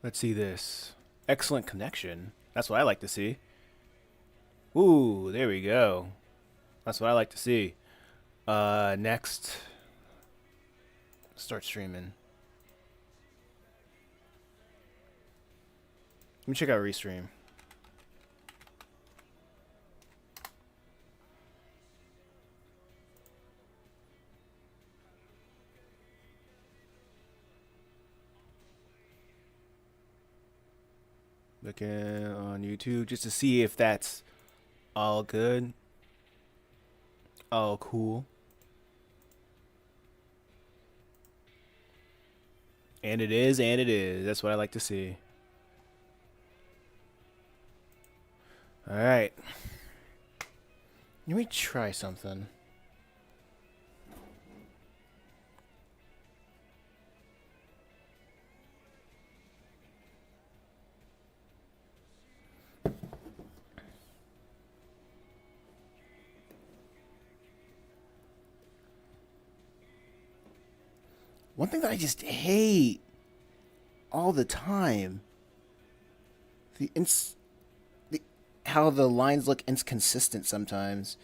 Let's see this. Excellent connection. That's what I like to see. Ooh, there we go. That's what I like to see. Next, start streaming. Let me check out Restream. Looking on YouTube just to see if that's all good. All cool. And it is, and it is. That's what I like to see. Alright. Let me try something. One thing that I just hate all the time, the how the lines look inconsistent sometimes.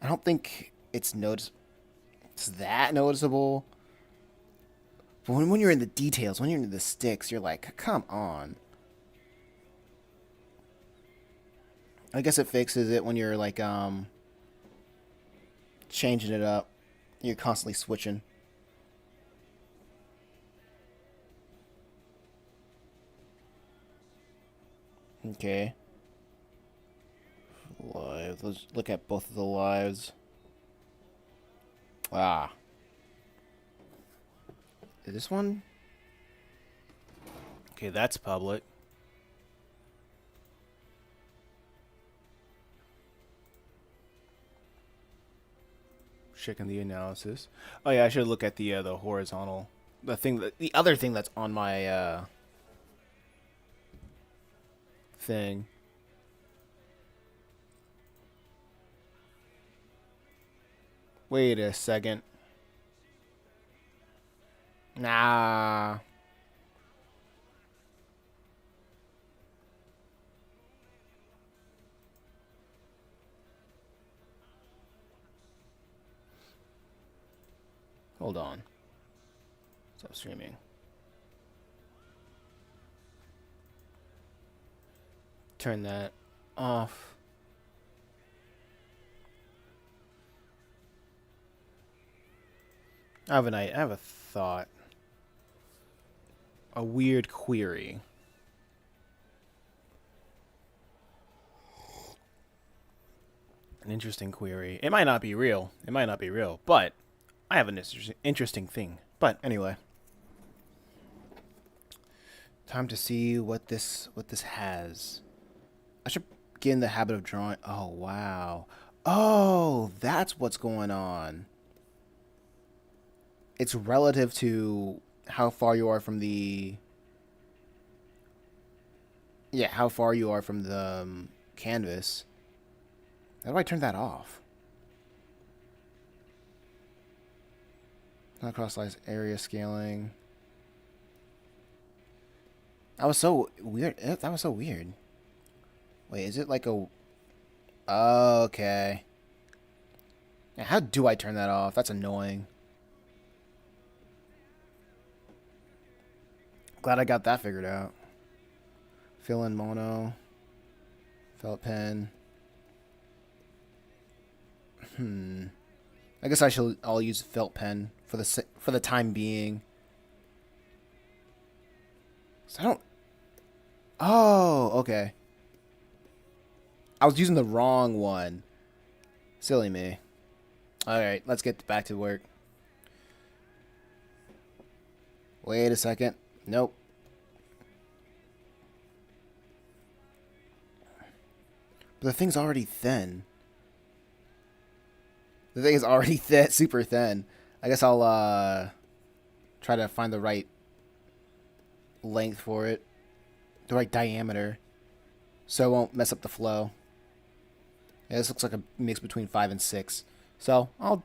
I don't think it's that noticeable. But when you're in the details, when you're in the sticks, you're like, come on. I guess it fixes it when you're like changing it up. You're constantly switching. Okay. Live. Let's look at both of the lives. Ah. Is this one? Okay, that's public. Checking the analysis. Oh yeah, I should look at the horizontal. The other thing that's on my thing. Wait a second. Nah. Hold on. Stop streaming. Turn that off. I have a thought. A weird query. An interesting query. It might not be real. It might not be real, but I have an interesting thing. But anyway, time to see what this has. I should get in the habit of drawing. Oh wow. Oh, that's what's going on. It's relative to how far you are from the how far you are from the canvas. How do I turn that off? Not cross slice area scaling. That was so weird. That was so weird. Wait, is it like a... Oh, okay. Yeah, how do I turn that off? That's annoying. Glad I got that figured out. Fill in mono. Felt pen. I guess I'll use felt pen for the time being. So I don't... Oh, okay. I was using the wrong one. Silly me. Alright, let's get back to work. Wait a second. Nope. But the thing's already thin. The thing is already thin, super thin. I guess I'll try to find the right length for it. The right diameter. So it won't mess up the flow. Yeah, this looks like a mix between 5 and 6. So I'll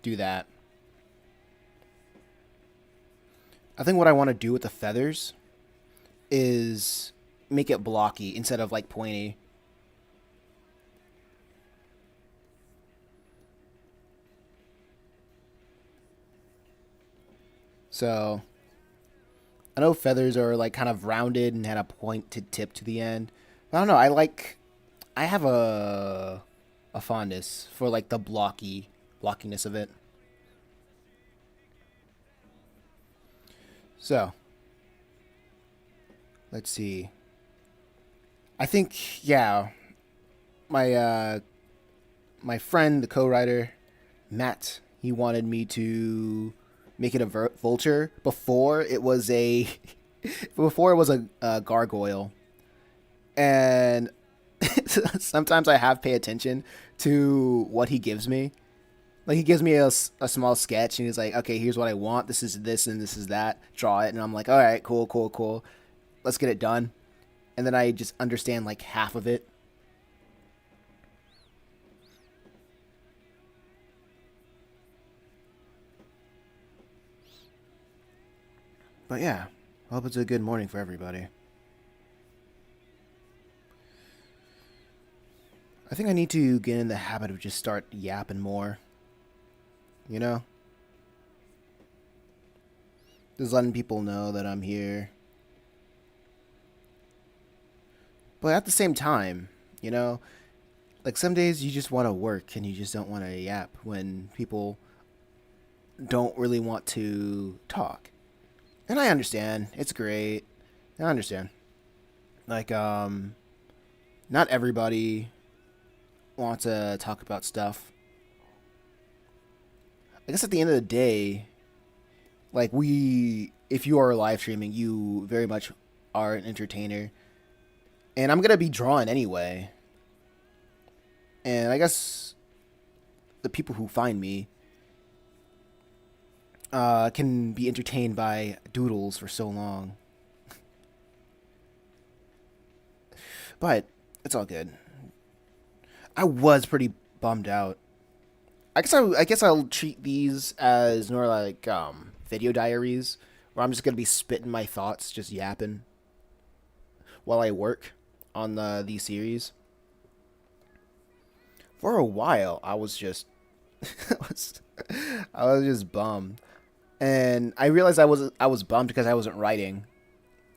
do that. I think what I want to do with the feathers is make it blocky instead of like pointy. So I know feathers are like kind of rounded and had a pointed tip to the end. I don't know. I have a fondness for like the blockiness of it. So let's see. I think yeah, my my friend, the co-writer Matt, he wanted me to make it a vulture before it was a before it was a gargoyle, and sometimes I have pay attention to what he gives me. Like he gives me a small sketch, and he's like, "Okay, here's what I want. This is this, and this is that. Draw it." And I'm like, "All right, cool, cool, cool. Let's get it done." And then I just understand like half of it. But yeah, I hope it's a good morning for everybody. I think I need to get in the habit of just start yapping more. You know, just letting people know that I'm here. But at the same time, you know, like some days you just want to work and you just don't want to yap when people don't really want to talk. And I understand. It's great. I understand. Like not everybody wants to talk about stuff. I guess at the end of the day, like we if you are live streaming, you very much are an entertainer. And I'm going to be drawing anyway. And I guess the people who find me can be entertained by doodles for so long. But it's all good. I was pretty bummed out. I guess I'll treat these as more like video diaries where I'm just gonna be spitting my thoughts, just yapping while I work on these series. For a while, I was just I was, I was just bummed, and I realized I was bummed because I wasn't writing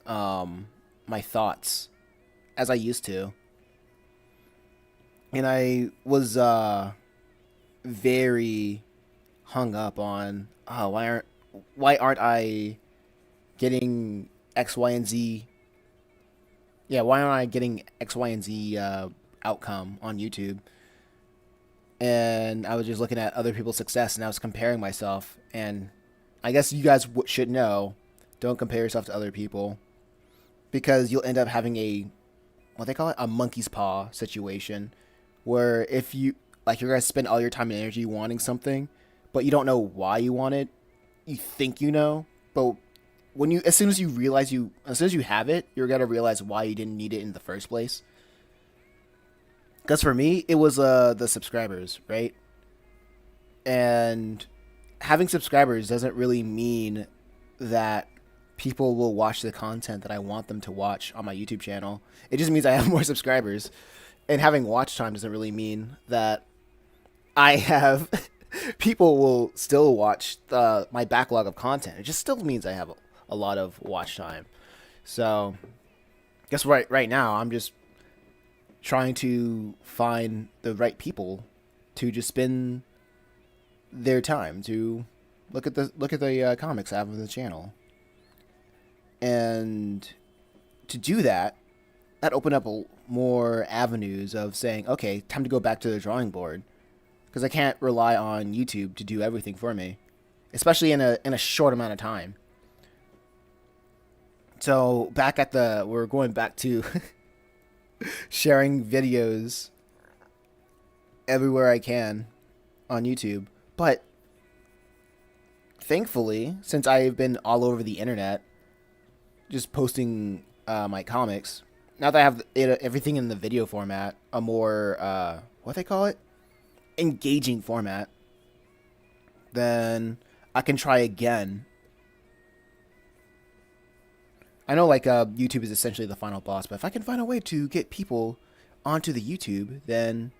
my thoughts as I used to, and I was very hung up on why aren't I getting X, Y, and Z? Yeah, why aren't I getting X, Y, and Z outcome on YouTube? And I was just looking at other people's success, and I was comparing myself. And I guess you guys should know, don't compare yourself to other people because you'll end up having a what they call it, a monkey's paw situation, where if you like you're gonna spend all your time and energy wanting something, but you don't know why you want it. You think you know, but when you as soon as you have it, you're gonna realize why you didn't need it in the first place. Because for me, it was the subscribers, right? And having subscribers doesn't really mean that people will watch the content that I want them to watch on my YouTube channel. It just means I have more subscribers. And having watch time doesn't really mean that I have people will still watch my backlog of content. It just still means I have a lot of watch time. So, guess right now I'm just trying to find the right people to just spend their time to look at the comics I have on the channel, and to do that, that opened up more avenues of saying, okay, time to go back to the drawing board because I can't rely on YouTube to do everything for me, especially in a short amount of time. So we're going back to sharing videos everywhere I can on YouTube. But thankfully, since I've been all over the internet, just posting my comics, now that I have everything in the video format, a more, what they call it? Engaging format, then I can try again I know like YouTube is essentially the final boss, but if I can find a way to get people onto the YouTube, then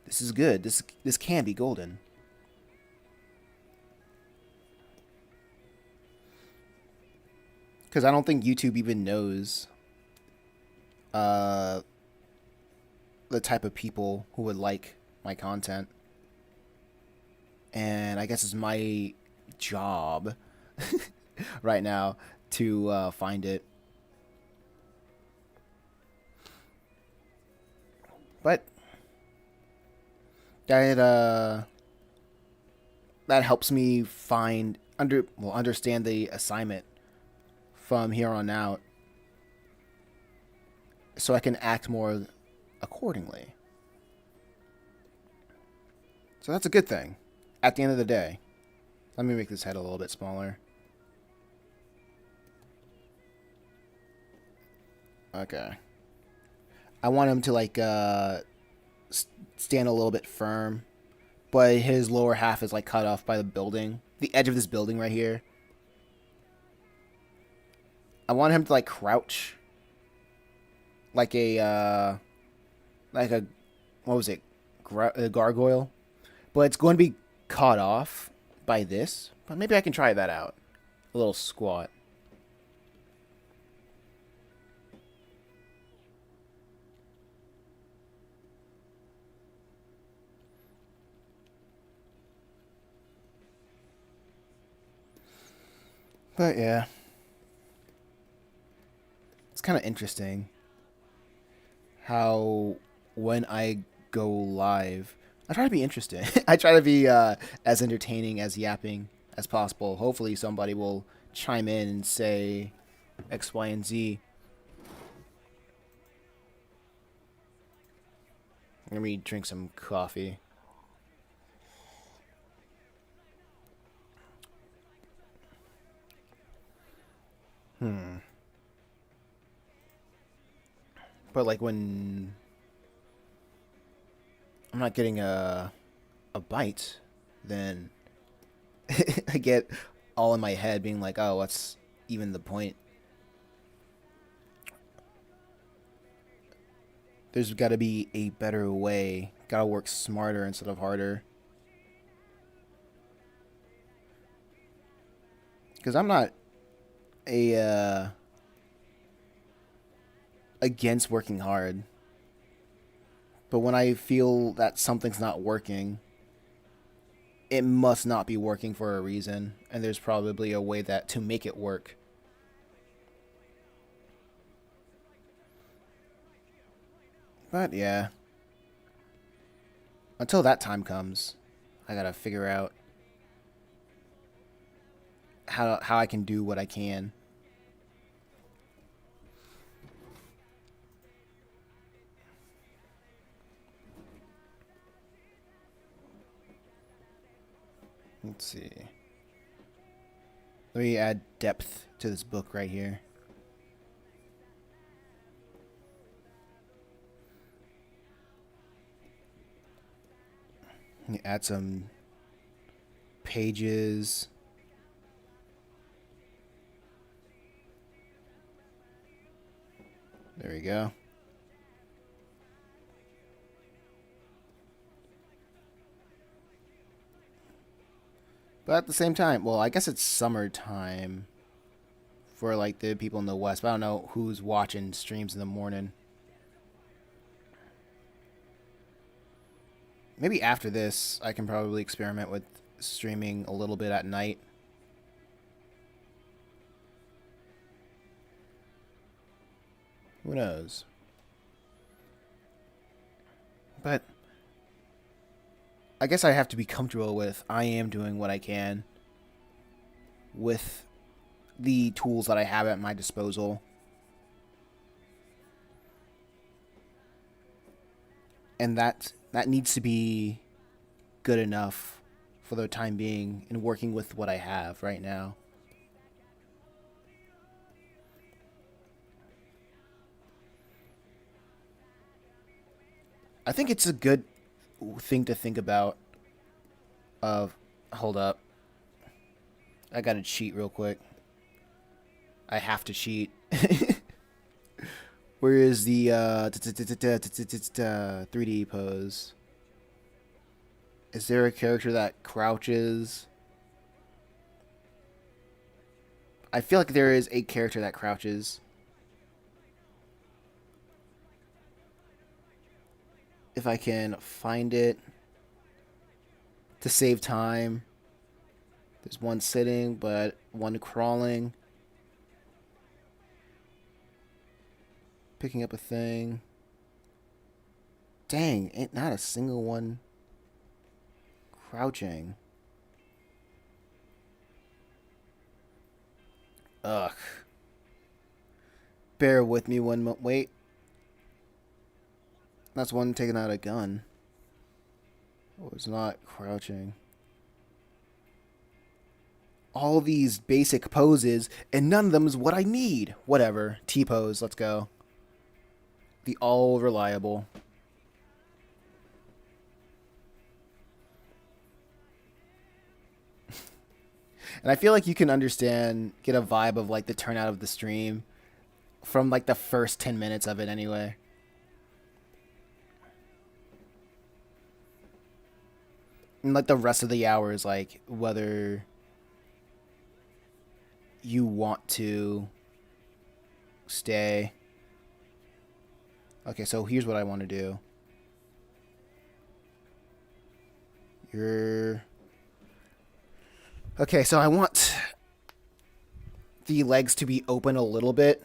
this is good. This can be golden. Because I don't think YouTube even knows uh, the type of people who would like my content. And I guess it's my job right now to find it. But that that helps me understand the assignment from here on out, so I can act more accordingly. So that's a good thing. At the end of the day, let me make this head a little bit smaller. Okay. I want him to like stand a little bit firm, but his lower half is like cut off by the building, the edge of this building right here. I want him to like crouch, like a what was it, a gargoyle, but it's going to be caught off by this. But maybe I can try that out. A little squat. But yeah, it's kind of interesting how when I go live, I try to be interesting. I try to be as entertaining as yapping as possible. Hopefully, somebody will chime in and say X, Y, and Z. Let me drink some coffee. Hmm. But like when I'm not getting a bite, then I get all in my head being like, oh, what's even the point? There's got to be a better way. Got to work smarter instead of harder. Because I'm not a against working hard, but when I feel that something's not working, it must not be working for a reason, and there's probably a way that to make it work. But yeah, until that time comes, I gotta figure out how I can do what I can. Let's see. Let me add depth to this book right here. Let me add some pages. There we go. But at the same time, well, I guess it's summertime for like the people in the West. But I don't know who's watching streams in the morning. Maybe after this, I can probably experiment with streaming a little bit at night. Who knows? But I guess I have to be comfortable with I am doing what I can with the tools that I have at my disposal. And that needs to be good enough for the time being in working with what I have right now. I think it's a good thing to think about of hold up. I got to cheat real quick. I have to cheat. Where is the 3D pose? Is there a character that crouches? I feel like there is a character that crouches. If I can find it to save time. There's one sitting, but one crawling. Picking up a thing. Dang, ain't not a single one crouching. Ugh. Bear with me one moment. Wait. That's one taking out a gun. Oh, it's not crouching. All these basic poses, and none of them is what I need. Whatever. T-pose, let's go. The all reliable. And I feel like you can understand, get a vibe of like the turnout of the stream from like the first 10 minutes of it anyway. And like the rest of the hours, like whether you want to stay. Okay, so here's what I want to do. Okay, so I want the legs to be open a little bit.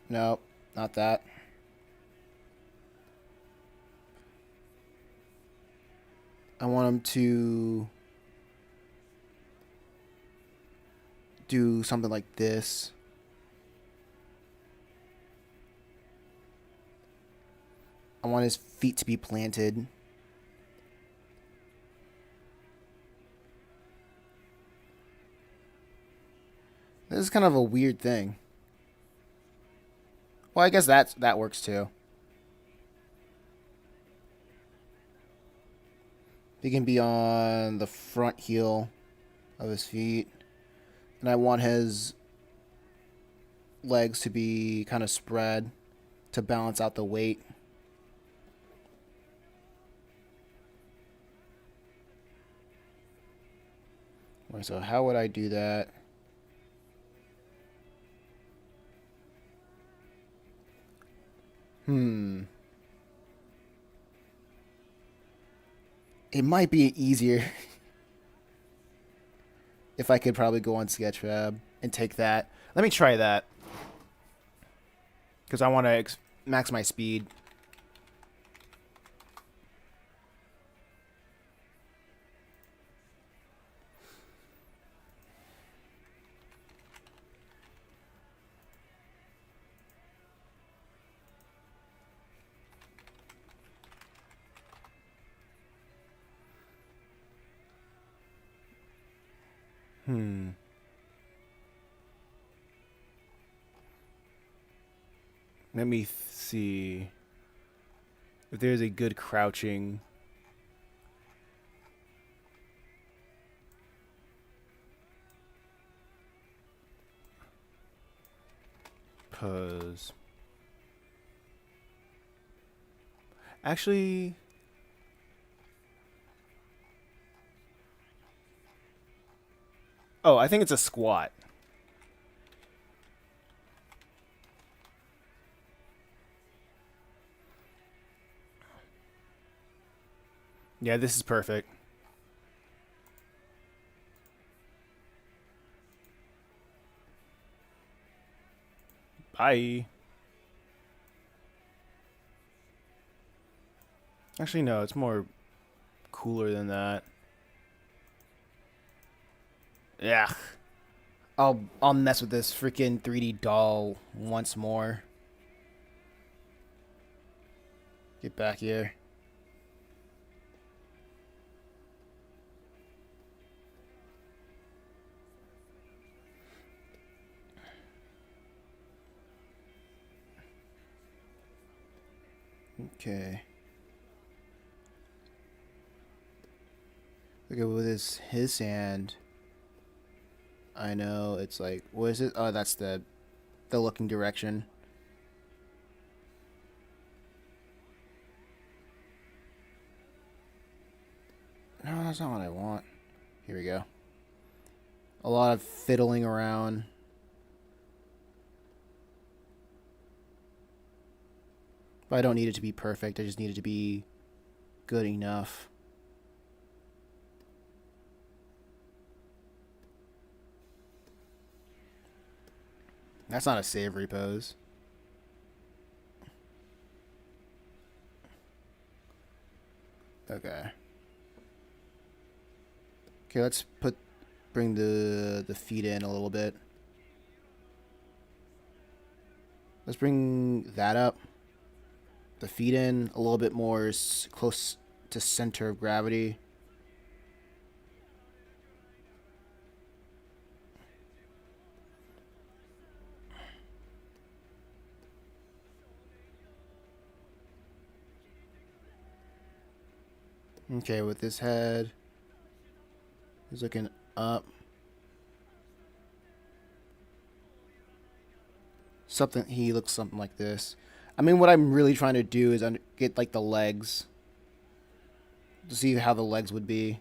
No, not that. I want them to do something like this. I want his feet to be planted. This is kind of a weird thing. Well, I guess that works too. He can be on the front heel of his feet. And I want his legs to be kind of spread to balance out the weight. So how would I do that? It might be easier if I could probably go on Sketchfab and take that. Let me try that. Because I want to max my speed. Let me see if there's a good crouching pose. Actually, oh, I think it's a squat. Yeah, this is perfect. Bye. Actually, no, it's more cooler than that. Yeah. I'll mess with this freaking 3D doll once more. Get back here. Okay. Okay, with his hand, I know it's like, what is it? Oh, that's the looking direction. No, that's not what I want. Here we go. A lot of fiddling around. But I don't need it to be perfect. I just need it to be good enough. That's not a savory pose. Okay. Okay, let's bring the feet in a little bit. Let's bring that up. The feet in a little bit more close to center of gravity. Okay, with his head, he's looking up. He looks something like this. I mean, what I'm really trying to do is get like the legs to see how the legs would be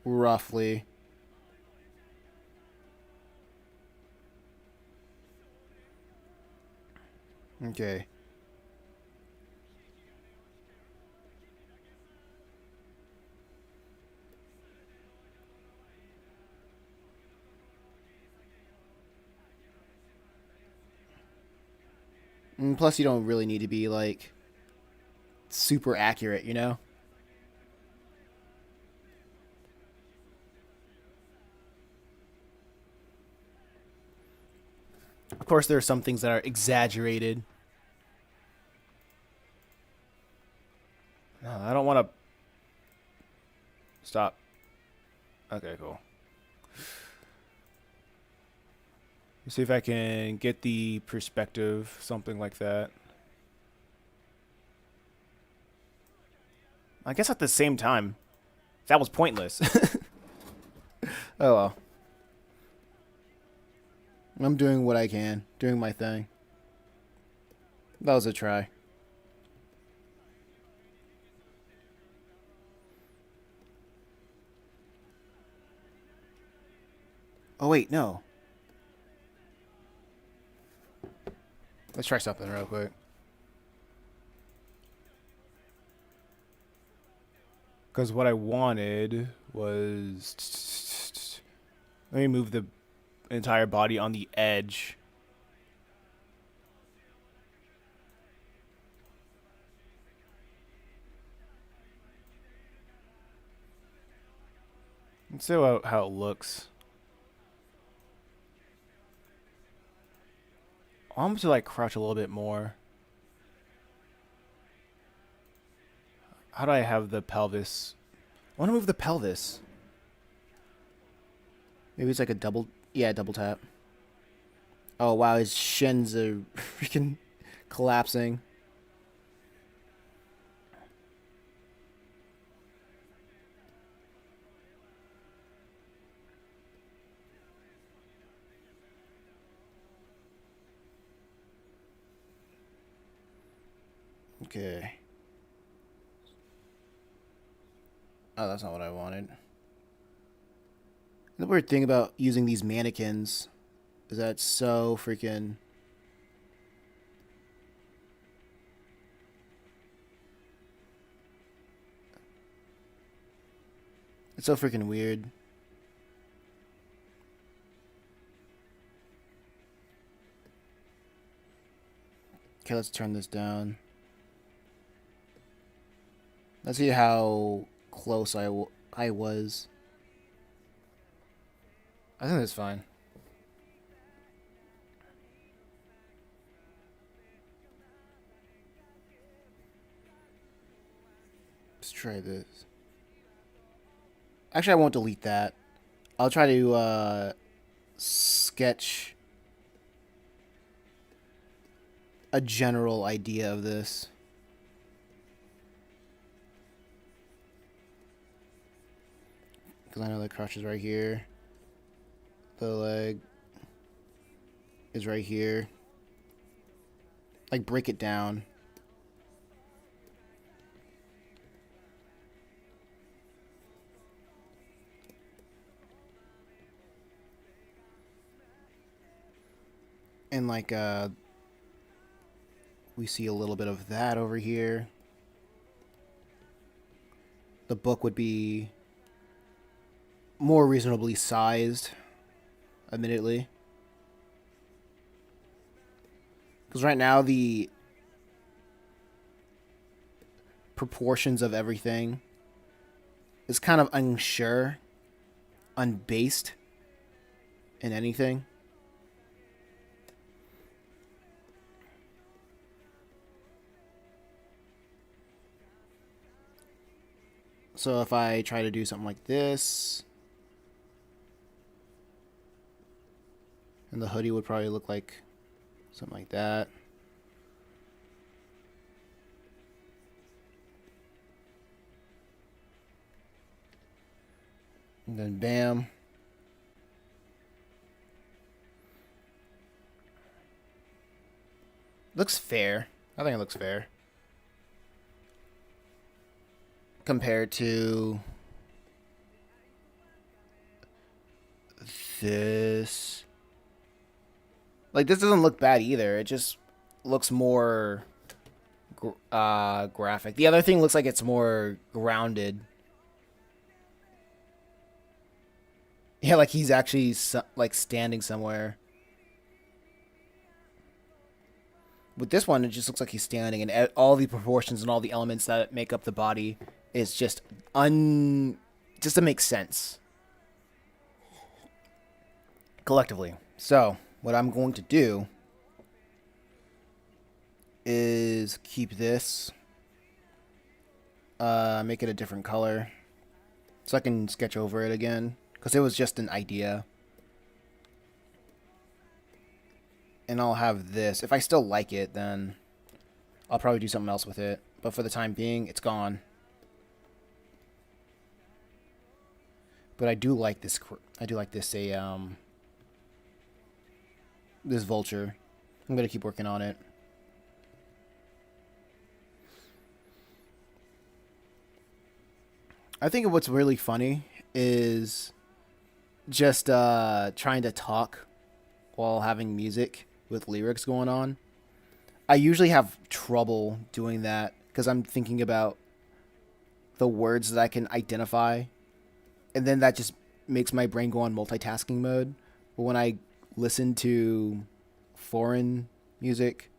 roughly. Okay. And plus, you don't really need to be like super accurate, you know? Of course, there are some things that are exaggerated. No, I don't want to stop. Okay, cool. Let's see if I can get the perspective, something like that. I guess at the same time, that was pointless. Oh well. I'm doing what I can, doing my thing. That was a try. Oh wait, no. Let's try something real quick. Because what I wanted was... Let me move the entire body on the edge. Let's see how it looks. I want to like crouch a little bit more. How do I have the pelvis? I want to move the pelvis. Maybe it's like a double... Yeah, double tap. Oh, wow, his shins are freaking collapsing. Okay. Oh, that's not what I wanted. The weird thing about using these mannequins is that it's so freaking... It's so freaking weird. Okay, let's turn this down. Let's see how close I was. I think that's fine. Let's try this. Actually, I won't delete that. I'll try to sketch a general idea of this. Because I know the crotch is right here. The leg is right here. Like, break it down. And, like, we see a little bit of that over here. The book would be more reasonably sized, admittedly. Because right now, the proportions of everything is kind of unsure, unbased in anything. So if I try to do something like this, and the hoodie would probably look like something like that. And then bam. Looks fair. I think it looks fair. Compared to this. Like, this doesn't look bad either. It just looks more graphic. The other thing looks like it's more grounded. Yeah, like he's actually like standing somewhere. With this one, it just looks like he's standing, and all the proportions and all the elements that make up the body is just just to make sense collectively. So what I'm going to do is keep this, make it a different color, so I can sketch over it again, because it was just an idea. And I'll have this. If I still like it, then I'll probably do something else with it. But for the time being, it's gone. But I do like this. I do like this. This vulture. I'm gonna keep working on it. I think what's really funny is just trying to talk while having music with lyrics going on. I usually have trouble doing that because I'm thinking about the words that I can identify, and then that just makes my brain go on multitasking mode. But when I listen to foreign music,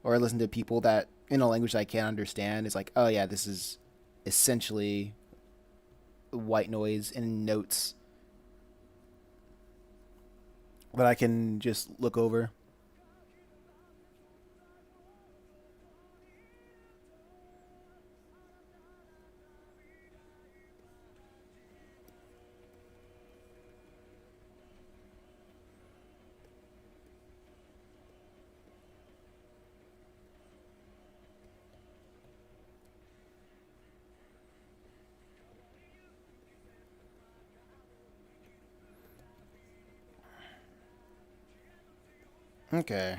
or I listen to people that in a language that I can't understand, it's like, oh yeah, this is essentially white noise and notes that I can just look over. Okay.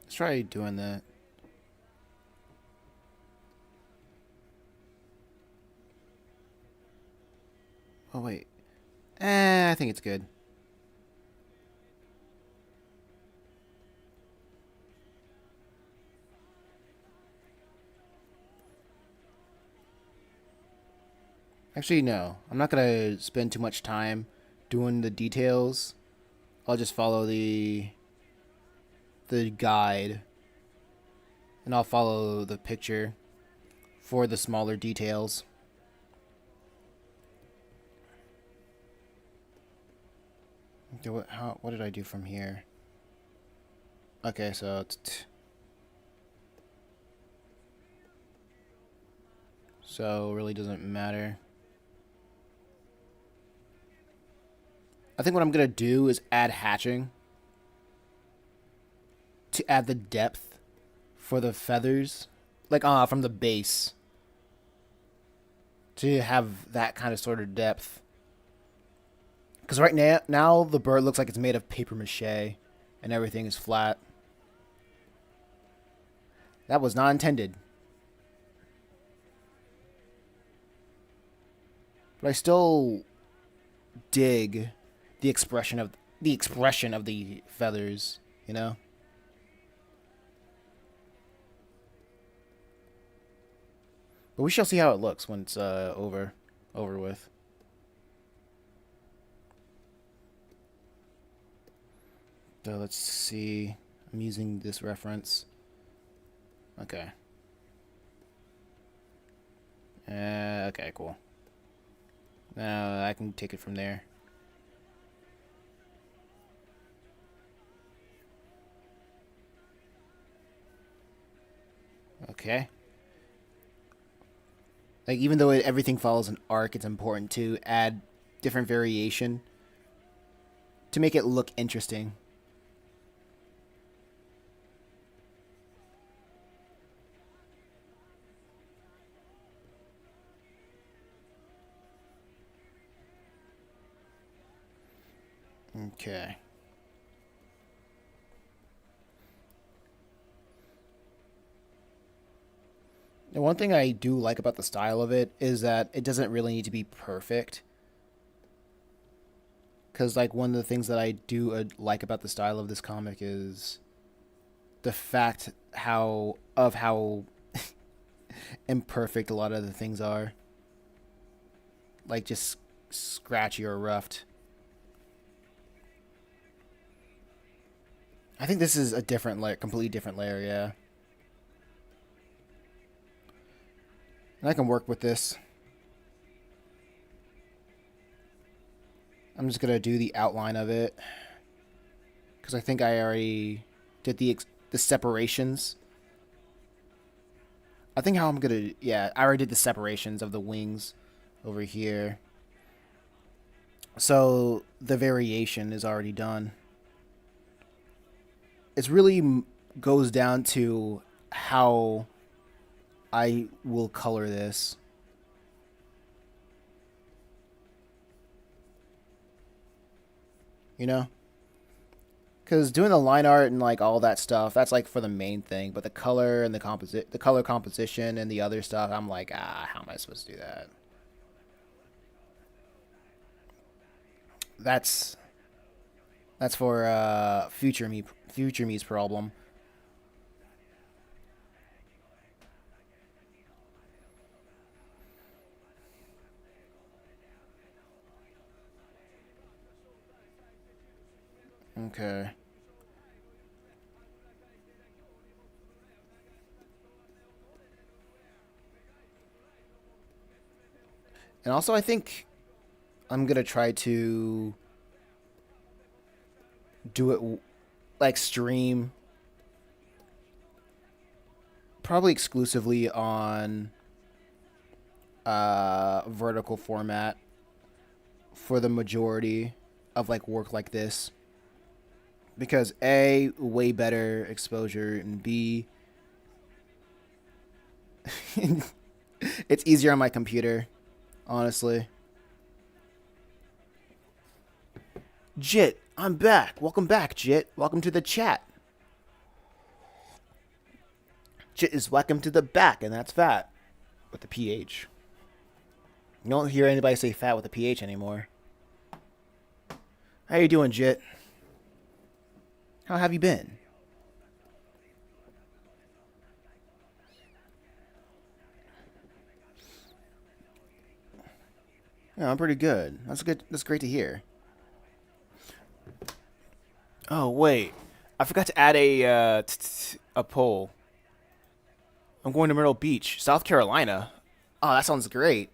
Let's try doing that. Oh, wait. I think it's good. Actually, no. I'm not going to spend too much time doing the details. I'll just follow the guide, and I'll follow the picture for the smaller details. Okay, what did I do from here? Okay, so it's so really doesn't matter. I think what I'm gonna do is add hatching. to add the depth for the feathers, like from the base, to have that kind of sort of depth. Because right now the bird looks like it's made of paper mache, and everything is flat. That was not intended. But I still dig the expression of the feathers, you know? But we shall see how it looks when it's over with. So let's see. I'm using this reference. Okay. Okay, cool. Now I can take it from there. Okay. Like, even though everything follows an arc, it's important to add different variation to make it look interesting. Okay. The one thing I do like about the style of it is that it doesn't really need to be perfect. Because, like, one of the things that I do like about the style of this comic is the fact how imperfect a lot of the things are. Like, just scratchy or roughed. I think this is a different layer, completely different layer, yeah. And I can work with this. I'm just going to do the outline of it. Because I think I already did the separations. I think how I'm going to... Yeah, I already did the separations of the wings over here. So the variation is already done. It really goes down to how I will color this. You know? Because doing the line art and like all that stuff, that's like for the main thing. But the color and the color composition and the other stuff, I'm like, how am I supposed to do that? That's for future me's problem. Okay. And also, I think I'm gonna try to do it like stream probably exclusively on vertical format for the majority of like work like this, because A, way better exposure, and B, it's easier on my computer, honestly. Jit, I'm back. Welcome back, Jit. Welcome to the chat. Jit is welcome to the back, and that's fat with the PH. You don't hear anybody say fat with a PH anymore. How you doing, Jit? How have you been? Yeah, I'm pretty good. That's good. That's great to hear. Oh wait, I forgot to add a poll. I'm going to Myrtle Beach, South Carolina. Oh, that sounds great.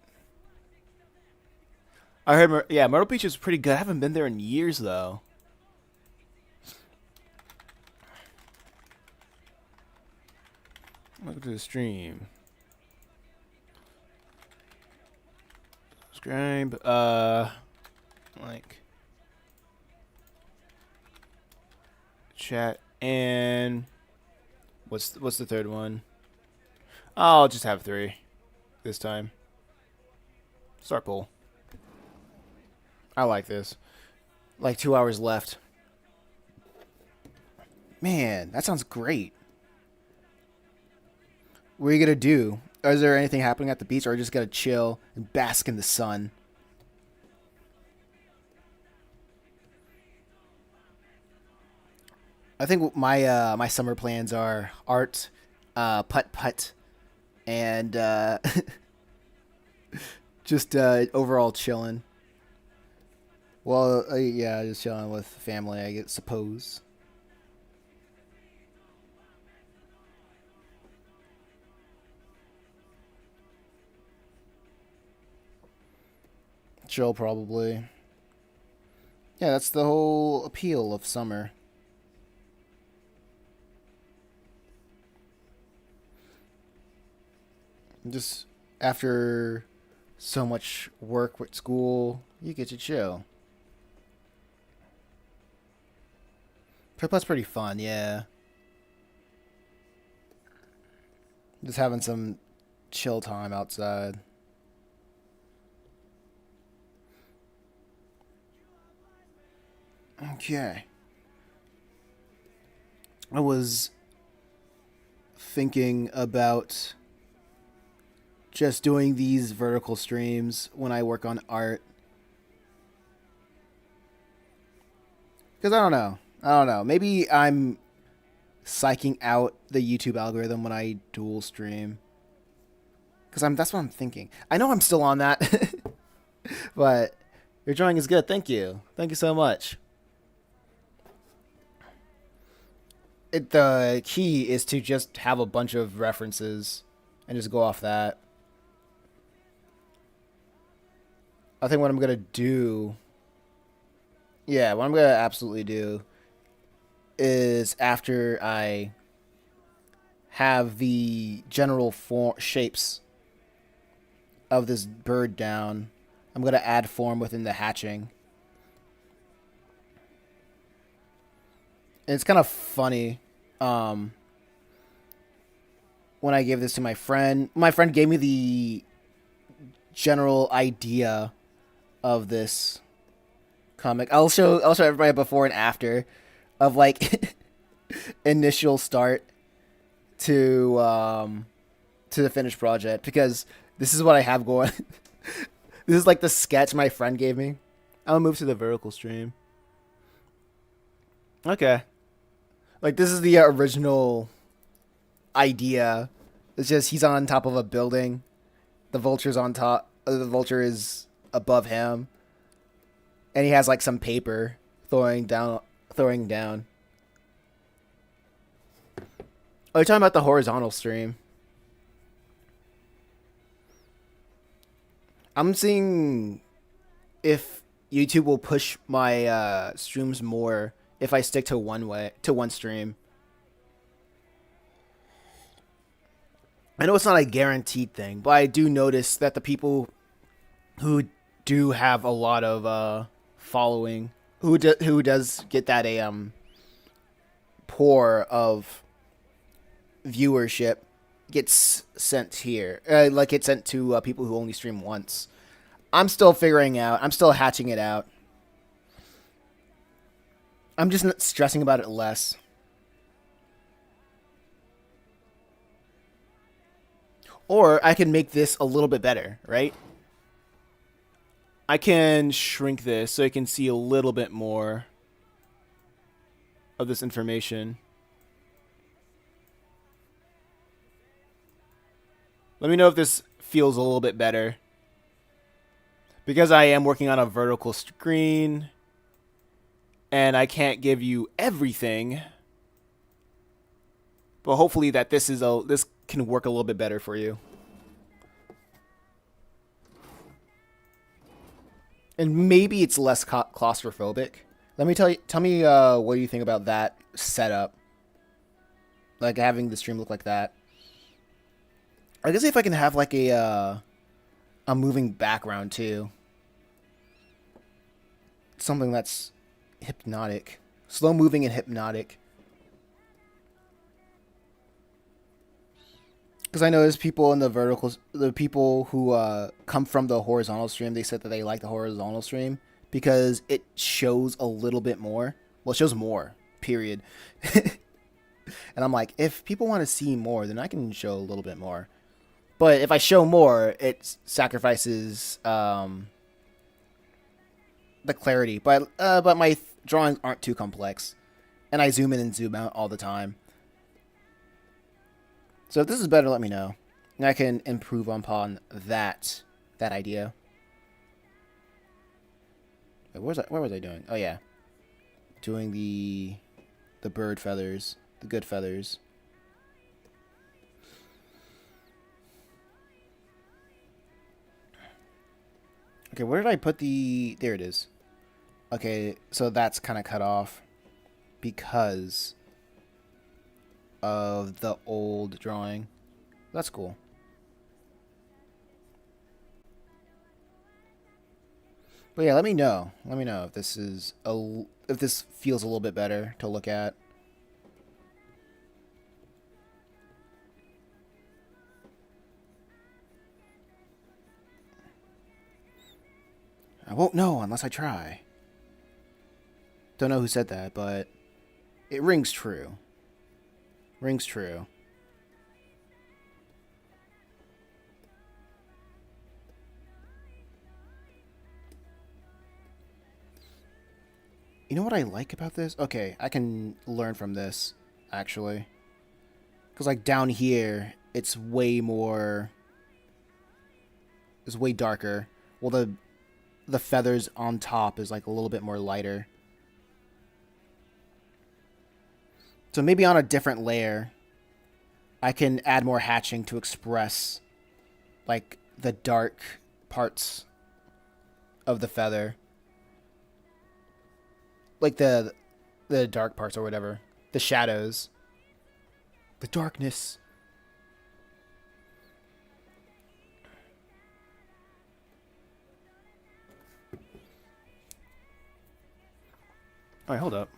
I heard, yeah, Myrtle Beach is pretty good. I haven't been there in years though. Welcome to the stream. Subscribe. Like, chat, and What's the third one? I'll just have 3 this time. Start poll. I like this. Like 2 hours left. Man, that sounds great. What are you gonna do? Is there anything happening at the beach, or are you just gonna chill and bask in the sun? I think my summer plans are art, putt putt, and just overall chilling. Well, yeah, just chilling with family, I suppose. Chill, probably. Yeah, that's the whole appeal of summer. Just after so much work with school, you get to chill. That's pretty fun, yeah. Just having some chill time outside. Okay. I was thinking about just doing these vertical streams when I work on art. Because I don't know. I don't know. Maybe I'm psyching out the YouTube algorithm when I dual stream. Because that's what I'm thinking. I know I'm still on that, but your drawing is good. Thank you. Thank you so much. The key is to just have a bunch of references and just go off that. I think what I'm gonna do, yeah, what I'm gonna absolutely do is after I have the general shapes of this bird down, I'm gonna add form within the hatching. And it's kind of funny. Um, when I gave this to my friend gave me the general idea of this comic. I'll show everybody a before and after of like initial start to the finished project, because this is what I have going. This is like the sketch my friend gave me. I'll move to the vertical stream. Okay. Like this is the original idea. It's just he's on top of a building. The vulture's on top. The vulture is above him, and he has like some paper throwing down. Throwing down. Oh, you're talking about the horizontal stream. I'm seeing if YouTube will push my streams more if I stick to one stream. I know it's not a guaranteed thing, but I do notice that the people who do have a lot of following, who does get that pour of viewership, gets sent here, like it's sent to people who only stream once. I'm still figuring out. I'm still hatching it out. I'm just not stressing about it less. Or I can make this a little bit better, right? I can shrink this so I can see a little bit more of this information. Let me know if this feels a little bit better. Because I am working on a vertical screen and I can't give you everything, but hopefully that this can work a little bit better for you. And maybe it's less claustrophobic. Tell me what do you think about that setup? Like having the stream look like that. I guess if I can have like a moving background too. Something that's hypnotic. Slow moving and hypnotic. Because I noticed people in the vertical, the people who come from the horizontal stream, they said that they like the horizontal stream because it shows a little bit more. Well, it shows more, period. And I'm like, if people want to see more, then I can show a little bit more. But if I show more, it sacrifices the clarity. But my drawings aren't too complex, and I zoom in and zoom out all the time. So if this is better, let me know, and I can improve upon that idea. Wait, where was I doing? Oh yeah, doing the bird feathers, the good feathers. Okay, where did I put the... There it is. Okay, so that's kind of cut off because of the old drawing. That's cool. But yeah, let me know. Let me know if this is if this feels a little bit better to look at. I won't know unless I try. Don't know who said that, but it rings true. Rings true. You know what I like about this? Okay, I can learn from this, actually. Because, like, down here, it's way more... It's way darker. Well, the feathers on top is, like, a little bit more lighter. So maybe on a different layer, I can add more hatching to express, like, the dark parts of the feather. Like the dark parts or whatever. The shadows. The darkness. Alright, hold up.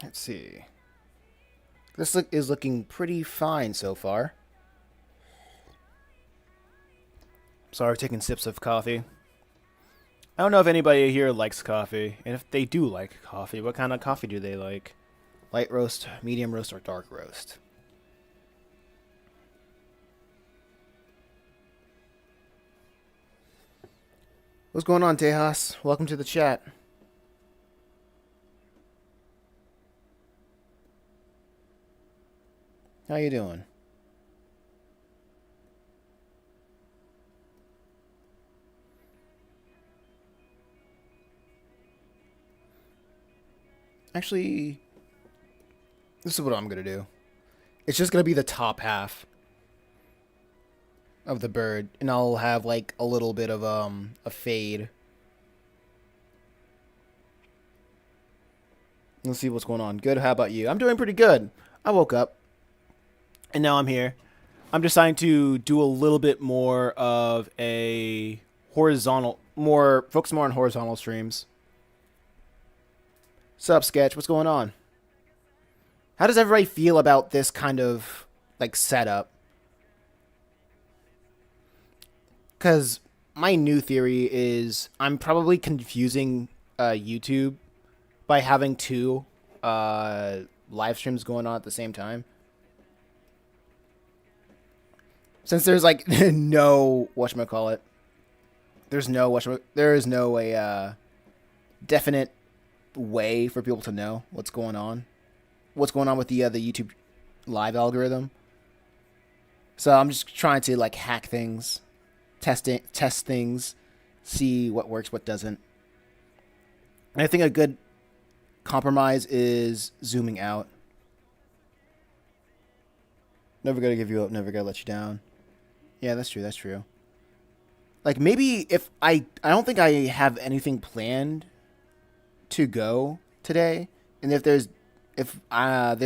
Let's see. This is looking pretty fine so far. Sorry, taking sips of coffee. I don't know if anybody here likes coffee, and if they do like coffee, what kind of coffee do they like? Light roast, medium roast, or dark roast? What's going on, Tejas? Welcome to the chat. How you doing? Actually, this is what I'm going to do. It's just going to be the top half of the bird, and I'll have like a little bit of a fade. Let's see what's going on. Good. How about you? I'm doing pretty good. I woke up, and now I'm here. I'm deciding to do a little bit more of a horizontal, focus more on horizontal streams. Sup, Sketch? What's going on? How does everybody feel about this kind of like setup? Because my new theory is I'm probably confusing YouTube by having two live streams going on at the same time. Since there's like no whatchamacallit. There is no definite way for people to know what's going on. What's going on with the YouTube live algorithm. So I'm just trying to like hack things, test things, see what works, what doesn't. And I think a good compromise is zooming out. Never gonna give you up, never gonna let you down. Yeah, that's true, that's true. Like maybe if I don't think I have anything planned to go today, and if there's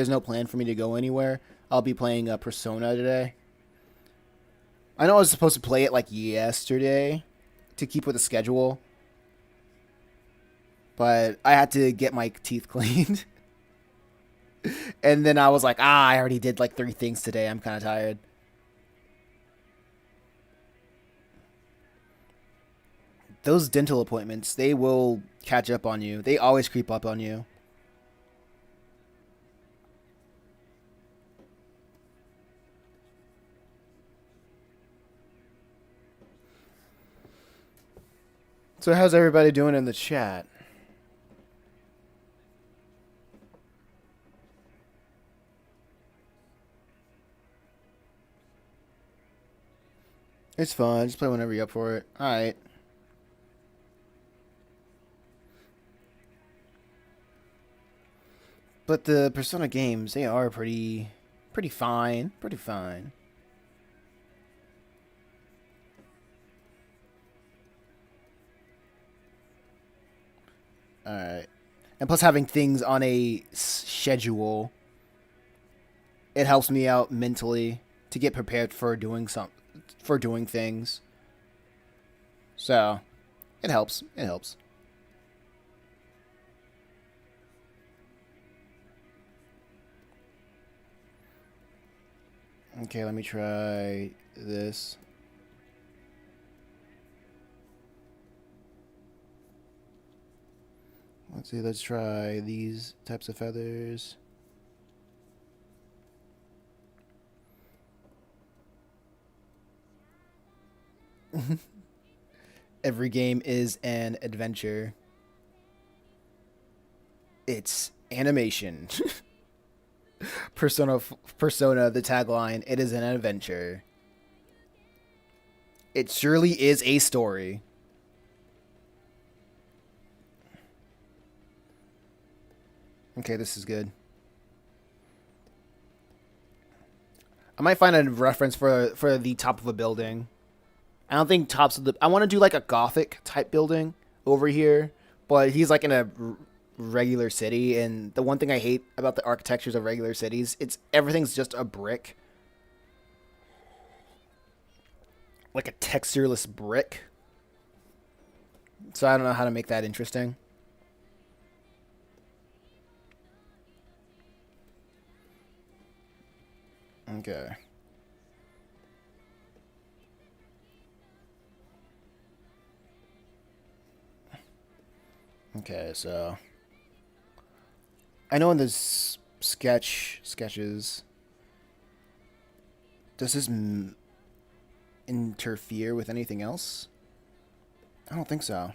no plan for me to go anywhere, I'll be playing Persona today. I know I was supposed to play it like yesterday to keep with the schedule, but I had to get my teeth cleaned. And then I was like, I already did like 3 things today. I'm kind of tired. Those dental appointments, they will catch up on you. They always creep up on you. So how's everybody doing in the chat? It's fun. Just play whenever you're up for it. All right. But the Persona games, they are pretty fine. Pretty fine. All right. And plus having things on a schedule, it helps me out mentally to get prepared for doing things. So, it helps. It helps. Okay, let me try this. Let's see, let's try these types of feathers. Every game is an adventure. It's animation. Persona, the tagline, it is an adventure. It surely is a story. Okay, this is good. I might find a reference for the top of a building. I don't think tops of the. I want to do like a gothic type building over here, but he's like in a regular city, and the one thing I hate about the architectures of regular cities, it's everything's just a brick, like a textureless brick. So I don't know how to make that interesting. Okay. Okay, so I know in this sketches, does this interfere with anything else? I don't think so.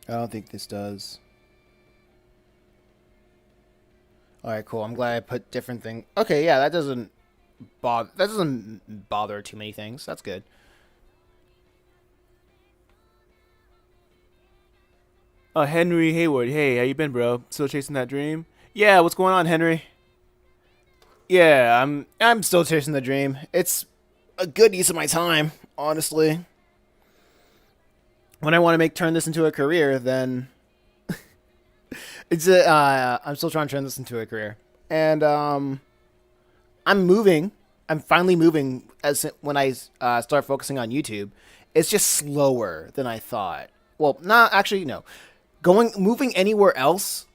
I don't think this does. All right, cool. I'm glad I put different things. Okay, yeah, that doesn't bother. That doesn't bother too many things. That's good. Henry Hayward. Hey, how you been, bro? Still chasing that dream? Yeah, what's going on, Henry? Yeah, I'm still chasing the dream. It's a good use of my time, honestly. When I want to make turn this into a career, then I'm still trying to turn this into a career, and I'm moving. I'm finally moving as when I start focusing on YouTube. It's just slower than I thought. Well, not actually, no. Moving anywhere else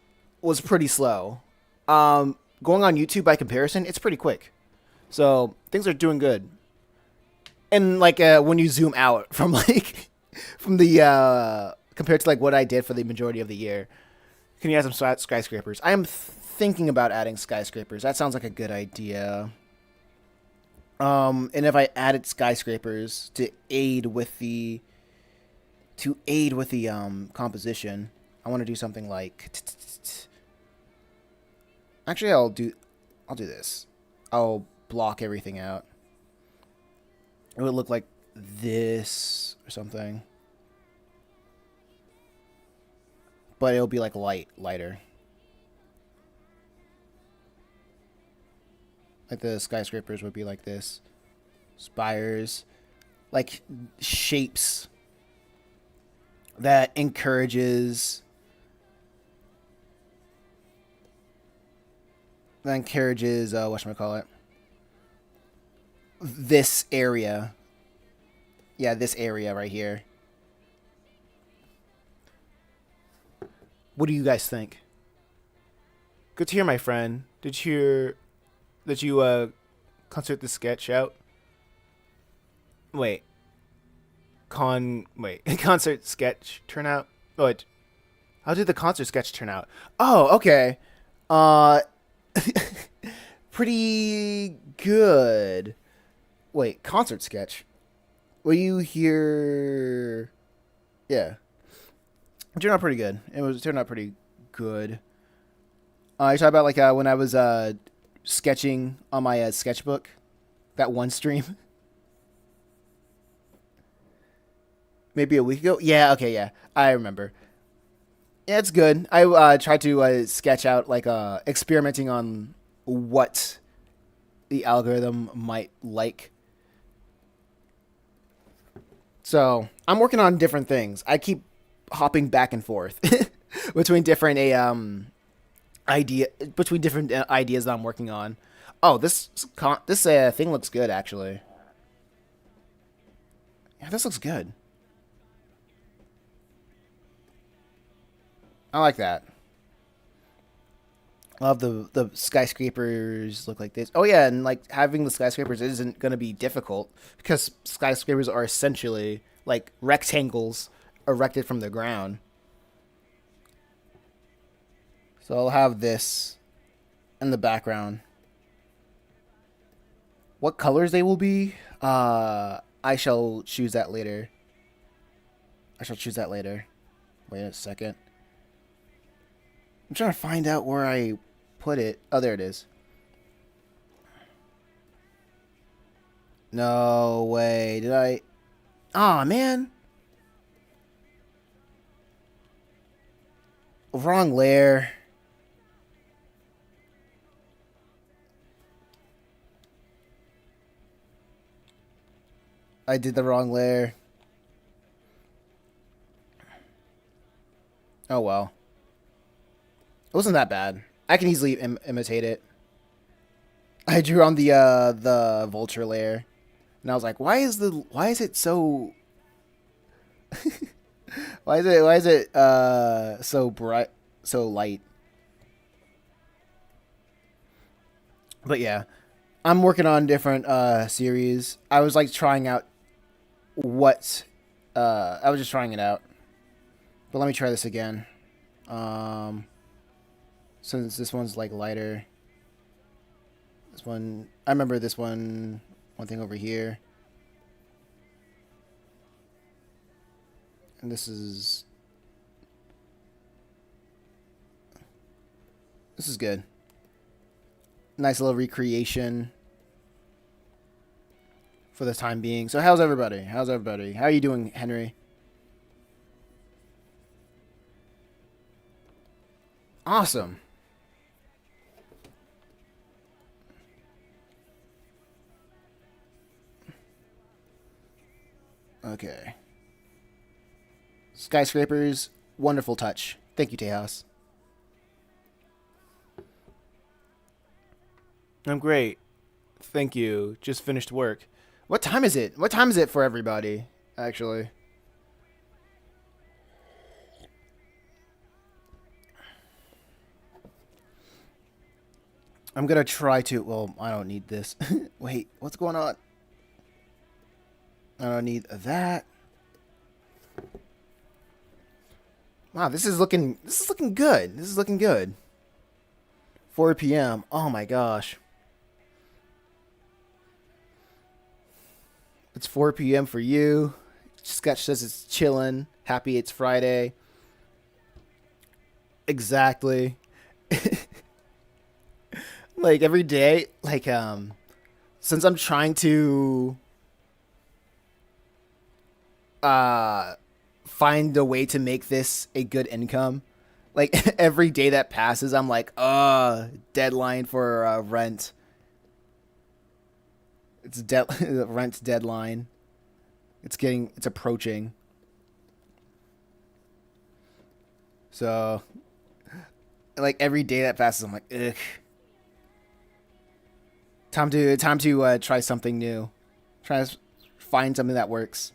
was pretty slow. Going on YouTube by comparison, it's pretty quick. So things are doing good. And like when you zoom out from like from the compared to like what I did for the majority of the year, can you add some skyscrapers? I am thinking about adding skyscrapers. That sounds like a good idea. And if I added skyscrapers to aid with the composition, I want to do something like. Actually, I'll do this. I'll block everything out. It would look like this or something, but it'll be like lighter. Like the skyscrapers would be like this, spires, like shapes that encourages whatchamacallit, this area. Yeah, this area right here. What do you guys think? Good to hear, my friend. Did you hear that you concert the sketch out? Wait, concert sketch turn out? Wait, how did the concert sketch turn out? Oh, okay. Uh, pretty good. Wait, concert sketch. Will you hear? Yeah, it turned out pretty good. It turned out pretty good. You talk about like when I was sketching on my sketchbook, that one stream, maybe a week ago. Yeah, okay, yeah, I remember. Yeah, it's good. I tried to sketch out like experimenting on what the algorithm might like. So I'm working on different things. I keep hopping back and forth between different idea between different ideas that I'm working on. Oh, this thing looks good actually. Yeah, this looks good. I like that. Love the skyscrapers look like this. Oh yeah, and like having the skyscrapers isn't gonna be difficult because skyscrapers are essentially like rectangles erected from the ground. So I'll have this in the background. What colors they will be? I shall choose that later. I shall choose that later. Wait a second. I'm trying to find out where I put it. Oh, there it is. No way. Did I? Aw, man. Wrong layer. I did the wrong layer. Oh well. It wasn't that bad. I can easily imitate it. I drew on the vulture layer, and I was like, why is it so why is it so bright, so light? But yeah, I'm working on different series. I was like trying out what I was just trying it out. But let me try this again. Um, since this one's like lighter. This one, I remember this one. One thing over here, and this is good. Nice little recreation for the time being. So how's everybody? How's everybody? How are you doing, Henry? Awesome. Okay. Skyscrapers, wonderful touch. Thank you, Tejas. I'm great. Thank you. Just finished work. What time is it? What time is it for everybody? Actually, I'm gonna try to. Well, I don't need this. Wait, what's going on? I don't need that. Wow, this is looking. This is looking good. This is looking good. 4 p.m. Oh my gosh. It's 4 p.m. for you. Sketch says it's chilling. Happy it's Friday. Exactly. Like every day, like since I'm trying to uh find a way to make this a good income, like every day that passes, I'm like, deadline for rent. It's rent deadline. It's approaching. So like every day that passes, I'm like, ugh. Time to try something new. Try to find something that works.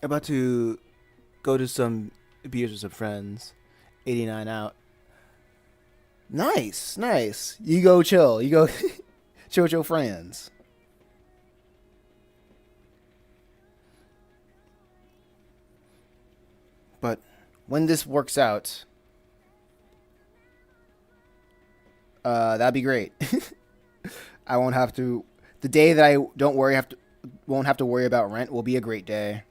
About to go to some beers with some friends. 89 out. Nice, nice. You go chill. You go chill with your friends. But when this works out, that'd be great. I won't have to. The day that I don't worry have to won't have to worry about rent will be a great day.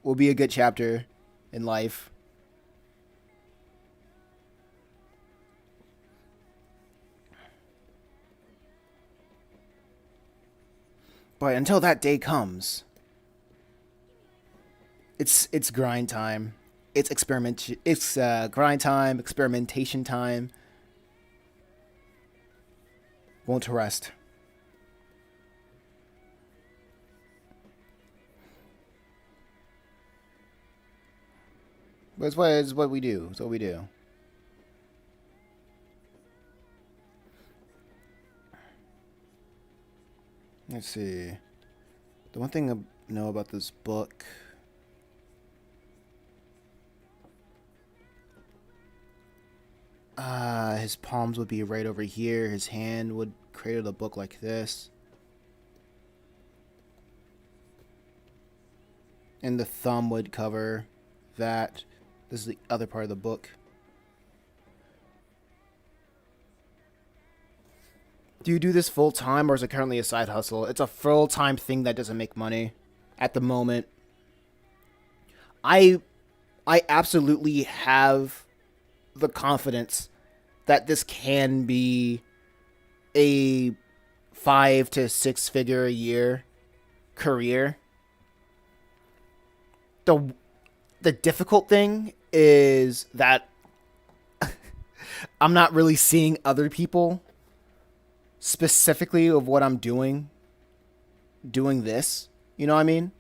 Will be a good chapter in life. But until that day comes, it's grind time. It's experiment. It's grind time, experimentation time. Won't rest. But it's what we do. It's what we do. Let's see. The one thing I know about this book, his palms would be right over here. His hand would cradle the book like this, and the thumb would cover that. This is the other part of the book. Do you do this full time or is it currently a side hustle? It's a full time thing that doesn't make money at the moment. I I absolutely have the confidence that this can be a 5 to 6 figure a year career. The difficult thing is that I'm not really seeing other people specifically of what I'm doing this. You know what I mean?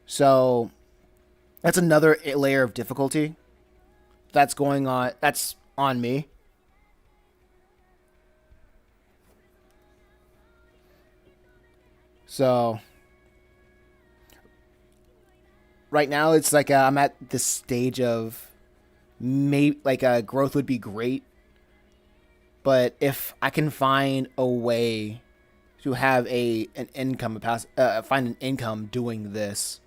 So that's another layer of difficulty that's going on. That's on me. So right now it's like I'm at this stage of maybe like growth would be great, but if I can find a way to have an income, find an income doing this,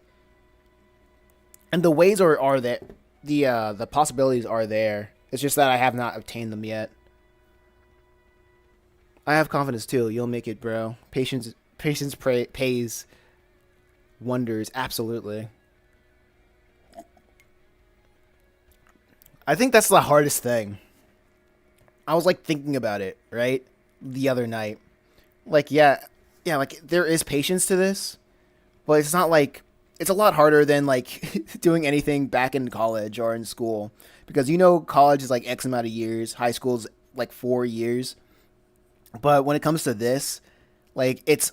and the ways are that the possibilities are there. It's just that I have not obtained them yet. I have confidence too. You'll make it, bro. Patience pays wonders. Absolutely. I think that's the hardest thing. I was like thinking about it, right? The other night. Like yeah, like there is patience to this, but it's not like it's a lot harder than like doing anything back in college or in school because college is like X amount of years, high school's like 4 years. But when it comes to this, like it's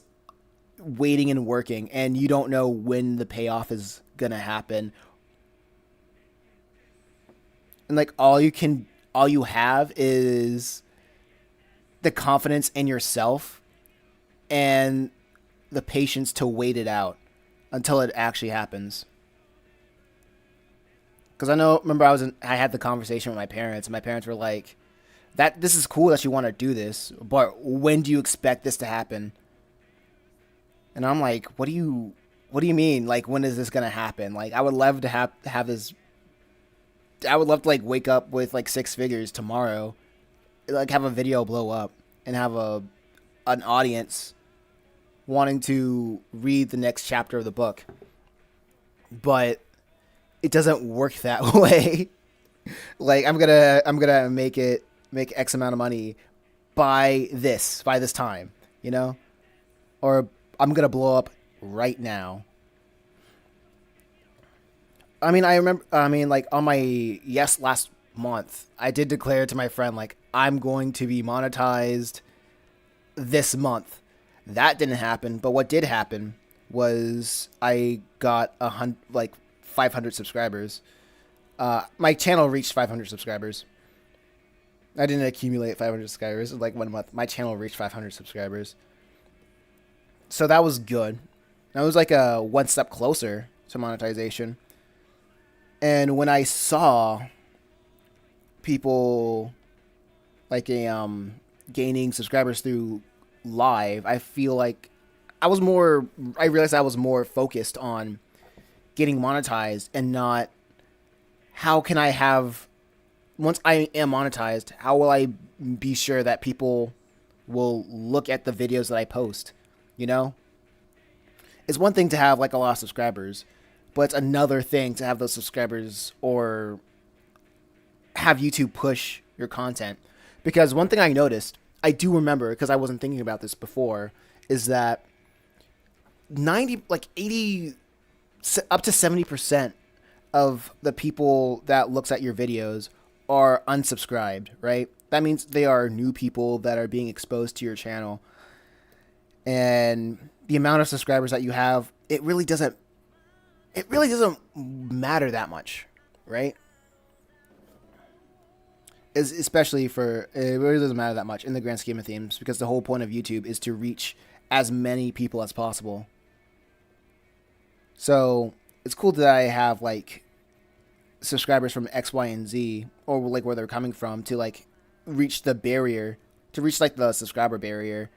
waiting and working and you don't know when the payoff is going to happen. And like all you have is the confidence in yourself and the patience to wait it out until it actually happens. Because remember, I had the conversation with my parents, and my parents were like, "That this is cool that you want to do this, but when do you expect this to happen?" And I'm like, what do you mean? Like, when is this gonna happen? Like, I would love to have this. I would love to like wake up with like 6 figures tomorrow, like have a video blow up and have an audience wanting to read the next chapter of the book. But it doesn't work that way. Like I'm gonna make X amount of money by this time, you know? Or I'm gonna blow up right now. I mean, I remember. I mean, like on my last month, I did declare to my friend like I'm going to be monetized this month. That didn't happen, but what did happen was I got 500 subscribers, My channel reached 500 subscribers. I didn't accumulate 500 subscribers in like 1 month. My channel reached 500 subscribers. So that was good. That was like a one step closer to monetization. And when I saw people like gaining subscribers through live, I feel like I realized I was more focused on getting monetized and not how can I have, once I am monetized, how will I be sure that people will look at the videos that I post, you know? It's one thing to have like a lot of subscribers, but it's another thing to have those subscribers or have YouTube push your content. Because one thing I noticed, I do remember because I wasn't thinking about this before, is that 90, like 80, up to 70% of the people that looks at your videos are unsubscribed, right? That means they are new people that are being exposed to your channel. And the amount of subscribers that you have, it really doesn't matter that much, right? Especially for, it really doesn't matter that much in the grand scheme of things, because the whole point of YouTube is to reach as many people as possible. So it's cool that I have like subscribers from X, Y, and Z, or like where they're coming from, to like reach the barrier, to reach like the subscriber barrier.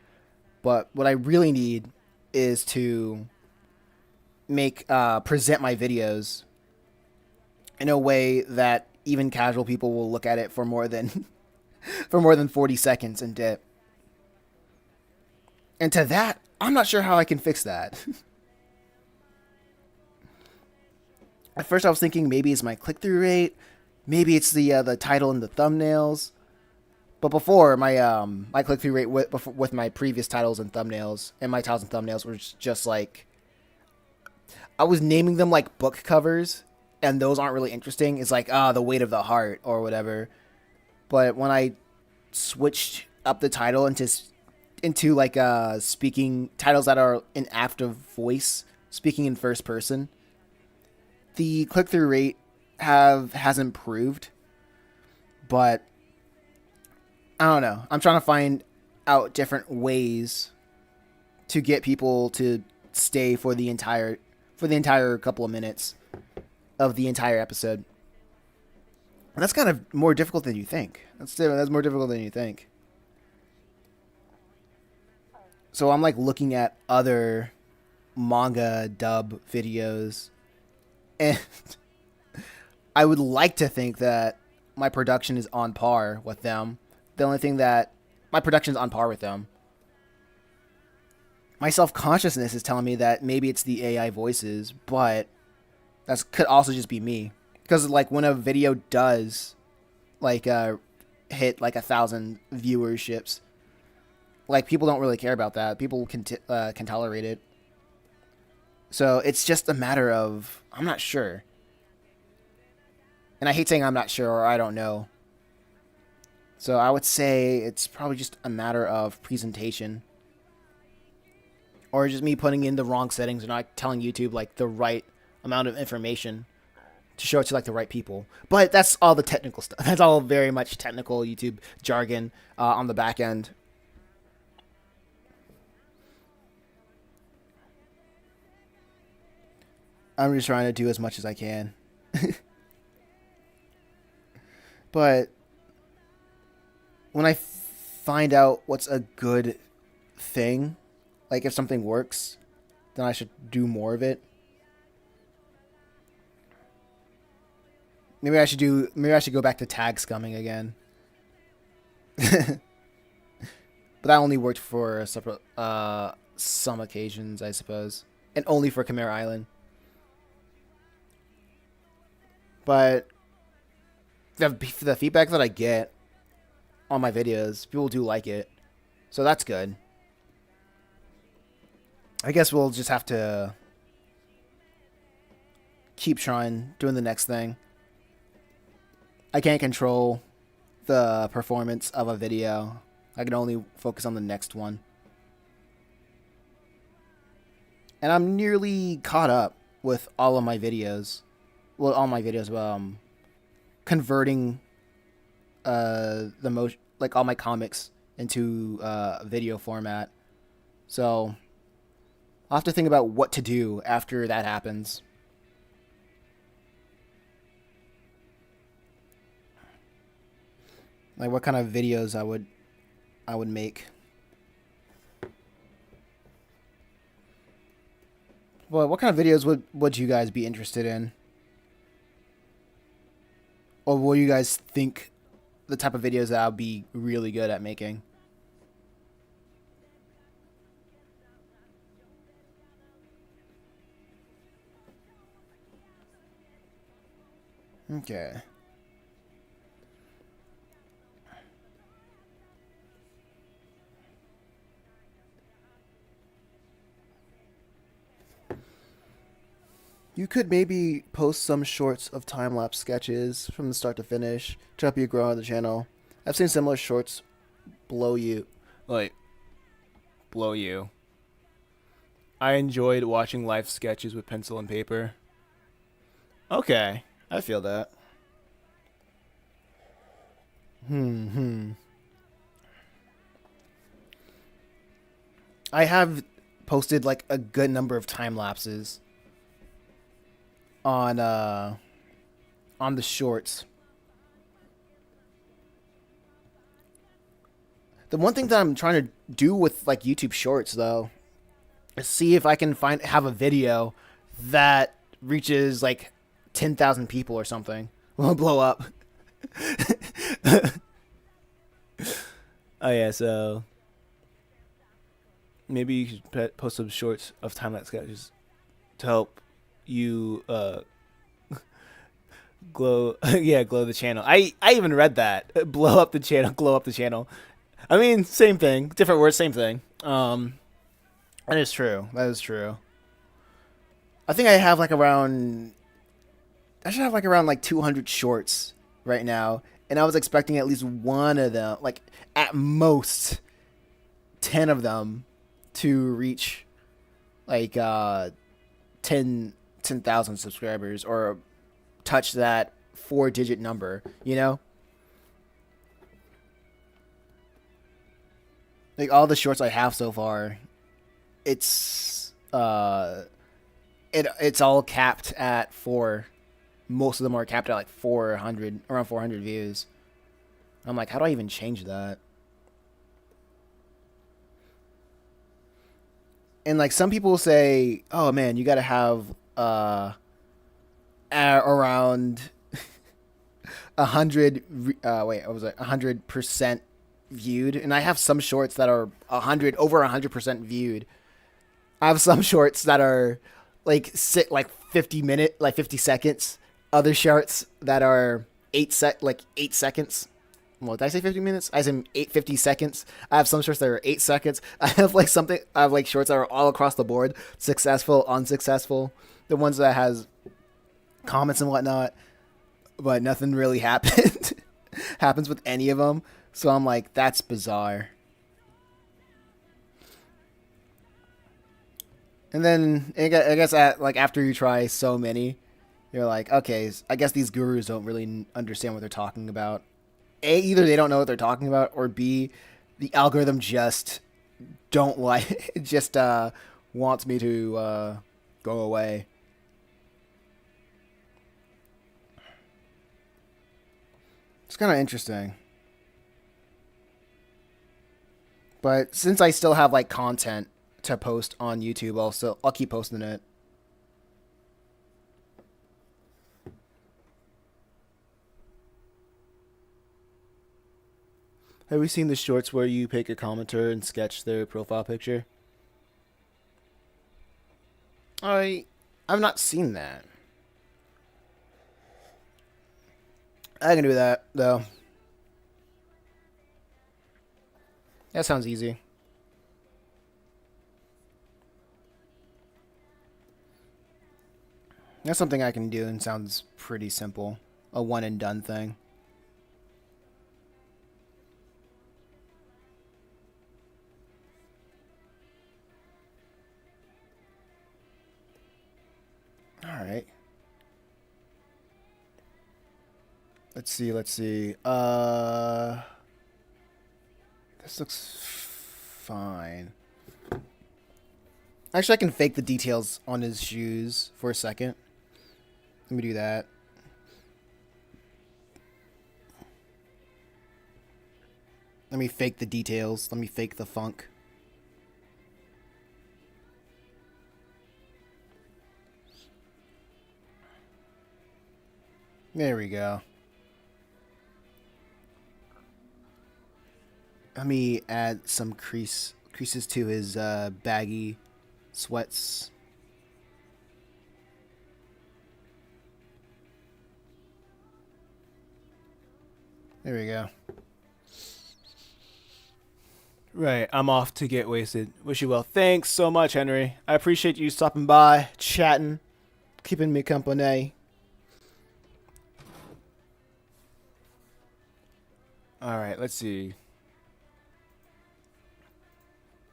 But what I really need is to present my videos in a way that even casual people will look at it for more than 40 seconds and dip. And to that, I'm not sure how I can fix that. At first I was thinking maybe it's my click-through rate, maybe it's the title and the thumbnails. But before, my click-through rate with my previous titles and thumbnails, and my titles and thumbnails were just like, I was naming them like book covers, and those aren't really interesting. It's like, the weight of the heart or whatever. But when I switched up the title into like speaking titles that are in active voice, speaking in first person, the click-through rate has improved. But I don't know. I'm trying to find out different ways to get people to stay for the entire couple of minutes of the entire episode. And that's kind of more difficult than you think. That's more difficult than you think. So I'm like looking at other manga dub videos, and I would like to think that my production is on par with them. The only thing that my production is on par with them. My self-consciousness is telling me that maybe it's the AI voices, but that could also just be me. Because like when a video does like hit like 1,000 viewerships, like people don't really care about that. People can tolerate it. So it's just a matter of, I'm not sure. And I hate saying I'm not sure or I don't know. So I would say it's probably just a matter of presentation. Or just me putting in the wrong settings and not telling YouTube like the right amount of information to show it to like the right people. But that's all the technical stuff. That's all very much technical YouTube jargon on the back end. I'm just trying to do as much as I can. But when I find out what's a good thing, like if something works, then I should do more of it. Maybe I should go back to tag scumming again. But that only worked for some occasions, I suppose. And only for Chimera Island. But the feedback that I get on my videos, people do like it. So that's good. I guess we'll just have to keep trying, doing the next thing. I can't control the performance of a video. I can only focus on the next one. And I'm nearly caught up with all of my videos. Well, all my videos converting the most like all my comics into video format. So I'll have to think about what to do after that happens. Like what kind of videos I would make. Well, what kind of videos would you guys be interested in? Or what do you guys think the type of videos that I'll be really good at making? Okay. You could maybe post some shorts of time lapse sketches from the start to finish to help you grow on the channel. I've seen similar shorts blow you. Like, blow you. I enjoyed watching life sketches with pencil and paper. Okay, I feel that. Hmm. I have posted like a good number of time lapses on on the shorts. The one thing that I'm trying to do with like YouTube Shorts though is see if I can have a video that reaches like 10,000 people or something. Will blow up. Oh yeah, so maybe you should post some shorts of time lapse sketches to help you glow. Yeah, glow the channel. I even read that. Blow up the channel, glow up the channel. I mean, same thing, different words, same thing. That is true. That is true. I think I have like around. I should have like around like 200 shorts right now, and I was expecting at least one of them, like at most 10 of them, to reach like 10,000 subscribers or touch that 4-digit number. You know, like all the shorts I have so far, it's it's all capped at 4. Most of them are capped at like 400, around 400 views. I'm like, how do I even change that? And like some people say, oh man, you got to have around 100. Wait, what was it? 100% viewed, and I have some shorts that are 100% viewed. I have some shorts that are like 50 minute, like 50 seconds. Other shorts that are 8 seconds. Well, did I say 50 minutes? I said 50 seconds. I have some shorts that are 8 seconds. I have like something. I have like shorts that are all across the board, successful, unsuccessful. The ones that has comments and whatnot, but nothing really happened. Happens with any of them. So I'm like, that's bizarre. And then I guess like after you try so many, you're like, okay, I guess these gurus don't really understand what they're talking about. A, either they don't know what they're talking about, or B, the algorithm just don't like just wants me to go away. It's kind of interesting. But since I still have like content to post on YouTube, I'll keep posting it. Have we seen the shorts where you pick a commenter and sketch their profile picture? I've not seen that. I can do that though. That sounds easy. That's something I can do and sounds pretty simple. A one and done thing. All right. Let's see, let's see. This looks fine. Actually, I can fake the details on his shoes for a second. Let me do that. Let me fake the details. Let me fake the funk. There we go. Let me add some creases to his baggy sweats. There we go. Right, I'm off to get wasted. Wish you well. Thanks so much, Henry. I appreciate you stopping by, chatting, keeping me company. Alright, let's see.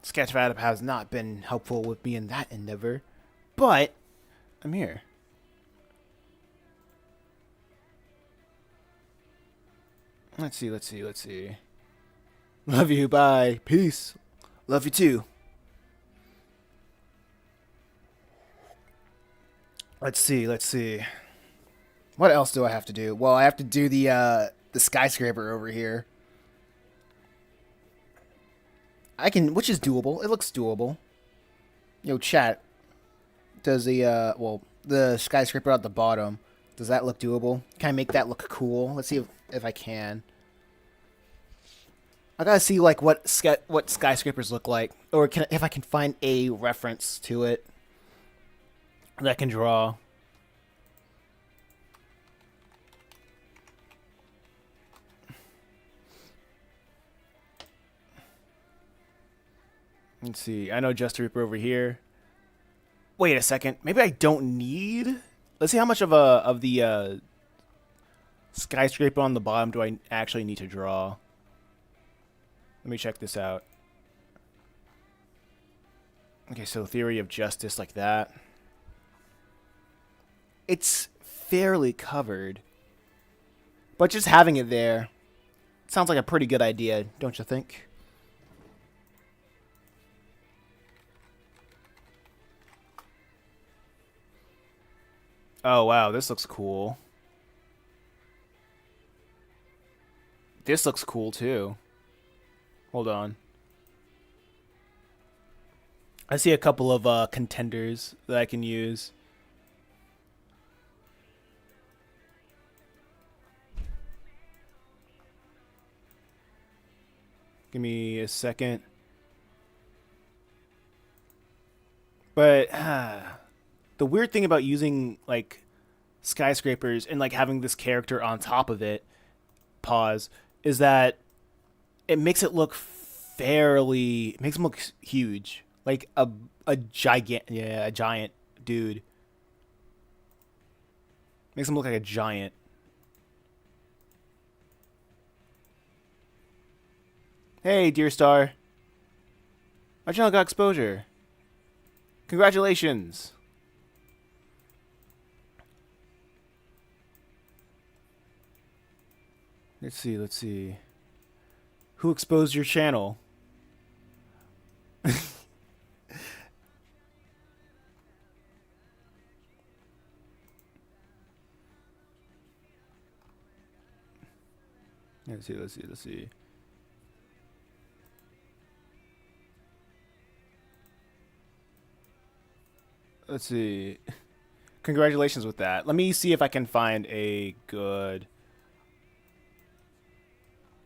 Sketchpad has not been helpful with me in that endeavor, but I'm here. Let's see, let's see, let's see. Love you, bye. Peace. Love you too. Let's see, let's see. What else do I have to do? Well, I have to do the skyscraper over here. I can, which is doable. It looks doable. Yo, chat. Does the skyscraper at the bottom, does that look doable? Can I make that look cool? Let's see if I can. I gotta see like what skyscrapers look like, or if I can find a reference to it that I can draw. Let's see. I know Just Reaper over here. Wait a second. Maybe I don't need. Let's see how much of the skyscraper on the bottom do I actually need to draw. Let me check this out. Okay, so theory of justice like that. It's fairly covered. But just having it there sounds like a pretty good idea, don't you think? Oh, wow, this looks cool. This looks cool, too. Hold on. I see a couple of contenders that I can use. Give me a second. But the weird thing about using like skyscrapers and like having this character on top of it, pause, is that it makes it look it makes him look huge, like a giant dude. Makes him look like a giant. Hey, dear star. My channel got exposure. Congratulations. Let's see, let's see. Who exposed your channel? Let's see, let's see, let's see. Let's see. Congratulations with that. Let me see if I can find a good...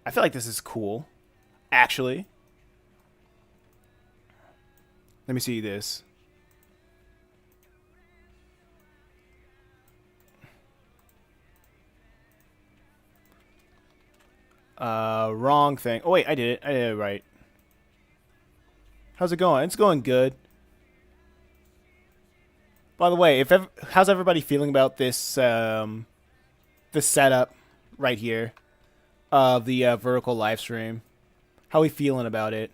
I feel like this is cool, actually. Let me see this. Wrong thing. Oh, wait, I did it. I did it right. How's it going? It's going good. By the way, how's everybody feeling about this this setup right here of the vertical live stream? How are we feeling about it?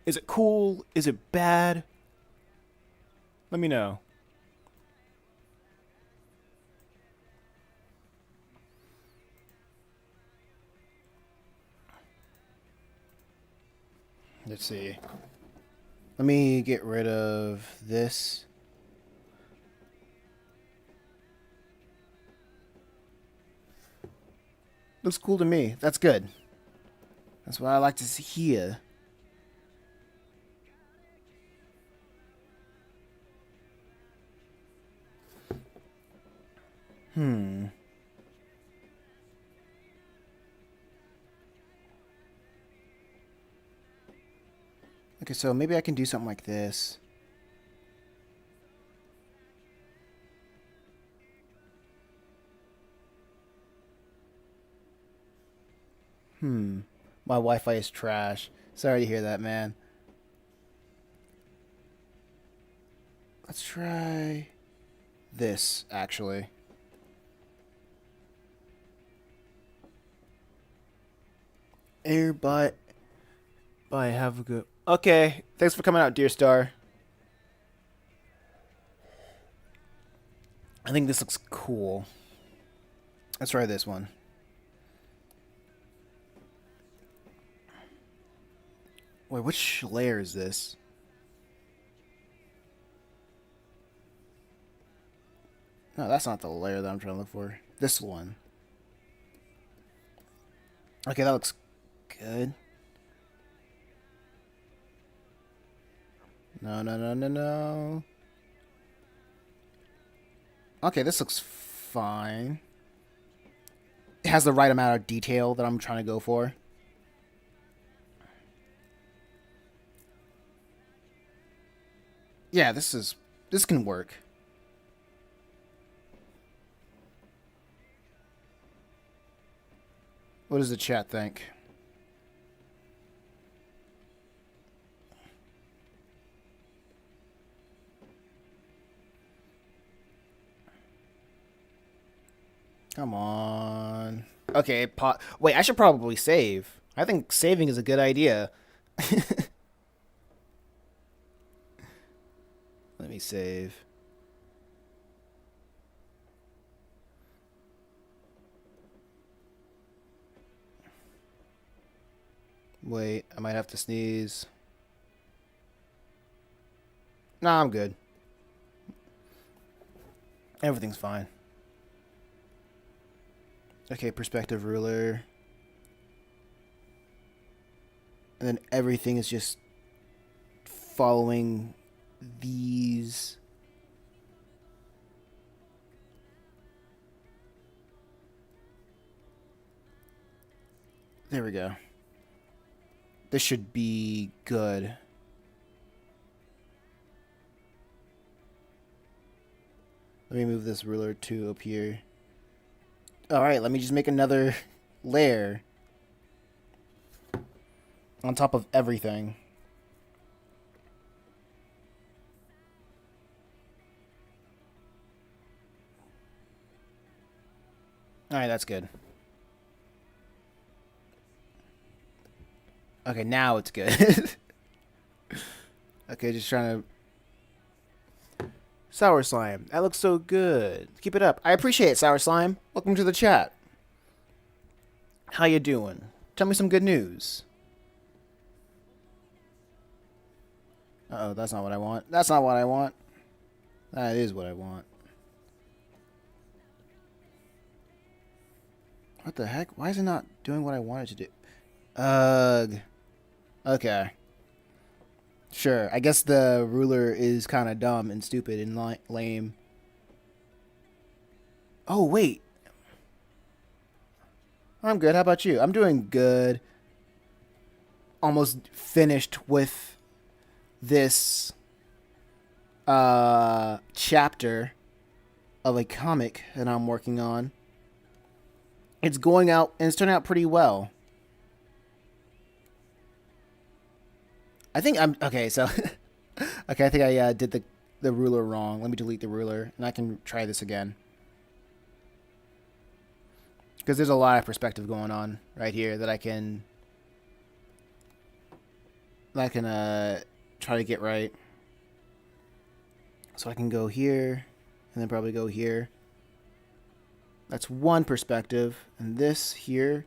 Is it cool? Is it bad? Let me know. Let's see. Let me get rid of this. Looks cool to me. That's good. That's what I like to see here. Okay, so maybe I can do something like this. My Wi-Fi is trash. Sorry to hear that, man. Let's try this, actually. Airbot. Bye, have a good... Okay, thanks for coming out, dear star. I think this looks cool. Let's try this one. Wait, which layer is this? No, that's not the layer that I'm trying to look for. This one. Okay, that looks good. No, no, no, no, no. Okay, this looks fine. It has the right amount of detail that I'm trying to go for. Yeah, this can work. What does the chat think? Come on. Okay, wait, I should probably save. I think saving is a good idea. Let me save. Wait, I might have to sneeze. Nah, I'm good. Everything's fine. Okay, perspective ruler. And then everything is just following these. There we go. This should be good. Let me move this ruler to up here. Alright, let me just make another layer on top of everything. Alright, that's good. Okay, now it's good. Okay, just trying to... Sour Slime. That looks so good. Keep it up. I appreciate it, Sour Slime. Welcome to the chat. How you doing? Tell me some good news. Uh-oh, that's not what I want. That's not what I want. That is what I want. What the heck? Why is it not doing what I wanted to do? Ugh. Okay. Sure. I guess the ruler is kind of dumb and stupid and lame. Oh, wait. I'm good. How about you? I'm doing good. Almost finished with this chapter of a comic that I'm working on. It's going out and it's turning out pretty well. I think I'm okay. So, okay, I think I did the ruler wrong. Let me delete the ruler, and I can try this again. Because there's a lot of perspective going on right here that I can try to get right. So I can go here, and then probably go here. That's one perspective, and this here,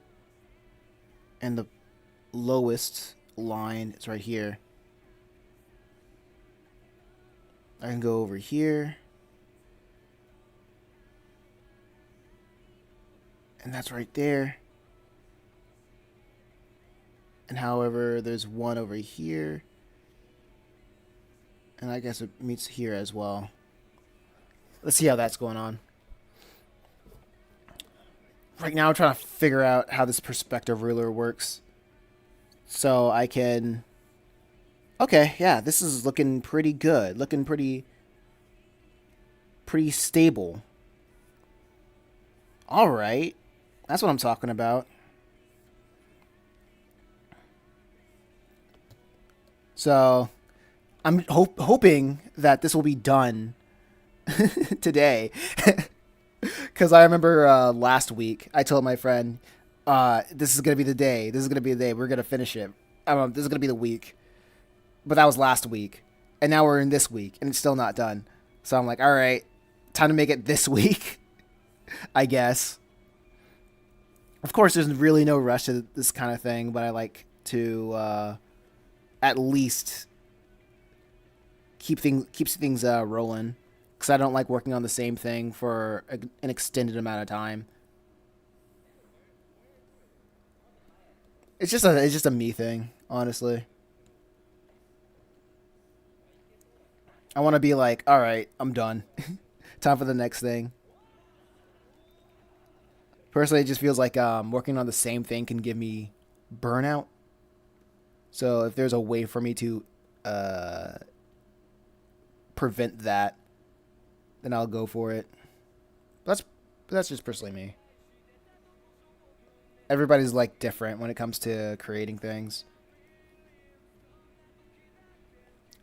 and the lowest line. It's right here. I can go over here. And that's right there. And however, there's one over here. And I guess it meets here as well. Let's see how that's going on. Right now I'm trying to figure out how this perspective ruler works. So I can... Okay, yeah, this is looking pretty good. Looking pretty stable. Alright. That's what I'm talking about. So, I'm hoping that this will be done today. Because I remember last week, I told my friend, this is going to be the day. This is going to be the day. We're going to finish it. This is going to be the week. But that was last week. And now we're in this week, and it's still not done. So I'm like, all right, time to make it this week, I guess. Of course, there's really no rush to this kind of thing, but I like to at least keeps things rolling, because I don't like working on the same thing for an extended amount of time. It's just a me thing, honestly. I want to be like, all right, I'm done. Time for the next thing. Personally, it just feels like working on the same thing can give me burnout. So if there's a way for me to prevent that, then I'll go for it. That's just personally me. Everybody's like different when it comes to creating things.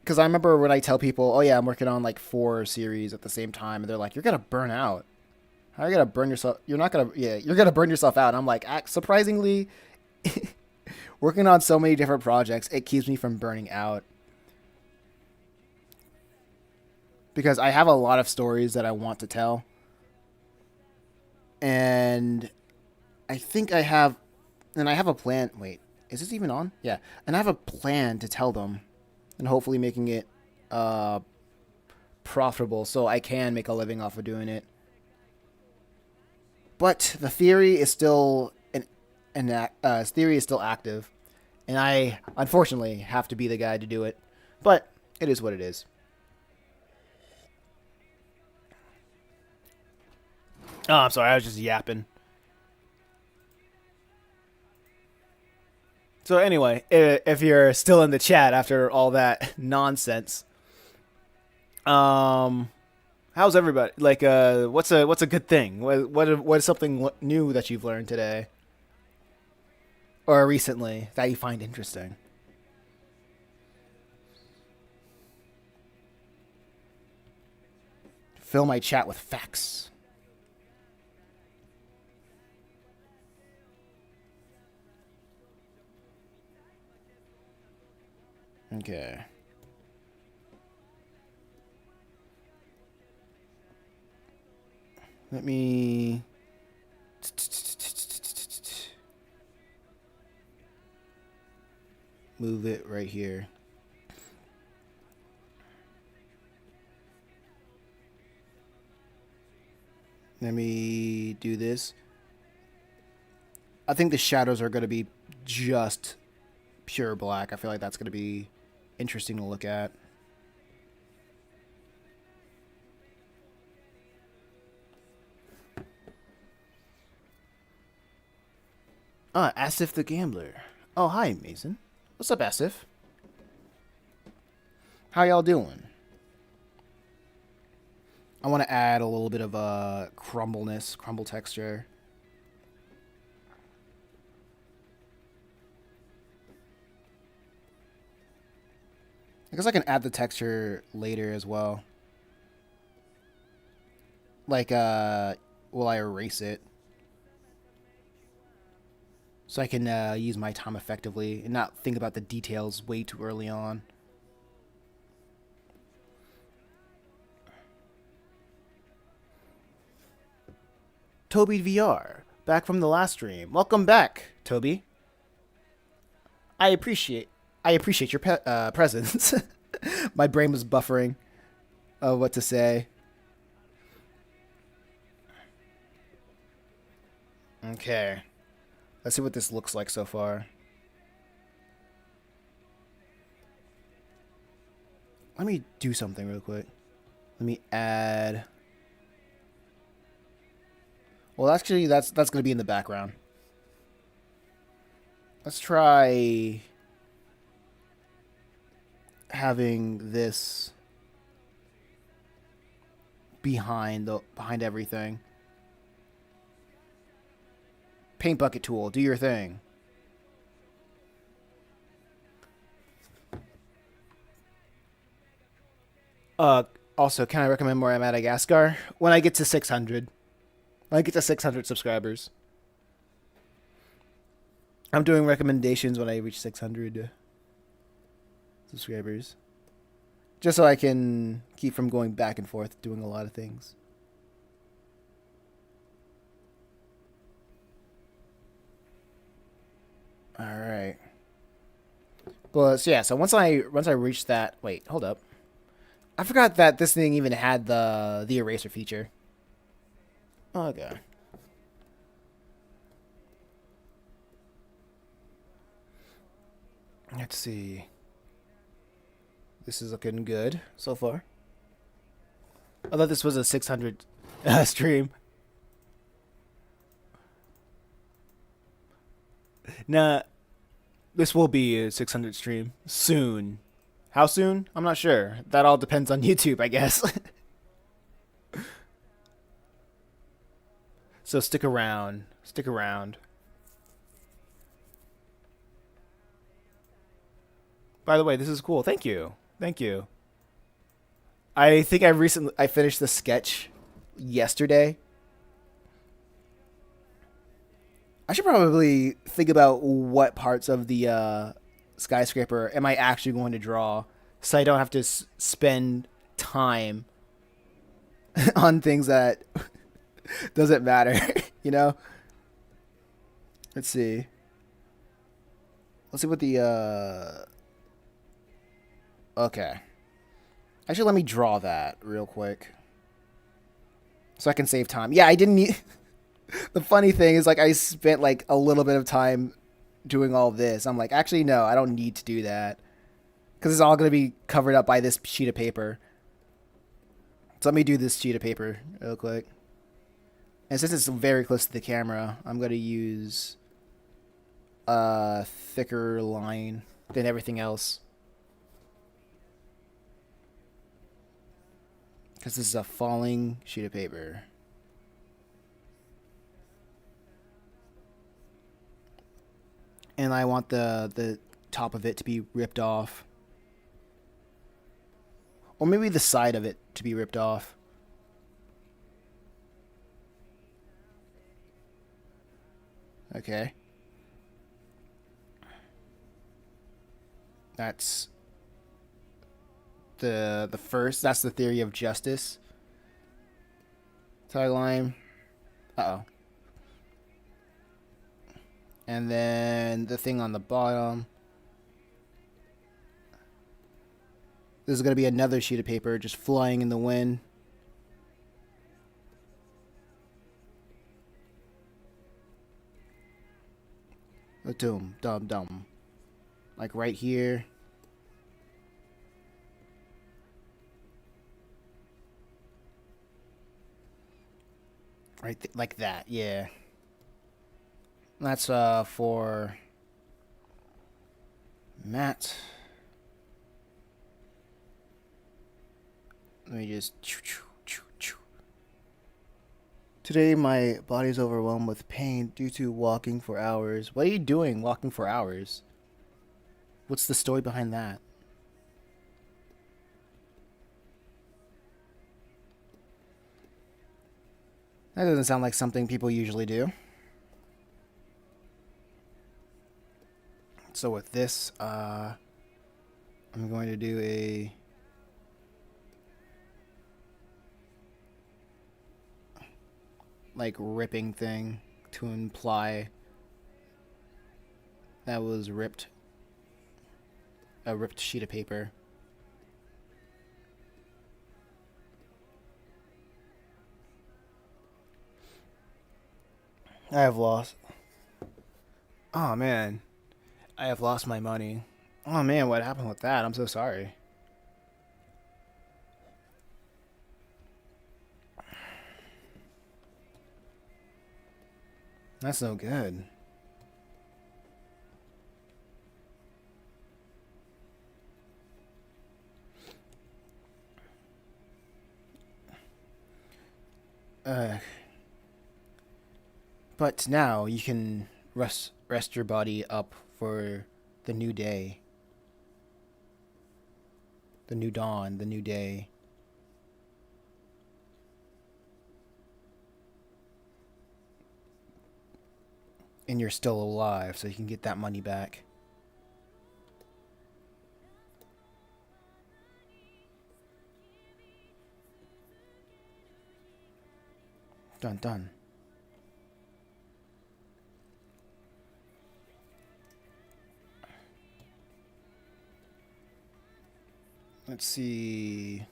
Because I remember when I tell people, oh yeah, I'm working on like 4 series at the same time, and they're like, you're gonna burn out. How are you gonna burn yourself? You're not gonna, yeah, you're gonna burn yourself out. And I'm like, surprisingly, working on so many different projects, it keeps me from burning out. Because I have a lot of stories that I want to tell. And I think I have a plan. Wait, is this even on? Yeah. And I have a plan to tell them. And hopefully making it profitable so I can make a living off of doing it. But the theory is still theory is still active, and I unfortunately have to be the guy to do it. But it is what it is. Oh, I'm sorry, I was just yapping. So anyway, if you're still in the chat after all that nonsense, how's everybody? Like, what's a good thing? What is something new that you've learned today or recently that you find interesting? Fill my chat with facts. Okay. Let me... move it right here. Let me do this. I think the shadows are going to be just pure black. I feel like that's going to be interesting to look at. Asif the Gambler. Oh, hi, Mason. What's up, Asif? How y'all doing? I want to add a little bit of crumble texture. I guess I can add the texture later as well. Like, will I erase it? So I can use my time effectively and not think about the details way too early on. Toby VR, back from the last stream. Welcome back, Toby. I appreciate I appreciate your presence. My brain was buffering of what to say. Okay. Let's see what this looks like so far. Let me do something real quick. Let me add. Well, actually, that's gonna be in the background. Let's try having this behind everything. Paint bucket tool, do your thing. Also, can I recommend more Madagascar when I get to 600? When I get to 600 subscribers, I'm doing recommendations when I reach 600 subscribers, just so I can keep from going back and forth doing a lot of things. All right. But so yeah, so once I reach that, wait, hold up. I forgot that this thing even had the eraser feature. Okay. Let's see. This is looking good so far. I thought this was a 600 stream. Nah, this will be a 600 stream soon. How soon? I'm not sure. That all depends on YouTube, I guess. So stick around. Stick around. By the way, this is cool. Thank you. Thank you. I think I finished the sketch yesterday. I should probably think about what parts of the skyscraper am I actually going to draw, so I don't have to spend time on things that doesn't matter. you know. Let's see. Let's see what the Okay. Actually, let me draw that real quick so I can save time. Yeah, I didn't need. The funny thing is, like, I spent like a little bit of time doing all this. I'm like, actually, no, I don't need to do that because it's all going to be covered up by this sheet of paper. So let me do this sheet of paper real quick. And since it's very close to the camera, I'm going to use a thicker line than everything else. Because this is a falling sheet of paper. And I want the top of it to be ripped off. Or maybe the side of it to be ripped off. Okay. That's the first. That's the theory of justice. Tagline. Uh-oh. And then the thing on the bottom. This is going to be another sheet of paper just flying in the wind. Doom, dum, dum. Like right here. Like that, yeah. That's for Matt. Let me just. Today my body's overwhelmed with pain due to walking for hours. What are you doing walking for hours? What's the story behind that? That doesn't sound like something people usually do. So with this, I'm going to do a like ripping thing to imply that was ripped. a ripped sheet of paper. I have lost. Oh man, I have lost my money. Oh man, what happened with that? I'm so sorry. That's no good. Uh, but now you can rest your body up for the new day, the new dawn, the new day. And you're still alive, so you can get that money back. Done, done. Let's see.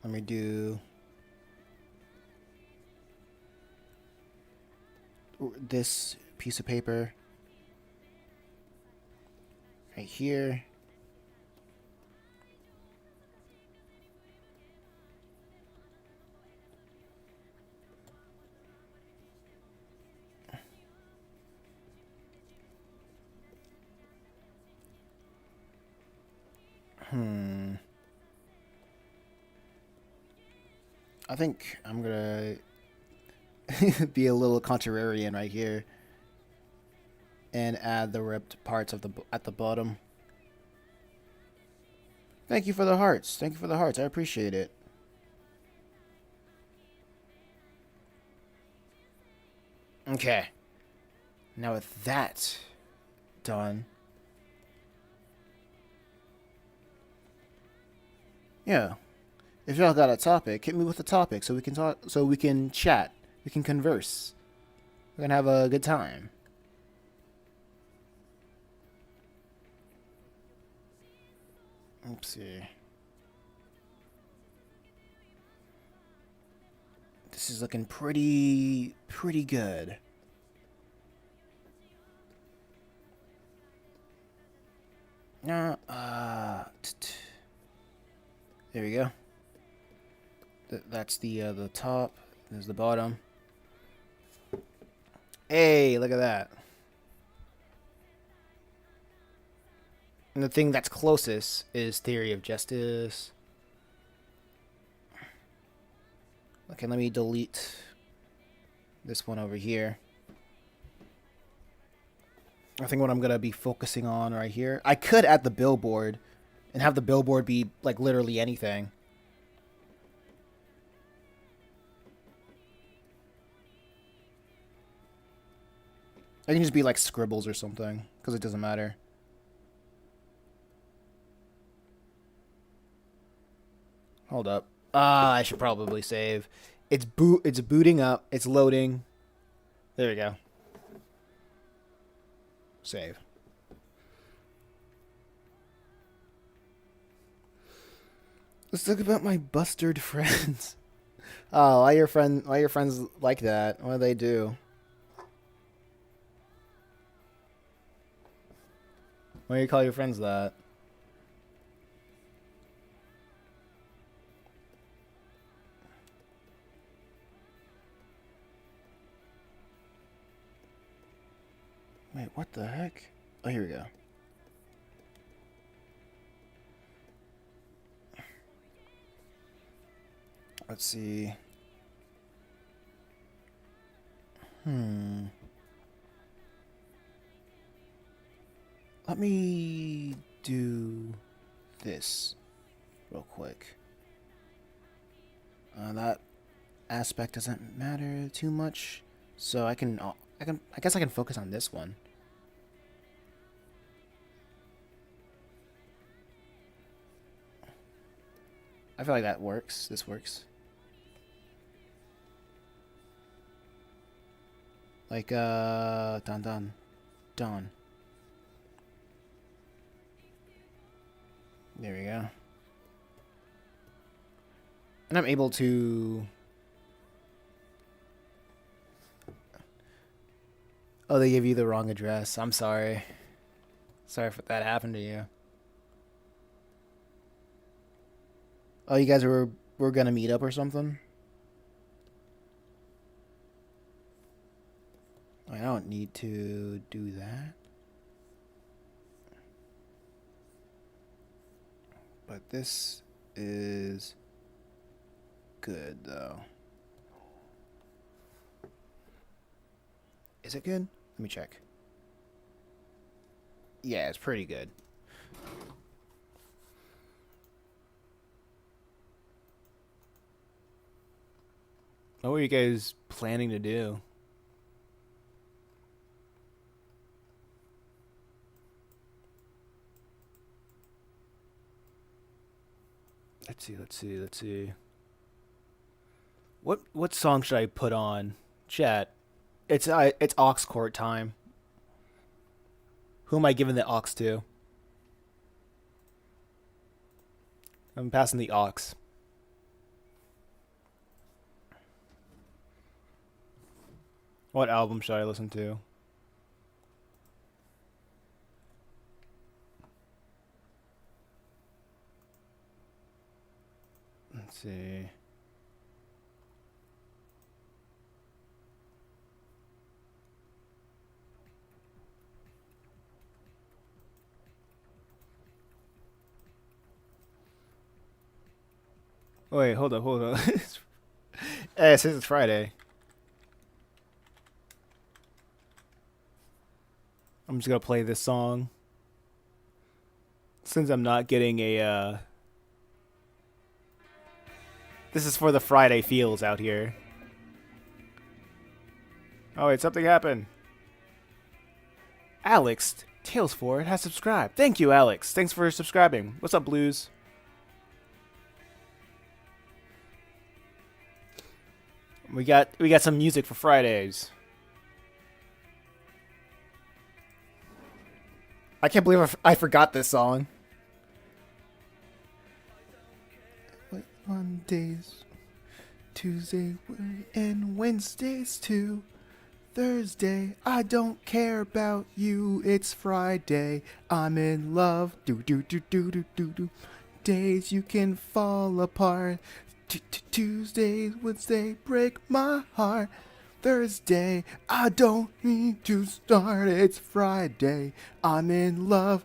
Let me do this piece of paper right here. I think I'm gonna be a little contrarian right here and add the ripped parts of the at the bottom. Thank you for the hearts. Thank you for the hearts. I appreciate it. Okay. Now with that done, yeah. If y'all got a topic, hit me with a topic so we can talk, so we can chat, we can converse, we're gonna have a good time. Let's see. This is looking pretty good. There we go. That's the top. There's the bottom. Hey, look at that. And the thing that's closest is Theory of Justice. Okay, let me delete this one over here. I think what I'm going to be focusing on right here. I could add the billboard and have the billboard be like literally anything. I can just be like scribbles or something because it doesn't matter. Hold up. I should probably save. It's booting up. It's loading. There we go. Save. Let's talk about my bustard friends. Oh, why your friends like that? What do they do? Why do you call your friends that? Wait, what the heck? Oh, here we go. Let's see. Let me do this real quick. That aspect doesn't matter too much, so I guess I can focus on this one. I feel like that works. This works. Like done. There we go. And I'm able to... Oh, they gave you the wrong address. I'm sorry. Sorry if that happened to you. Oh, you guys were gonna meet up or something? I don't need to do that. But this is good, though. Is it good? Let me check. Yeah, it's pretty good. What were you guys planning to do? Let's see. What song should I put on? Chat. It's aux court time. Who am I giving the aux to? I'm passing the aux. What album should I listen to? Let's see. Wait, hold up. Hey, it says it's Friday. I'm just gonna play this song. Since I'm not getting a, This is for the Friday feels out here. Oh wait, something happened. Alex, Tales for It has subscribed. Thank you, Alex. Thanks for subscribing. What's up, Blues? We got some music for Fridays. I can't believe I forgot this song. Mondays, Tuesday, and Wednesdays too. Thursday, I don't care about you. It's Friday, I'm in love. Do do do do do do do. Days you can fall apart. Tuesdays, Wednesday, break my heart. Thursday, I don't need to start. It's Friday, I'm in love.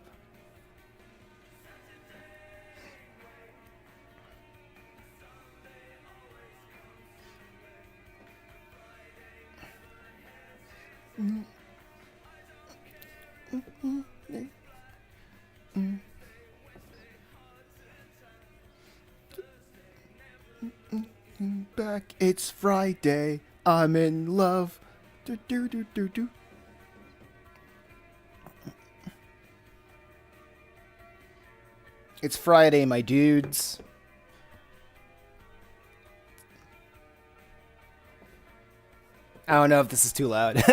Back, it's Friday, I'm in love. Do do do do do. It's Friday, my dudes. I don't know if this is too loud.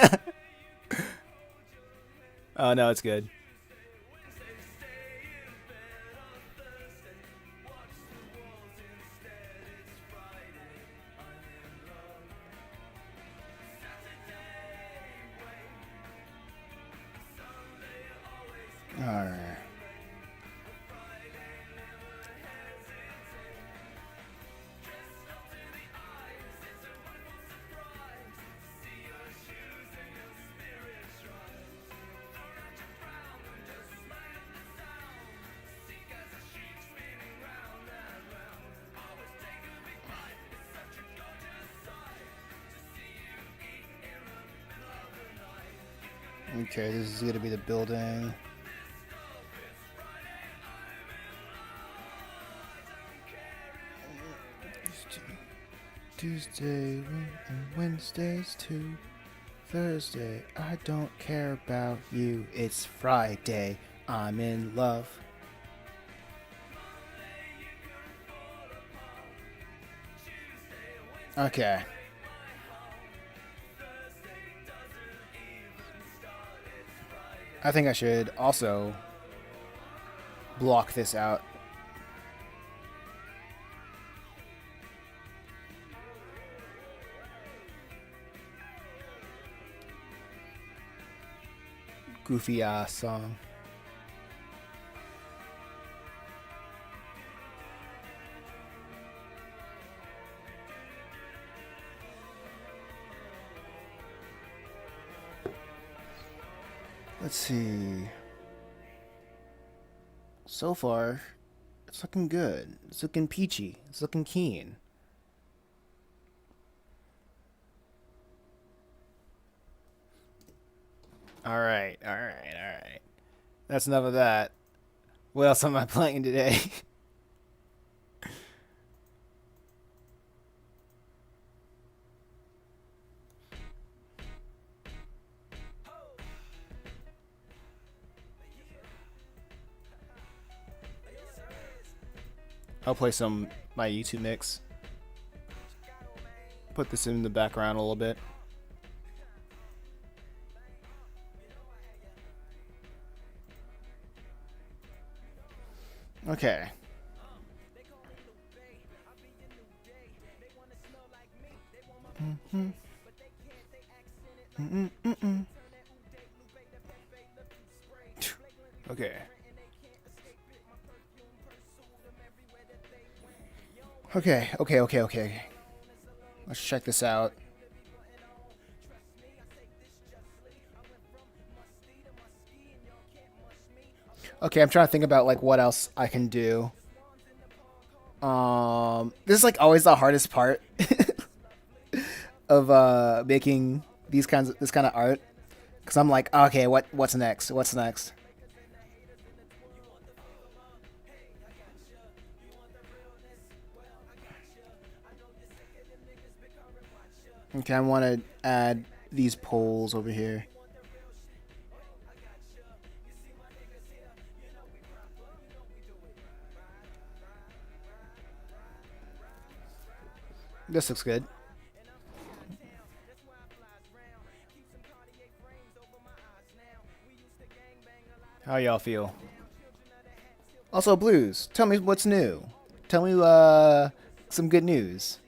Oh no, it's good. Alright. Okay, this is gonna be the building. Tuesday and Wednesdays too. Thursday, I don't care about you. It's Friday, I'm in love. Okay. I think I should also block this out goofy ass song. Let's see. So far, it's looking good. It's looking peachy. It's looking keen. Alright, alright, alright. That's enough of that. What else am I playing today? I'll play some my YouTube mix. Put this in the background a little bit. Okay. Okay. Okay. Let's check this out. Okay, I'm trying to think about like what else I can do. This is like always the hardest part of making this kind of art, because I'm like, okay, what's next? What's next? Okay, I want to add these poles over here. This looks good. How y'all feel? Also, Blues, tell me what's new. Tell me some good news.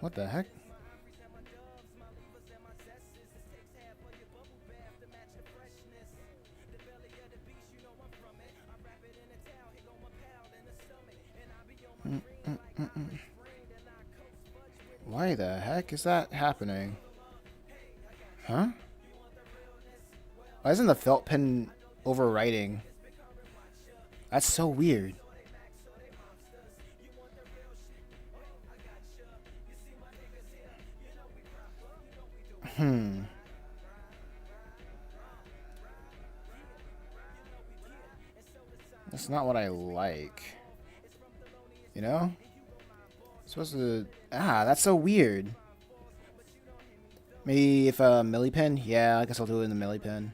What the heck? Why the heck is that happening? Huh? Why isn't the felt pen overwriting? That's so weird. That's not what I like. You know? Supposed to... that's so weird. Maybe if a milli pen? Yeah, I guess I'll do it in the milli pen.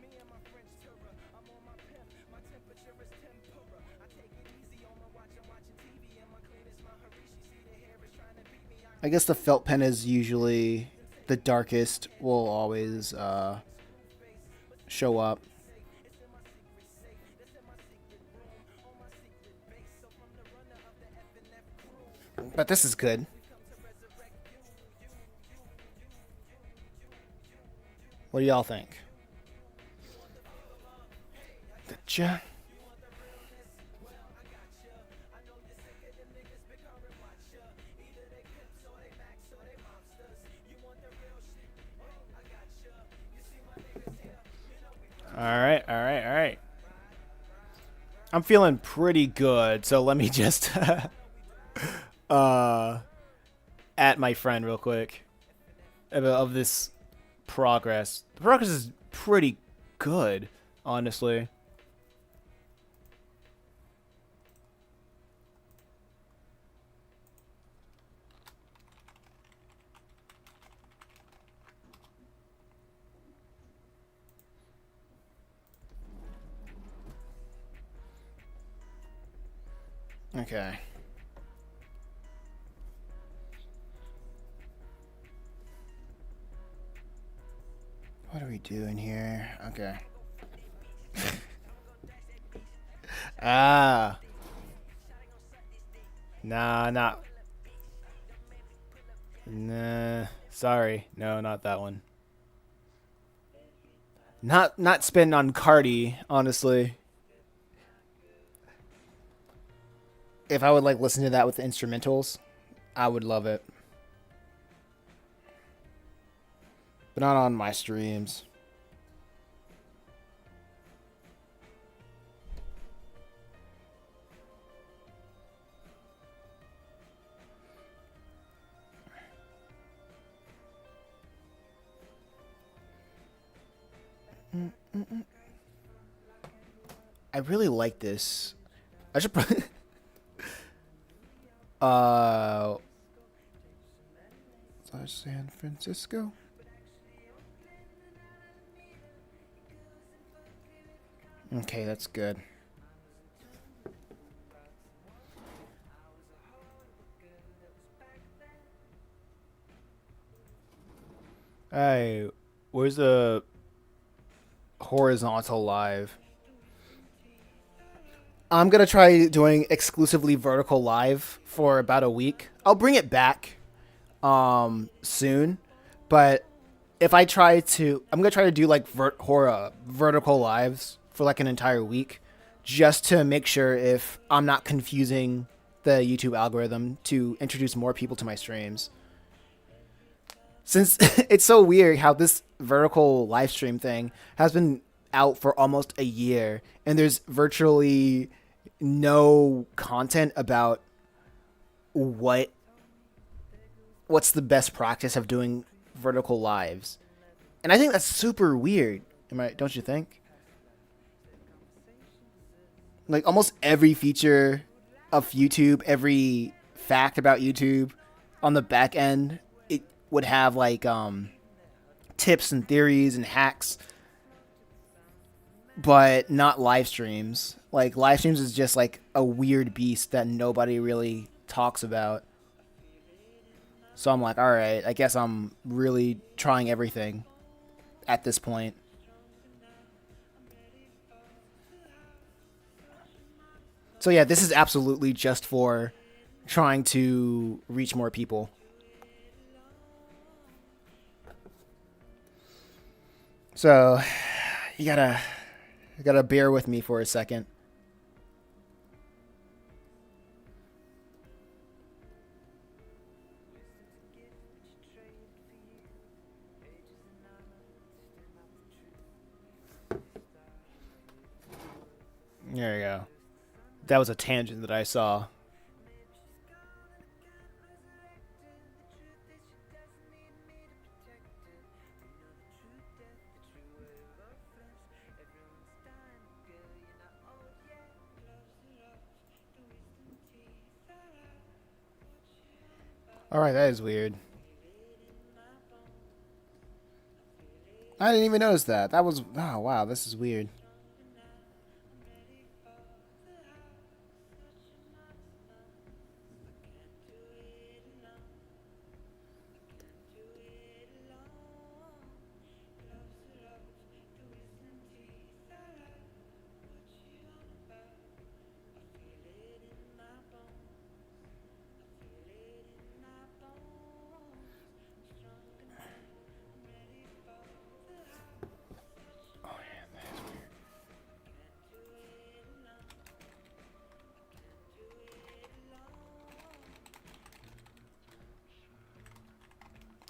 I guess the felt pen is usually the darkest, will always show up. But this is good. What do y'all think? Gotcha. Alright. I'm feeling pretty good, so let me just at my friend real quick of this progress. The progress is pretty good, honestly. Okay. What are we doing here? Okay. Nah, not. Nah. Sorry. No, not that one. Not spin on Cardi, honestly. If I would like listen to that with the instrumentals, I would love it. But not on my streams. I really like this. I should probably. uh. San Francisco. Okay, that's good. Hey, where's the horizontal live? I'm gonna try doing exclusively vertical live for about a week. I'll bring it back soon, but if I try to, I'm gonna try to do like vertical lives for like an entire week, just to make sure if I'm not confusing the YouTube algorithm to introduce more people to my streams. Since it's so weird how this vertical live stream thing has been out for almost a year, and there's virtually no content about what what's the best practice of doing vertical lives. And I think that's super weird. Am I? Don't you think? Like almost every feature of YouTube, every fact about YouTube on the back end, it would have like tips and theories and hacks, but not live streams. Like live streams is just like a weird beast that nobody really talks about. So I'm like, all right, I guess I'm really trying everything at this point. So yeah, this is absolutely just for trying to reach more people. So you gotta bear with me for a second. There you go. That was a tangent that I saw. All right, that is weird. I didn't even notice that. That was oh wow, this is weird.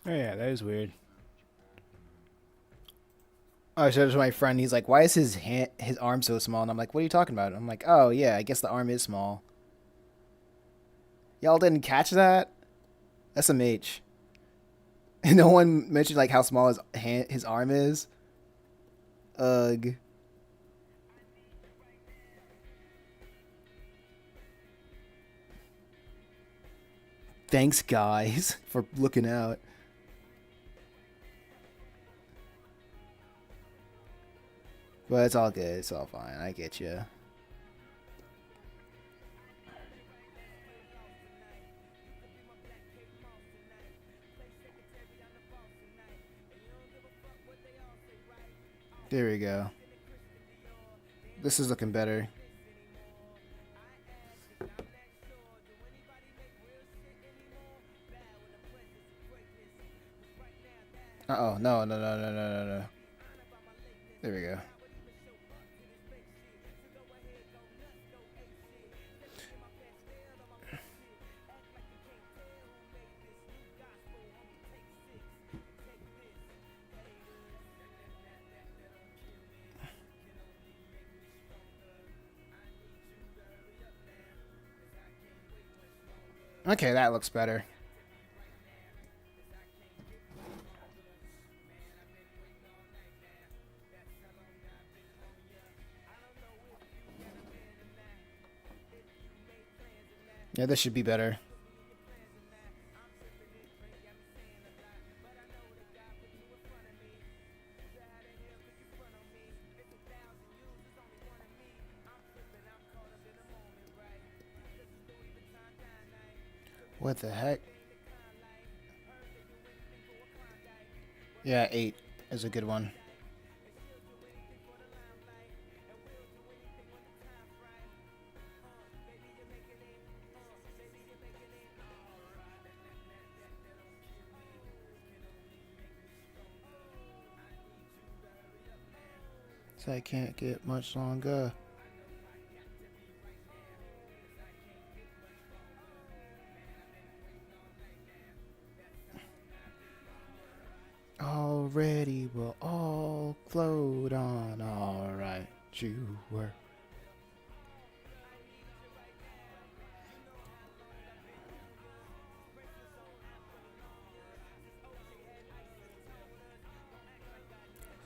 Oh yeah, that is weird. I showed it to my friend. He's like, "Why is his arm so small?" And I'm like, "What are you talking about?" I'm like, "Oh yeah, I guess the arm is small." Y'all didn't catch that? SMH. And no one mentioned like how small his arm is. Ugh. Thanks, guys, for looking out. But it's all good. It's all fine. I get you. There we go. This is looking better. Uh-oh. No, no, no, no, no, no, no. There we go. Okay, that looks better. Yeah, this should be better. What the heck? Yeah, 8 is a good one. So I can't get much longer. Already we'll all float on. Alright, you were.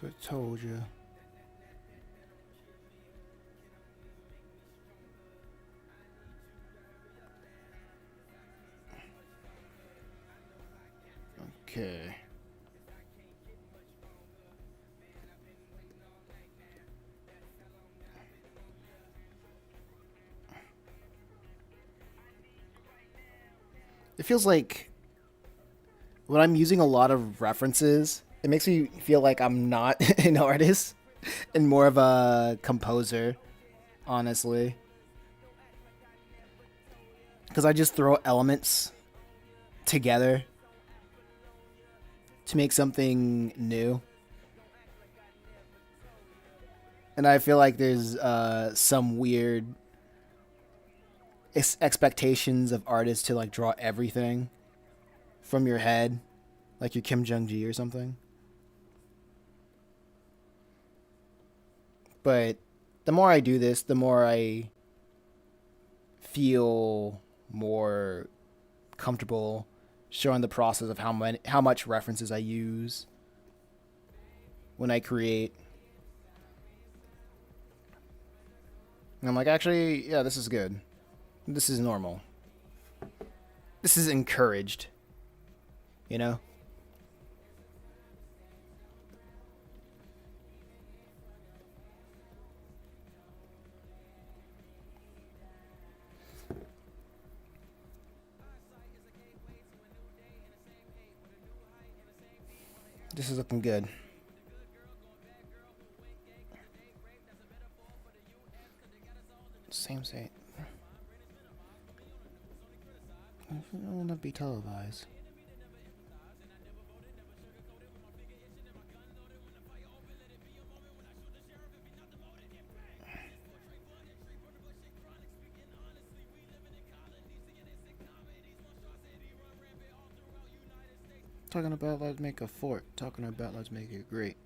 I told you. Okay. It feels like when I'm using a lot of references, it makes me feel like I'm not an artist and more of a composer, honestly. Because I just throw elements together to make something new. And I feel like there's some weird expectations of artists to like draw everything from your head, like you're Kim Jong Gi or something. But the more I do this, the more I feel more comfortable showing the process of how much references I use when I create. And I'm like, actually, yeah, this is good. This is normal. This is encouraged. You know? This is looking good. Same. It will not be televised. Talking about let's make a fort. Talking about let's make it great.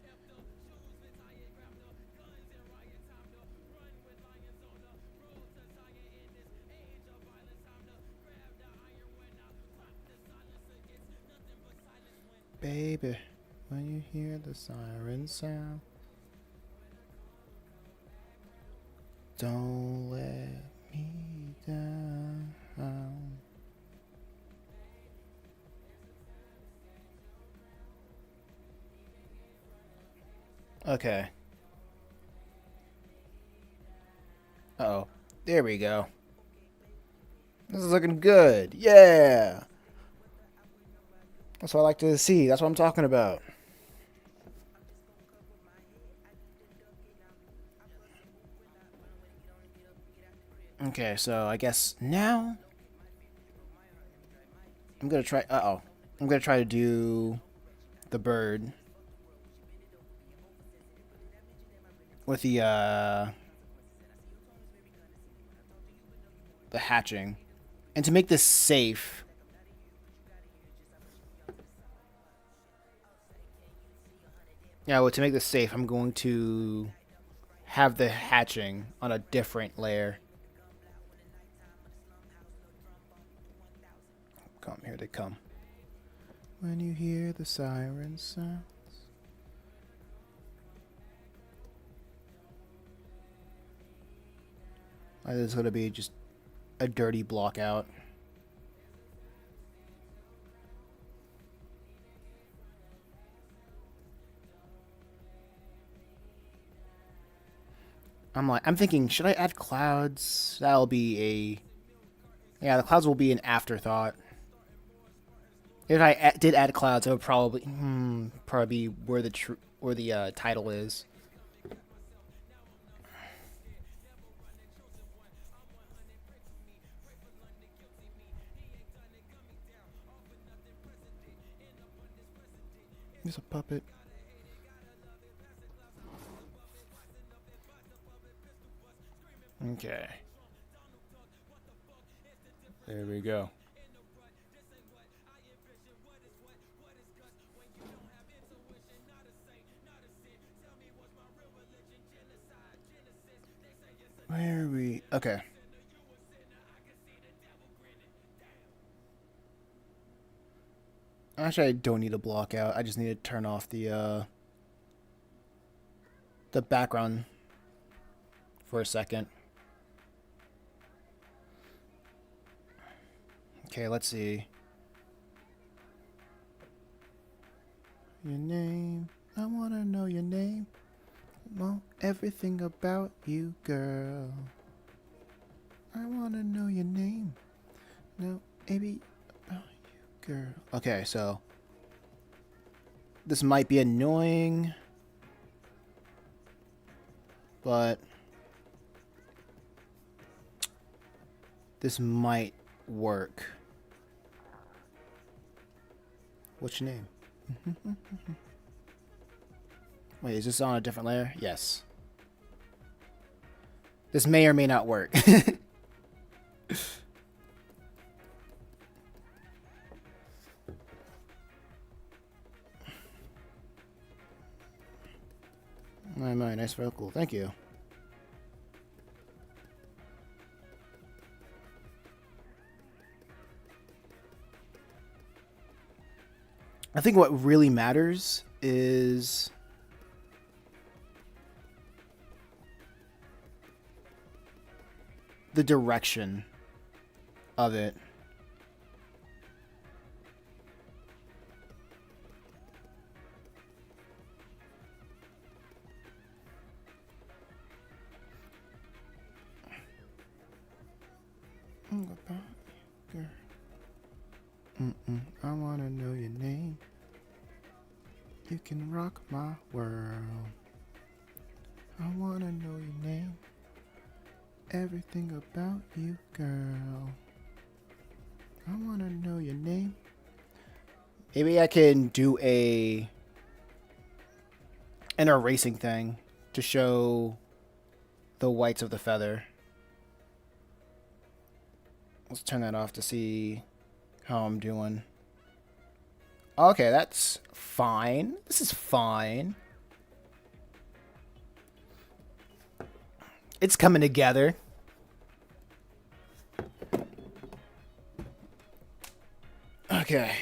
Baby, when you hear the siren sound, don't let me down. Okay. Oh, there we go. This is looking good. Yeah. That's what I like to see. That's what I'm talking about. Okay, so I guess now I'm gonna try. I'm gonna try to do the bird with the hatching. And to make this safe, yeah, well, to make this safe, I'm going to have the hatching on a different layer. Come, here they come. When you hear the siren sounds. This is going to be just a dirty block out. I'm thinking, should I add clouds? That'll be a... Yeah, the clouds will be an afterthought. If I did add clouds, it would probably be where the title is. There's a puppet. Okay. There we go. Where are we? Okay. Actually, I don't need a block out. I just need to turn off the background for a second. Okay, let's see. Your name. I want to know your name. Well, everything about you, girl. I want to know your name. No, maybe about you, girl. Okay, so this might be annoying, but this might work. What's your name? Wait, is this on a different layer? Yes. This may or may not work. My nice, very cool. Thank you. I think what really matters is the direction of it. I wanna know your name. You can rock my world. I wanna know your name. Everything about you, girl. I wanna know your name. Maybe I can do an erasing thing to show the whites of the feather. Let's turn that off to see how I'm doing. Okay, that's fine. This is fine. It's coming together. Okay.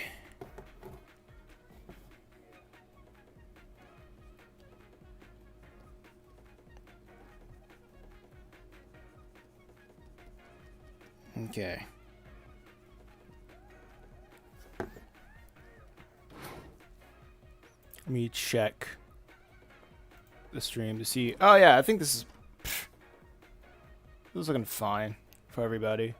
Okay. Let me check the stream to see. Oh yeah, I think this is looking fine for everybody.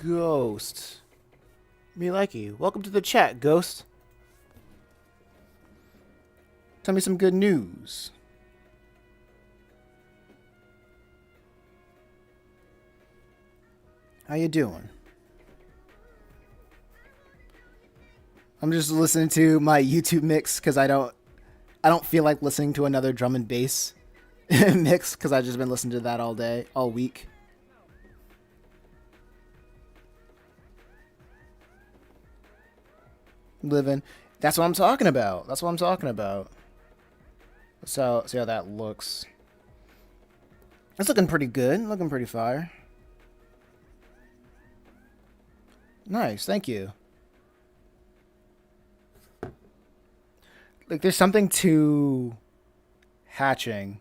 Ghost. Me like you. Welcome to the chat, Ghost. Tell me some good news. How you doing? I'm just listening to my YouTube mix because I don't feel like listening to another drum and bass mix because I've just been listening to that all day, all week. Living. That's what I'm talking about. That's what I'm talking about. So, see how that looks. It's looking pretty good. Looking pretty fire. Nice. Thank you. Like, there's something to hatching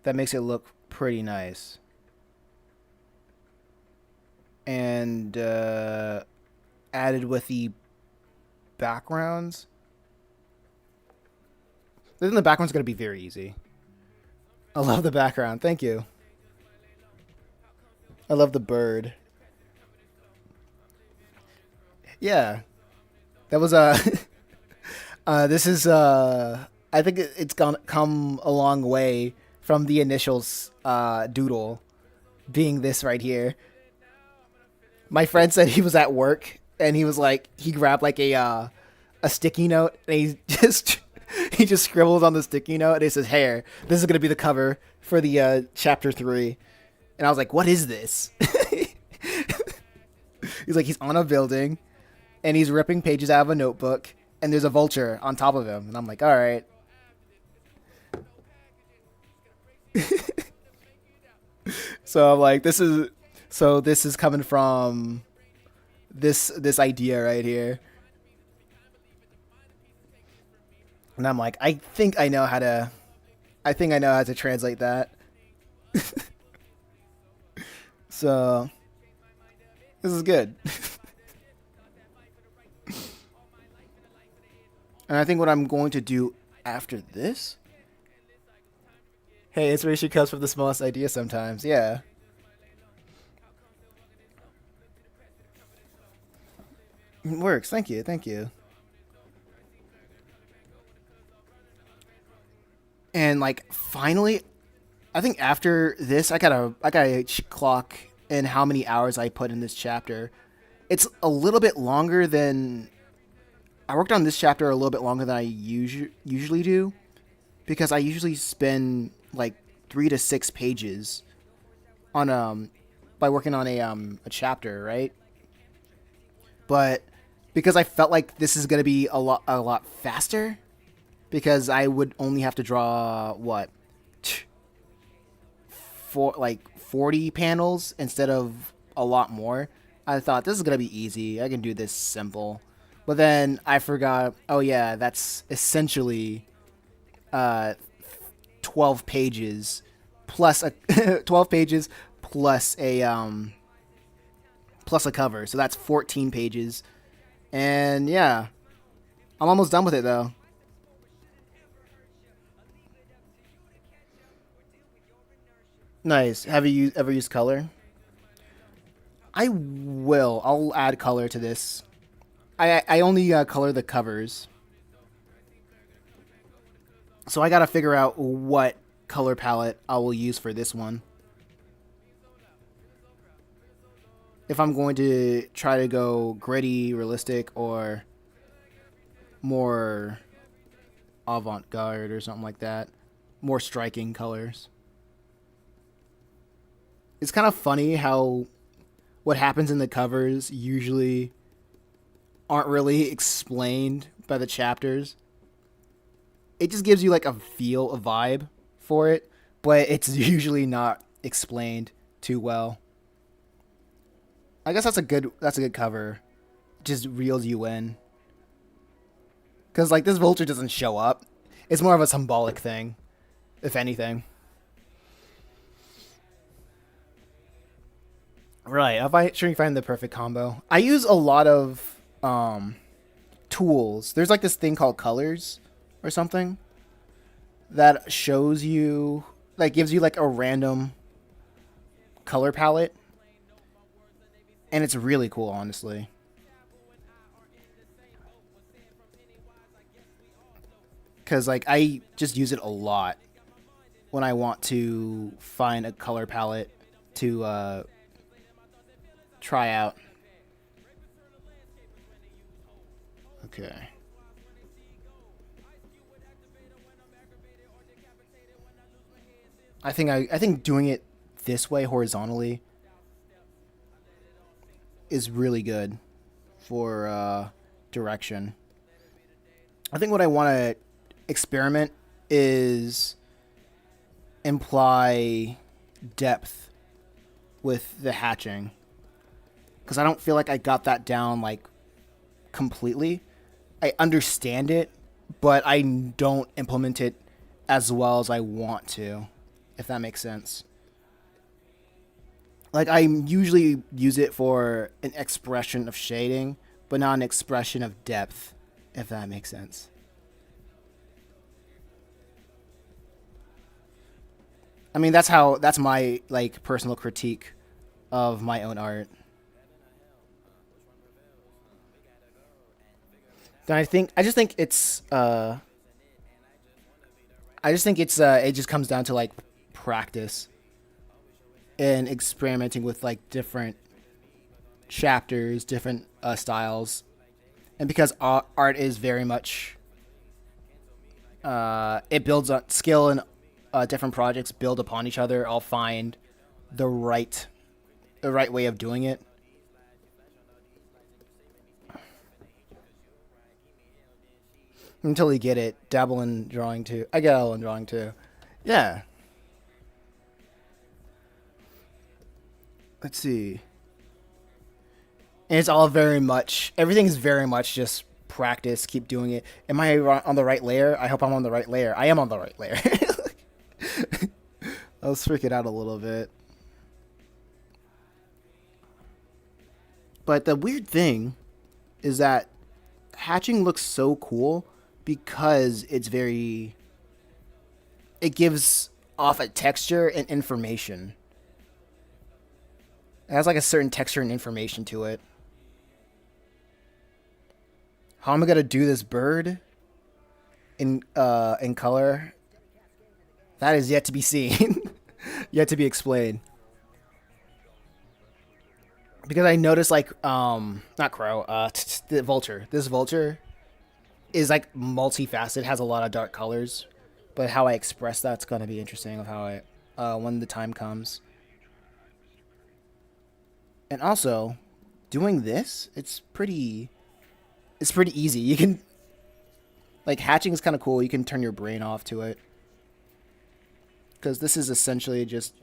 that makes it look pretty nice. And added with the backgrounds. I think the background's going to be very easy. I love the background. Thank you. I love the bird. Yeah. That was this is I think it's gonna come a long way from the initial doodle being this right here. My friend said he was at work and he was like, he grabbed like a sticky note and he just scribbled on the sticky note and it says, "Hey, this is gonna be the cover for the chapter 3." And I was like, "What is this?" He's like, he's on a building and he's ripping pages out of a notebook and there's a vulture on top of him. And I'm like, all right. So I'm like, this is coming from this idea right here. And I'm like, I think I know how to translate that. So this is good. And I think what I'm going to do after this... Hey, inspiration comes from the smallest idea sometimes. Yeah. It works. Thank you. Thank you. And like finally, I think after this, I gotta clock in how many hours I put in this chapter. It's a little bit longer than... I worked on this chapter a little bit longer than I usually do, because I usually spend like 3 to 6 pages on by working on a chapter, right? But because I felt like this is gonna be a lot faster, because I would only have to draw what, for like 40 panels instead of a lot more. I thought this is gonna be easy. I can do this simple. But then I forgot, oh yeah, that's essentially 12 pages plus a 12 pages plus a cover. So that's 14 pages. And yeah, I'm almost done with it though. Nice. Have you ever used color? I will. I'll add color to this. I only color the covers. So I gotta figure out what color palette I will use for this one. If I'm going to try to go gritty, realistic, or more avant-garde or something like that. More striking colors. It's kind of funny how what happens in the covers usually aren't really explained by the chapters. It just gives you like a feel, a vibe for it, but it's usually not explained too well. I guess that's a good cover. Just reels you in. Cuz like this vulture doesn't show up. It's more of a symbolic thing, if anything. Right, I'm trying to find the perfect combo. I use a lot of tools. There's like this thing called colors or something that shows you, like gives you like a random color palette. And it's really cool, honestly. Because, like, I just use it a lot when I want to find a color palette to try out. Okay. I think doing it this way horizontally is really good for direction. I think what I want to experiment is imply depth with the hatching, because I don't feel like I got that down like completely. I understand it, but I don't implement it as well as I want to, if that makes sense. Like, I usually use it for an expression of shading, but not an expression of depth, if that makes sense. I mean, that's my like personal critique of my own art. Then I just think it just comes down to like practice and experimenting with like different chapters, different styles, and because art is very much it builds on skill, and different projects build upon each other. I'll find the right the right way of doing it until you get it. Dabble in drawing too. I get all in drawing too. Yeah. Let's see. And it's all very much everything's very much just practice. Keep doing it. Am I on the right layer? I hope I'm on the right layer. I am on the right layer. I was freaking out a little bit. But the weird thing is that hatching looks so cool because it gives off a texture and information. It has like a certain texture and information to it. How am I gonna do this bird in color? That is yet to be seen, yet to be explained. Because I noticed like not crow, the vulture. This vulture is like multifaceted, has a lot of dark colors, but how I express that's gonna be interesting of how I when the time comes. And also, doing this, it's pretty easy. You can like hatching is kind of cool. You can turn your brain off to it because this is essentially just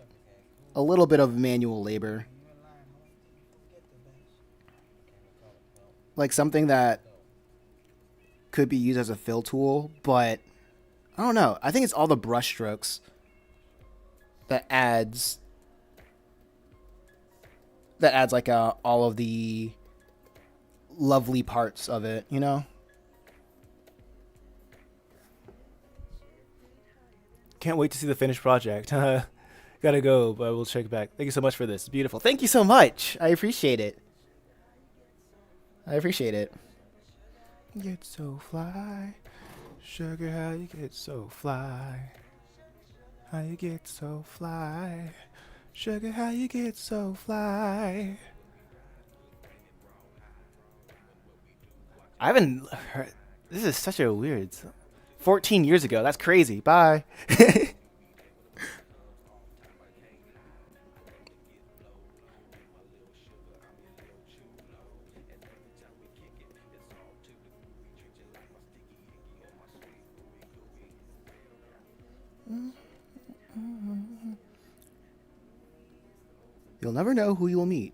a little bit of manual labor, like something that could be used as a fill tool, but I don't know. I think it's all the brush strokes that adds like all of the lovely parts of it, you know? Can't wait to see the finished project. Gotta go, but we'll check back. Thank you so much for this. Beautiful. Thank you so much. I appreciate it. I appreciate it. Get so fly. Sugar, how you get so fly? How you get so fly? Sugar, how you get so fly? I haven't heard. This is such a weird. 14 years ago. That's crazy. Bye. You'll never know who you'll meet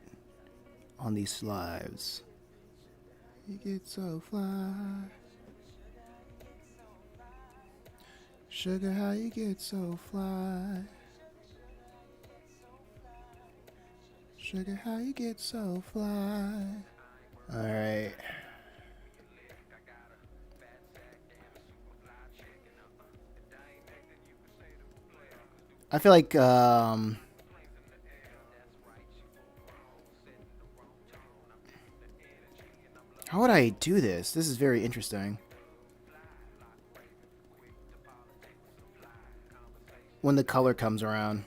on these lives. You get so fly. Sugar, how you get so fly? Sugar, how you get so fly? All right. I feel like would I do this? This is very interesting. When the color comes around.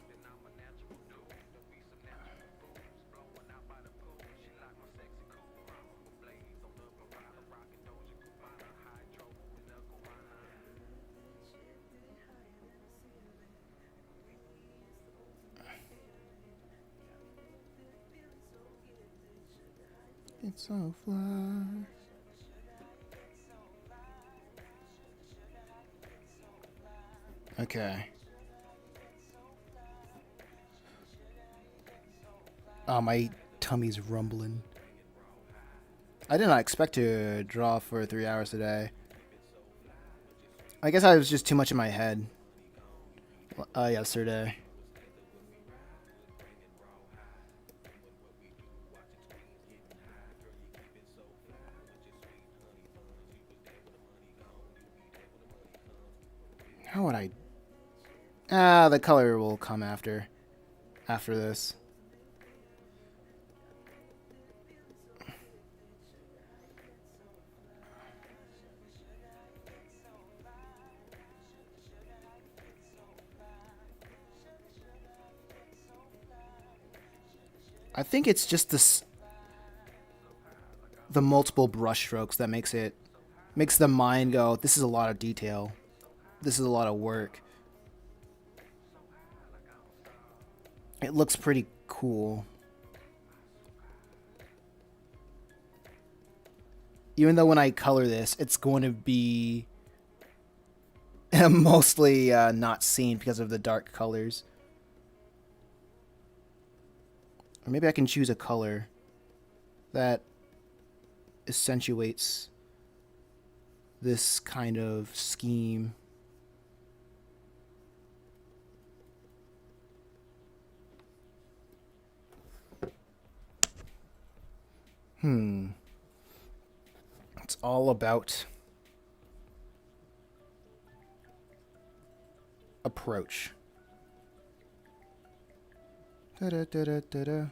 It's so fly. Okay. Oh, my tummy's rumbling. I did not expect to draw for 3 hours today. I guess I was just too much in my head yesterday. How would I? The color will come after this. I think it's just the multiple brush strokes that makes the mind go, this is a lot of detail. This is a lot of work. It looks pretty cool. Even though when I color this, it's going to be mostly not seen because of the dark colors. Or maybe I can choose a color that accentuates this kind of scheme. It's all about approach. Da-da-da-da-da-da.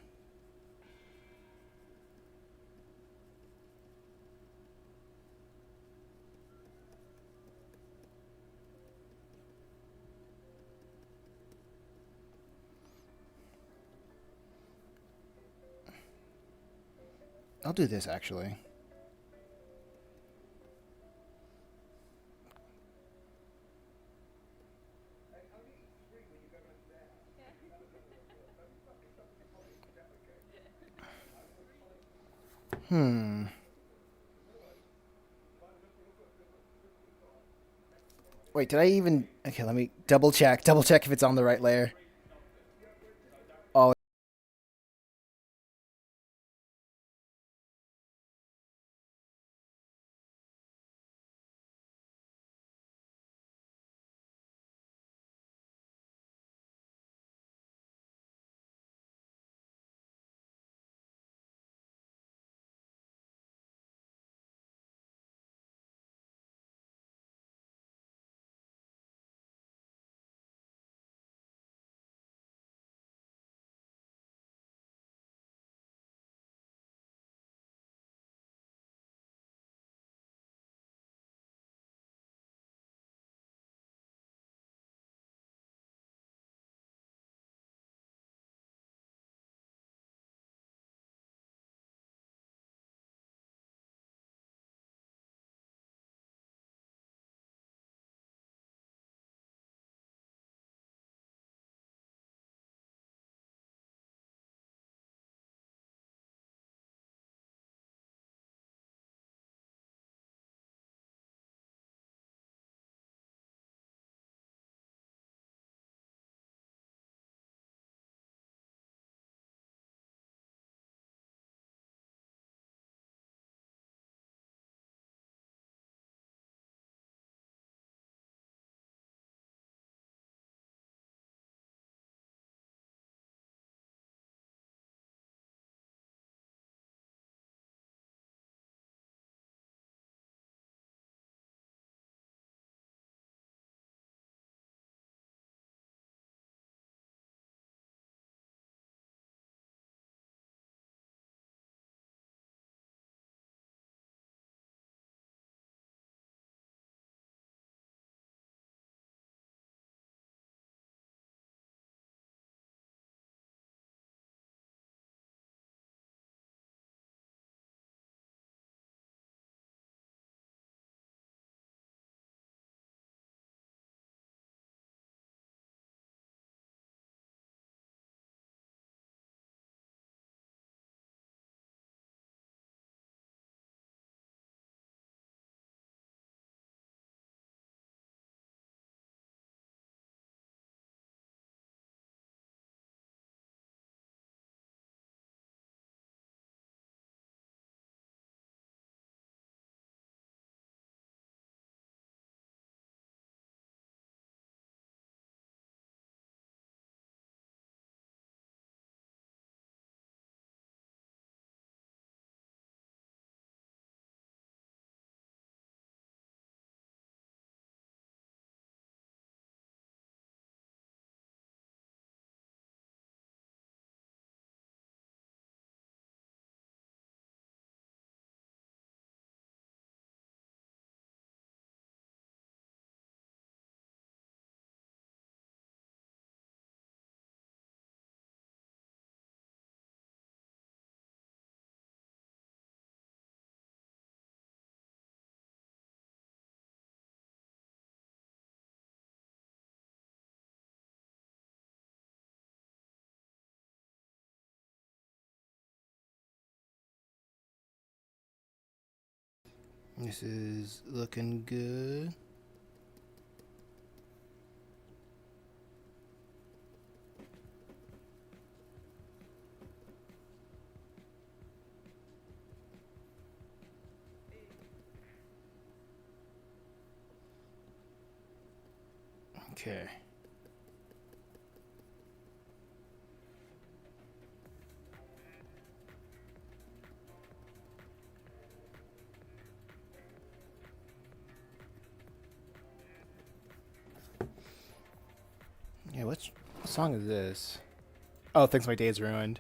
I'll do this actually. Wait, did I even? Okay, let me double check. Double check if it's on the right layer. Oh, This is looking good. Okay. Yeah, what song is this? Oh, Thinks My Day's Ruined.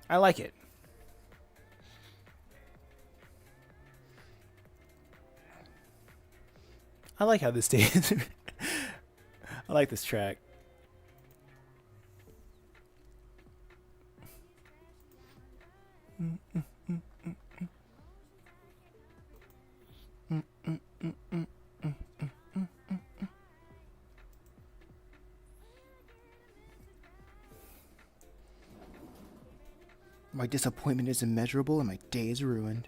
I like it. I like how this day is. I like this track. My disappointment is immeasurable and my day is ruined.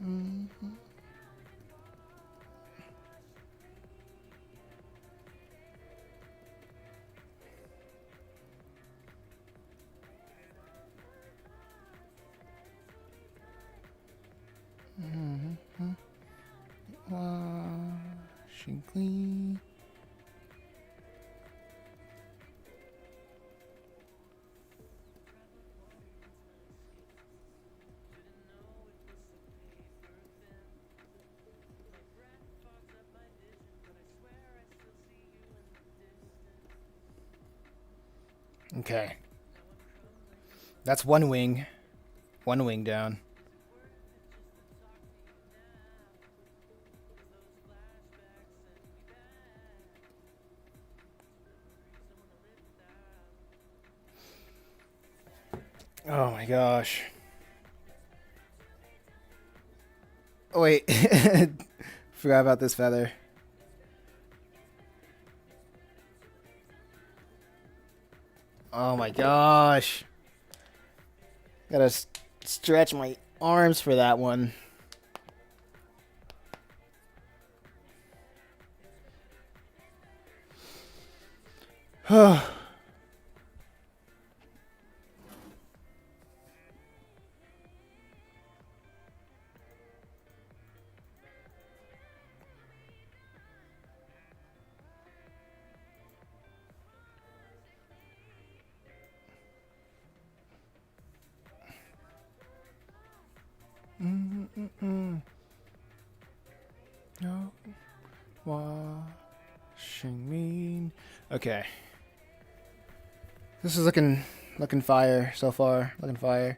Mm-hmm. Mm-hmm. Washing clean. Okay. That's one wing. One wing down. Oh my gosh. Oh, wait. Forgot about this feather. Oh my gosh. Gotta stretch my arms for that one. No. Washing mean. Okay. This is looking fire so far. Looking fire.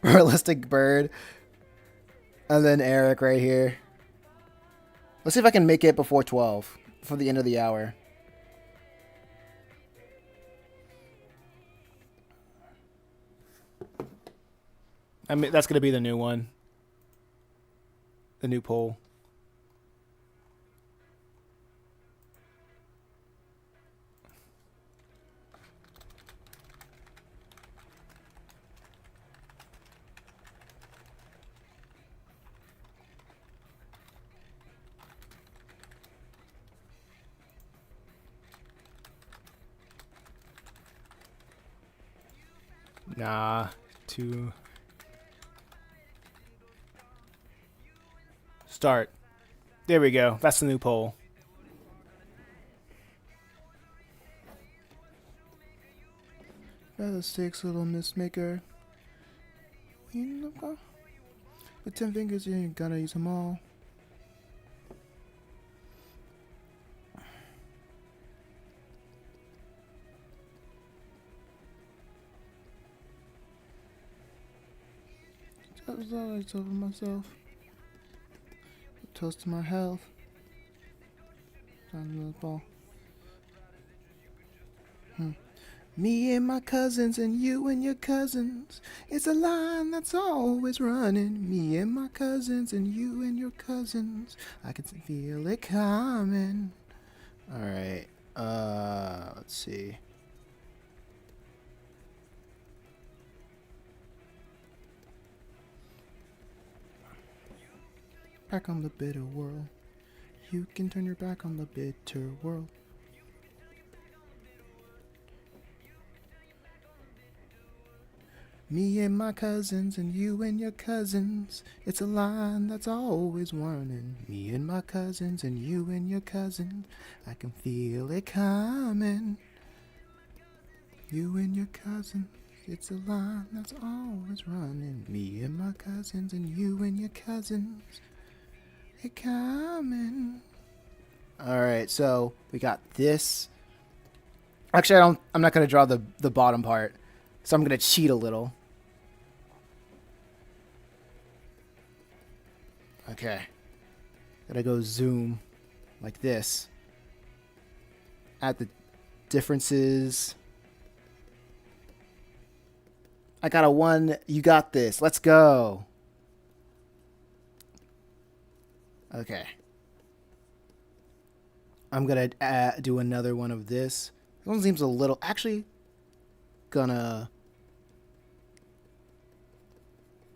Realistic bird. And then Eric right here. Let's see if I can make it before 12. Before the end of the hour. I mean, that's going to be the new one. The new poll. Nah. Two. Start. There we go. That's the new poll. That sticks, little Miss Maker. With 10 fingers, you ain't gotta use them all. Lights over myself. Toast to my health. On the ball. Me and my cousins and you and your cousins. It's a line that's always running. Me and my cousins and you and your cousins. I can feel it coming. Alright. Let's see. Back on the bitter world. You can turn your back on the bitter world. Me and my cousins and you and your cousins. It's a line that's always running. Me and my cousins and you and your cousins. I can feel it coming. You and your cousins. It's a line that's always running. Me and my cousins and you and your cousins. It coming. Alright, so we got this. Actually, I'm not gonna draw the bottom part. So I'm gonna cheat a little. Okay. Gotta go zoom like this. Add the differences. I got a 1. You got this. Let's go. Okay. I'm gonna do another one of this. This one seems a little... Actually, gonna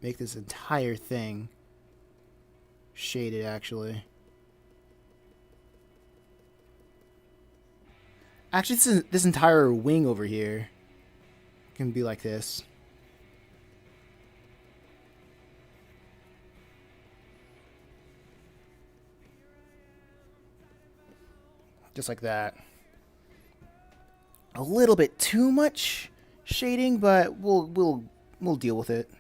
make this entire thing shaded, actually. Actually, this entire wing over here can be like this. Just like that. A little bit too much shading, but we'll deal with it.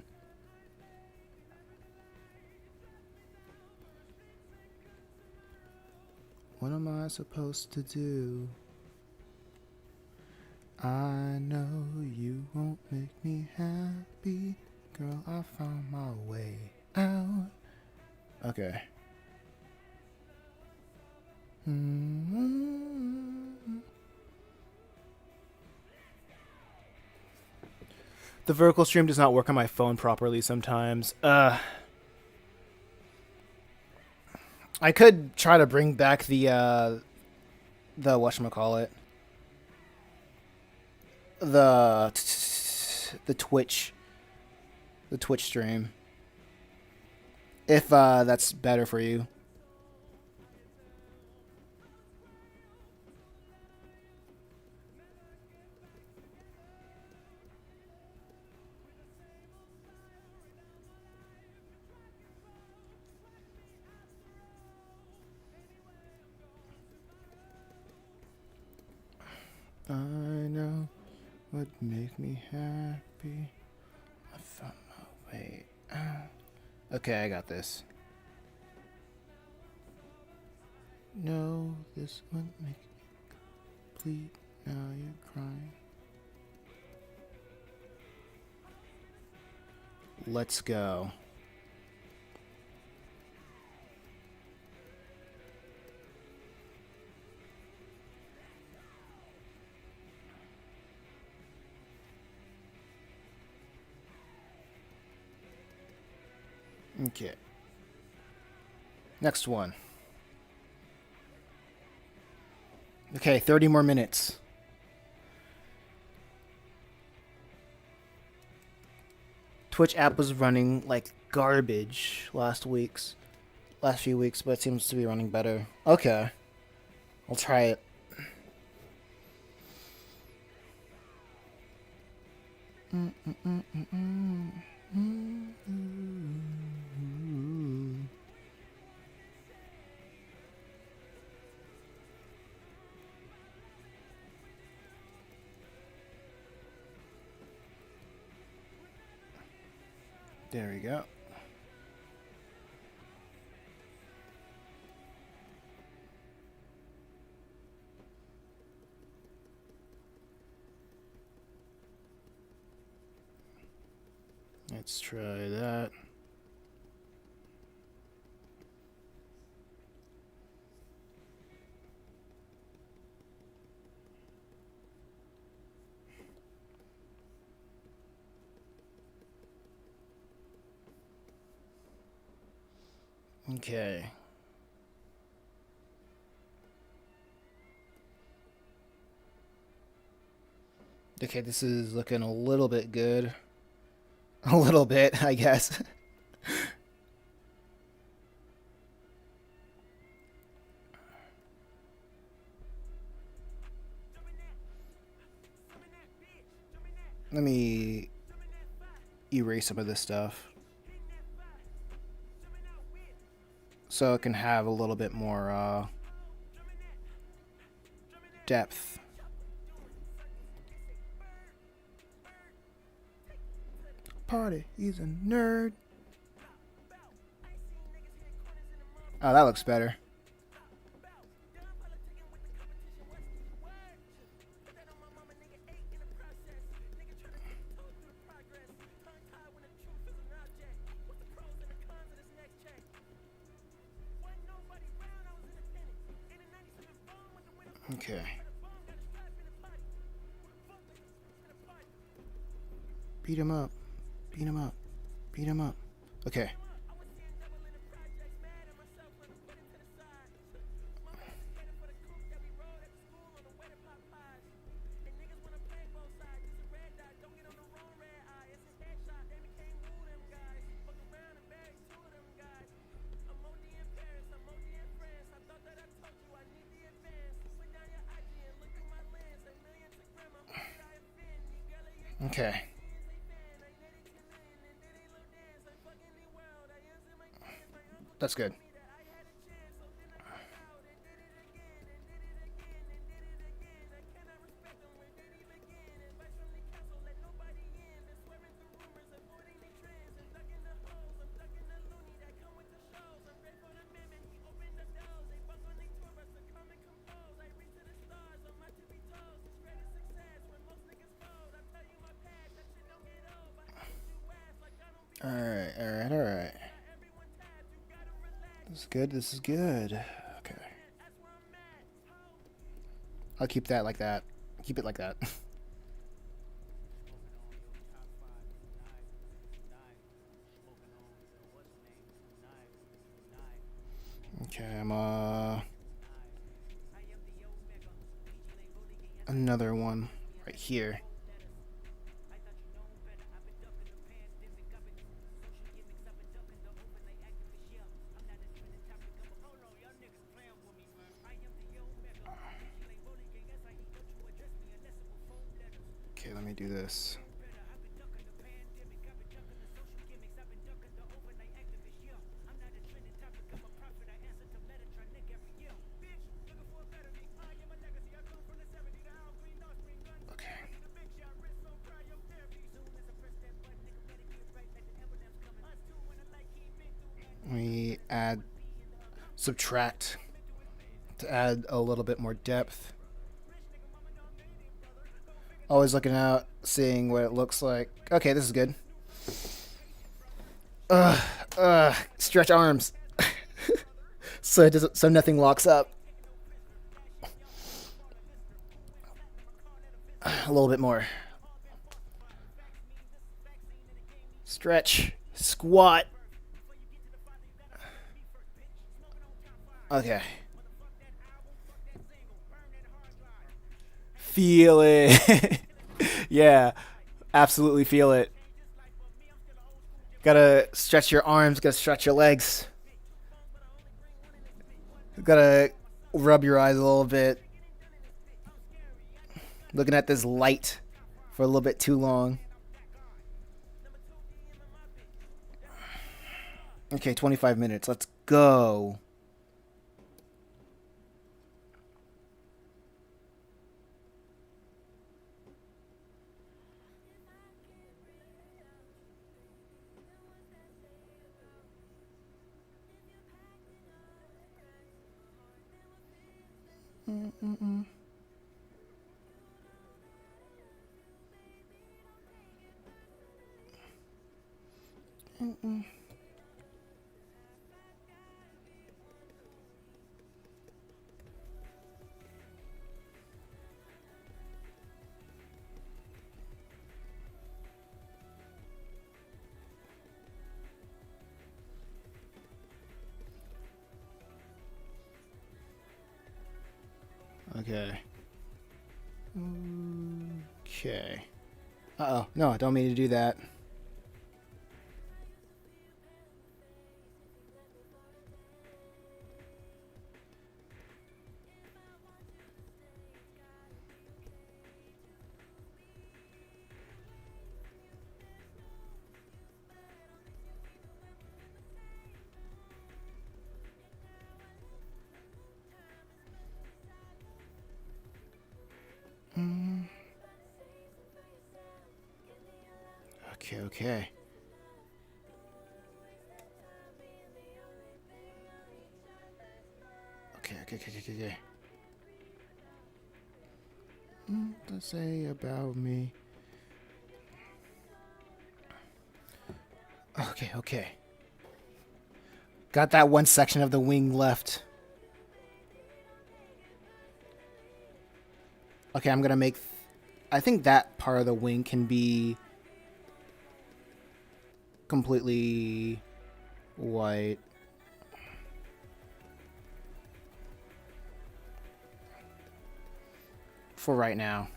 What am I supposed to do? I know you won't make me happy, girl. I found my way out. Okay. The vertical stream does not work on my phone properly sometimes. I could try to bring back the whatchamacallit. The Twitch stream. If that's better for you. I know what make me happy. I found my way out. Okay, I got this. No, this wouldn't make me complete. Now you're crying. Let's go. Okay. Next one. Okay, 30 more minutes. Twitch app was running like garbage last few weeks, but it seems to be running better. Okay. I'll try it. There we go. Let's try that. Okay. Okay, this is looking a little bit good. A little bit, I guess. Let me erase some of this stuff so it can have a little bit more depth. Party, he's a nerd. Oh, that looks better. Okay. Beat him up. Beat him up. Beat him up. Okay. Okay. That's good. Alright, alright, alright. This is good, this is good. Okay. I'll keep that like that. Keep it like that. Okay, I'm another one right here. Okay, let me do this. Okay. We add, subtract to add a little bit more depth. Always looking out, seeing what it looks like. Okay, this is good. Stretch arms. So it doesn't, so nothing locks up. A little bit more. Stretch. Squat. Okay. Feel it. Yeah, absolutely feel it. Gotta stretch your arms, gotta stretch your legs. Gotta rub your eyes a little bit. Looking at this light for a little bit too long. Okay, 25 minutes. Let's go. Mm-mm-mm. Mm-mm. Okay. Okay. Uh-oh. No, I don't mean to do that. Okay, okay. Okay. To say about me. Okay. Got that one section of the wing left. Okay, I'm gonna make... I think that part of the wing can be completely white. For right now.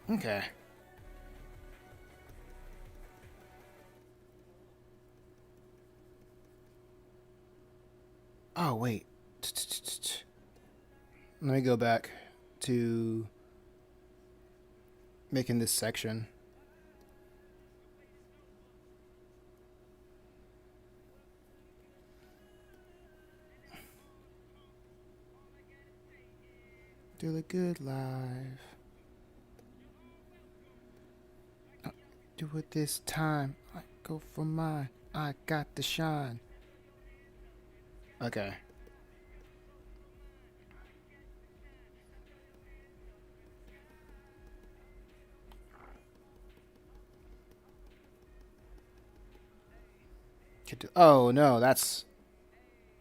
Okay. Oh, wait. Let me go back to making this section. Do the good life. Do it this time. I go for mine. I got the shine. Okay. Oh no, that's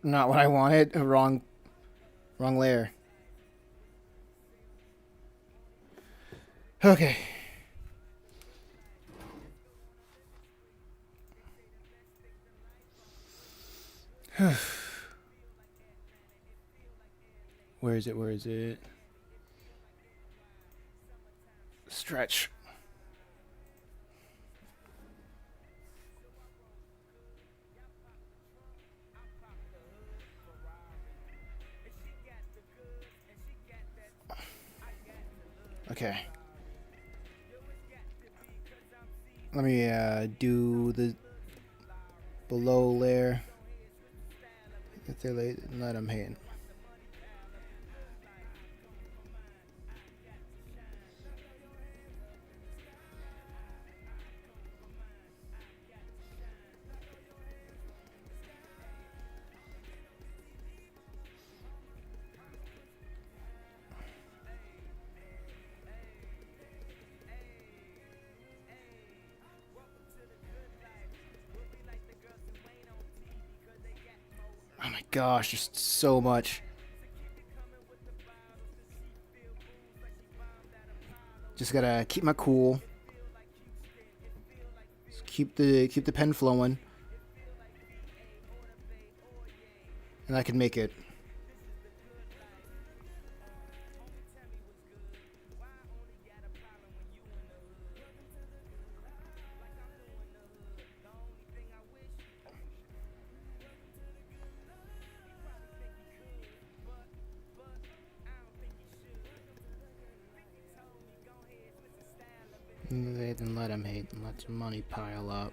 not what I wanted. Wrong layer. Okay. Where is it? Stretch. Okay. Let me do the below layer. If they're late, let them hate. Oh my gosh, just so much. Just gotta keep my cool. Just keep the pen flowing, and I can make it. They didn't let him hate and let your money pile up.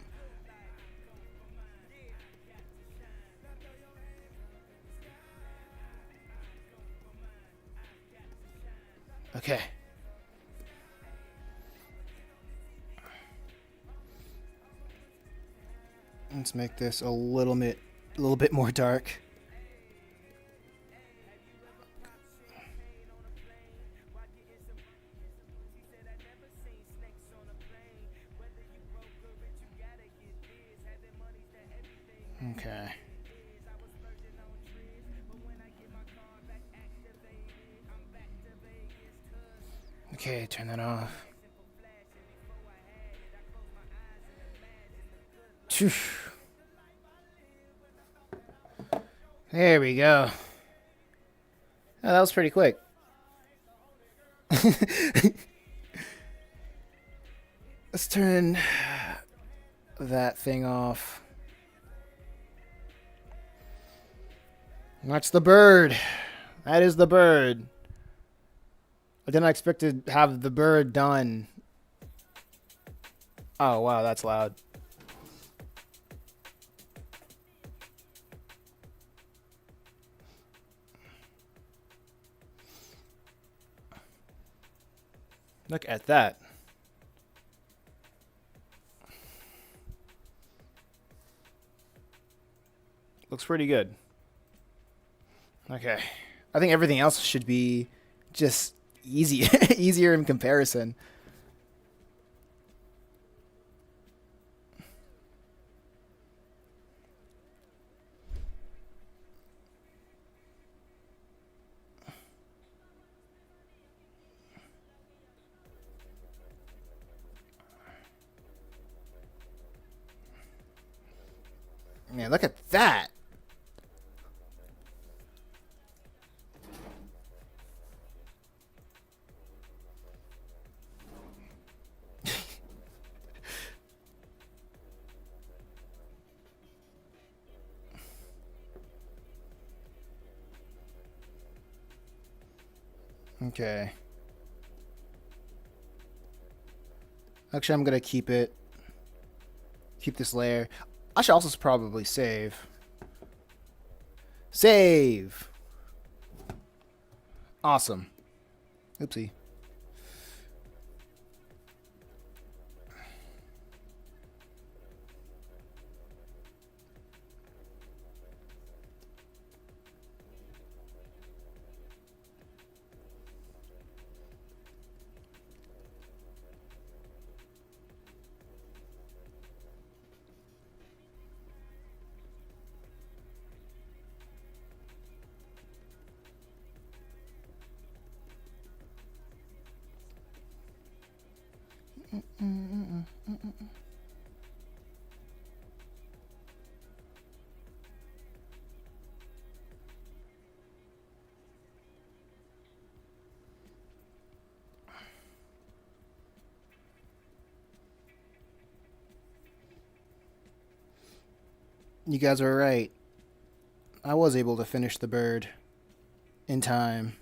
Okay. Let's make this a little bit more dark. Okay. Okay, turn that off. There we go. Oh, that was pretty quick. Let's turn that thing off. That's the bird. That is the bird. I didn't expect to have the bird done. Oh, wow, that's loud. Look at that. Looks pretty good. Okay. I think everything else should be just easy, easier in comparison. Man, look at that. Okay. Actually, I'm going to keep it. Keep this layer. I should also probably save. Save! Awesome. Oopsie. You guys were right. I was able to finish the bird in time.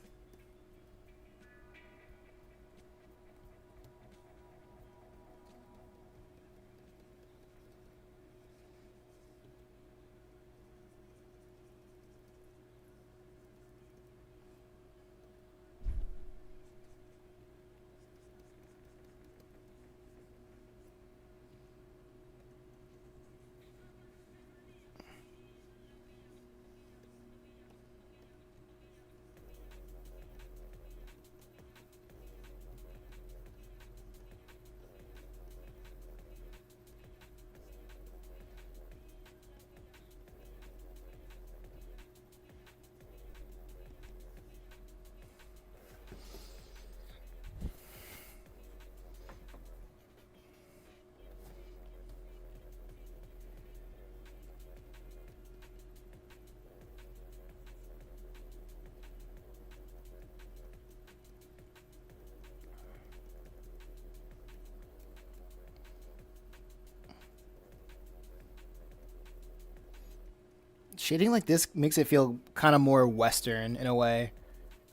Shading like this makes it feel kind of more Western in a way.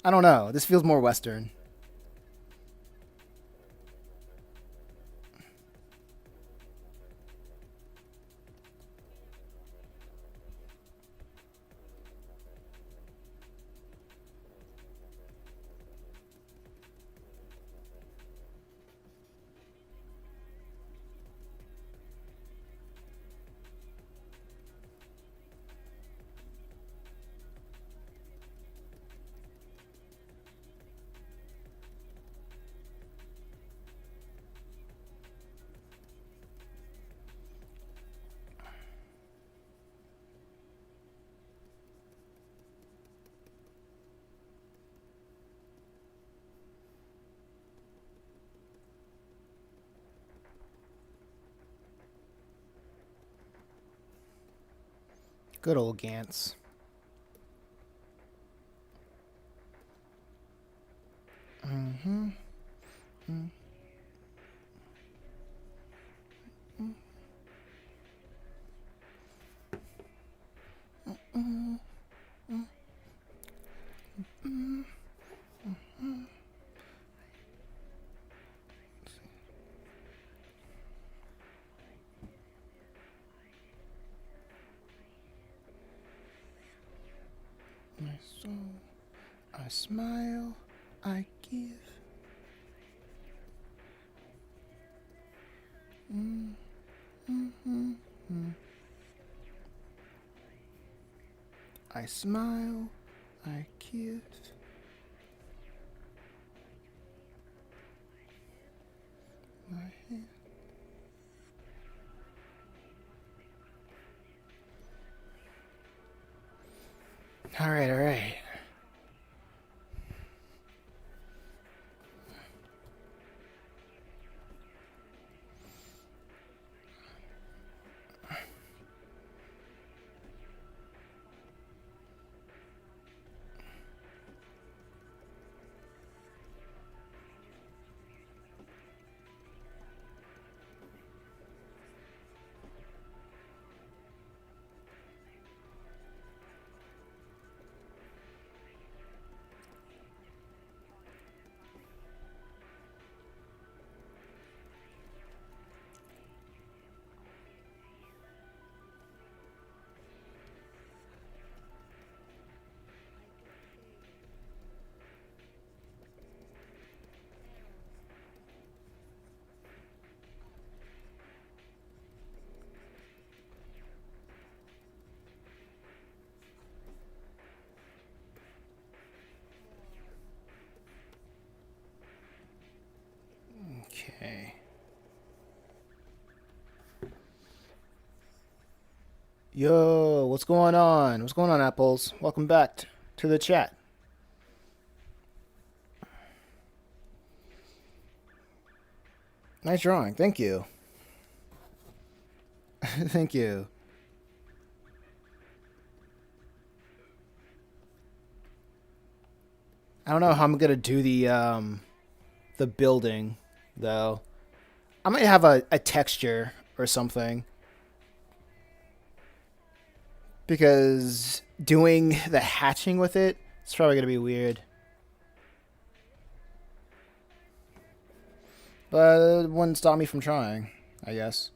I don't know. This feels more Western. Good old Gantz. Mm-hmm. My soul, I smile, I give. I smile, I give. My hand. All right, all right. Okay. Yo, what's going on? What's going on, Apples? Welcome back to the chat. Nice drawing. Thank you. Thank you. I don't know how I'm gonna do the building though. I might have a texture or something. Because doing the hatching with it, it's probably gonna be weird. But it wouldn't stop me from trying, I guess.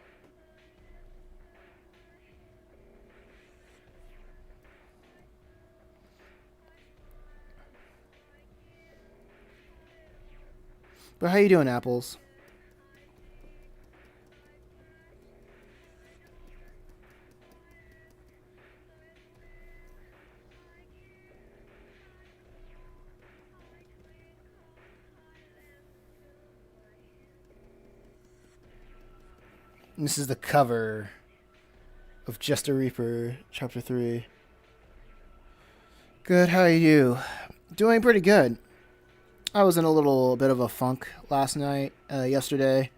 But how you doing, Apples? And this is the cover of Just a Reaper, Chapter 3. Good, how are you? Doing pretty good. I was in a little bit of a funk last night, yesterday.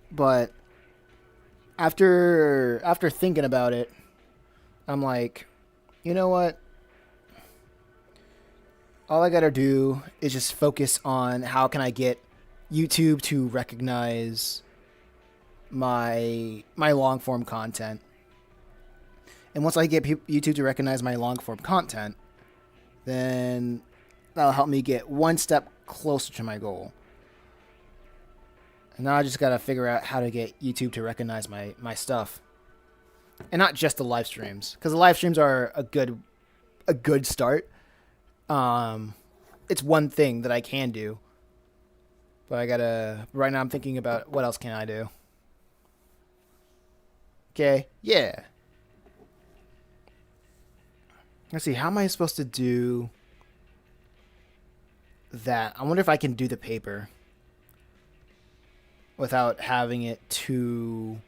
But after thinking about it, I'm like, you know what? All I gotta do is just focus on how can I get YouTube to recognize my long form content. And once I get YouTube to recognize my long form content, then that'll help me get one step closer to my goal. And now I just gotta figure out how to get YouTube to recognize my stuff, and not just the live streams, because the live streams are a good start. It's one thing that I can do, but I gotta. Right now, I'm thinking about what else can I do. Okay, yeah. Let's see. How am I supposed to do that? I wonder if I can do the paper without having it too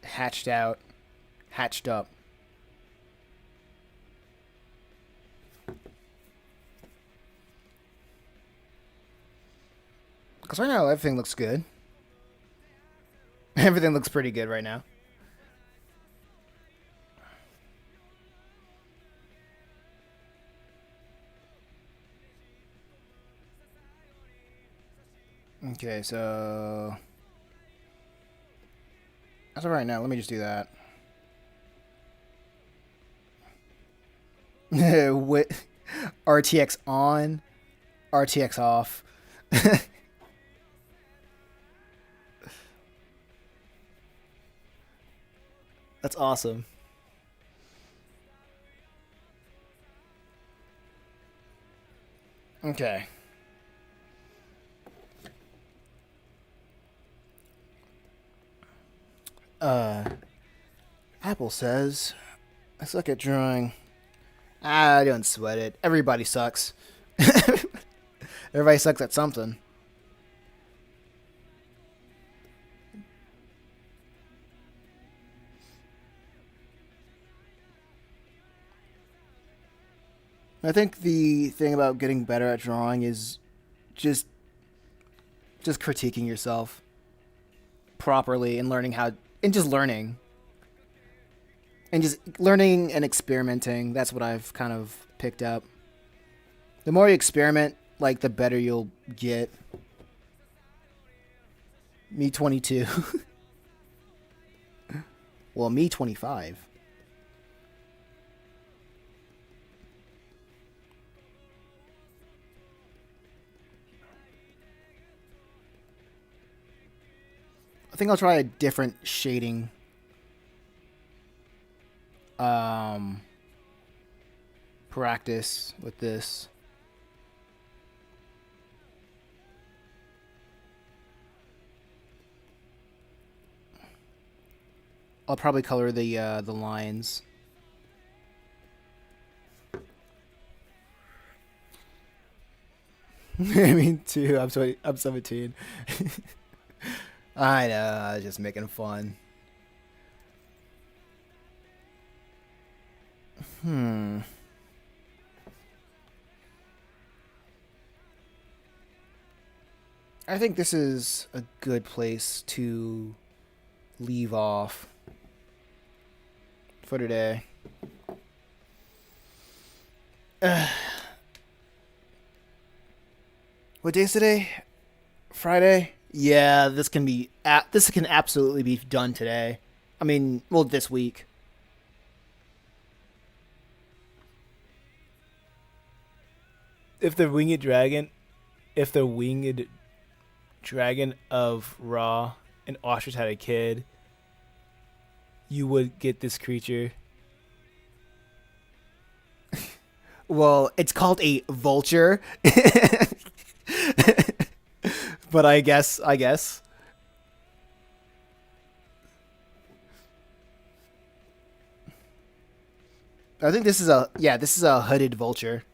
hatched up. Because right now, everything looks good. Everything looks pretty good right now. Okay, so as of right now, let me just do that. With RTX on, RTX off. That's awesome. Okay. Uh, Apple says I suck at drawing. I don't sweat it. Everybody sucks. Everybody sucks at something. I think the thing about getting better at drawing is just just critiquing yourself properly and learning how and just learning and just learning and experimenting. That's what I've kind of picked up. The more you experiment, like the better you'll get. Me 22. Well, me 25. I think I'll try a different shading um practice with this. I'll probably color the lines. I mean, too. I'm 17. I know. I was just making fun. Hmm. I think this is a good place to leave off for today. What day is today? Friday? Yeah, this can absolutely be done today. I mean, well, this week. If the winged dragon, if the winged dragon of Ra and Ostrich had a kid, you would get this creature. Well, it's called a vulture. But I guess. I think this is a hooded vulture.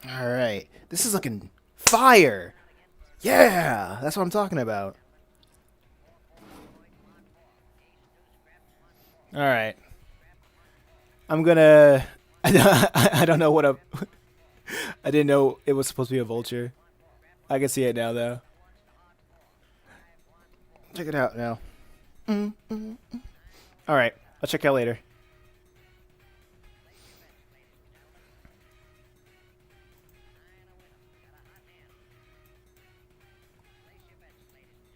All right. This is looking fire. Yeah, that's what I'm talking about. All right, I'm gonna. I don't know what a. I didn't know it was supposed to be a vulture. I can see it now though. Check it out now. All right, I'll check out later.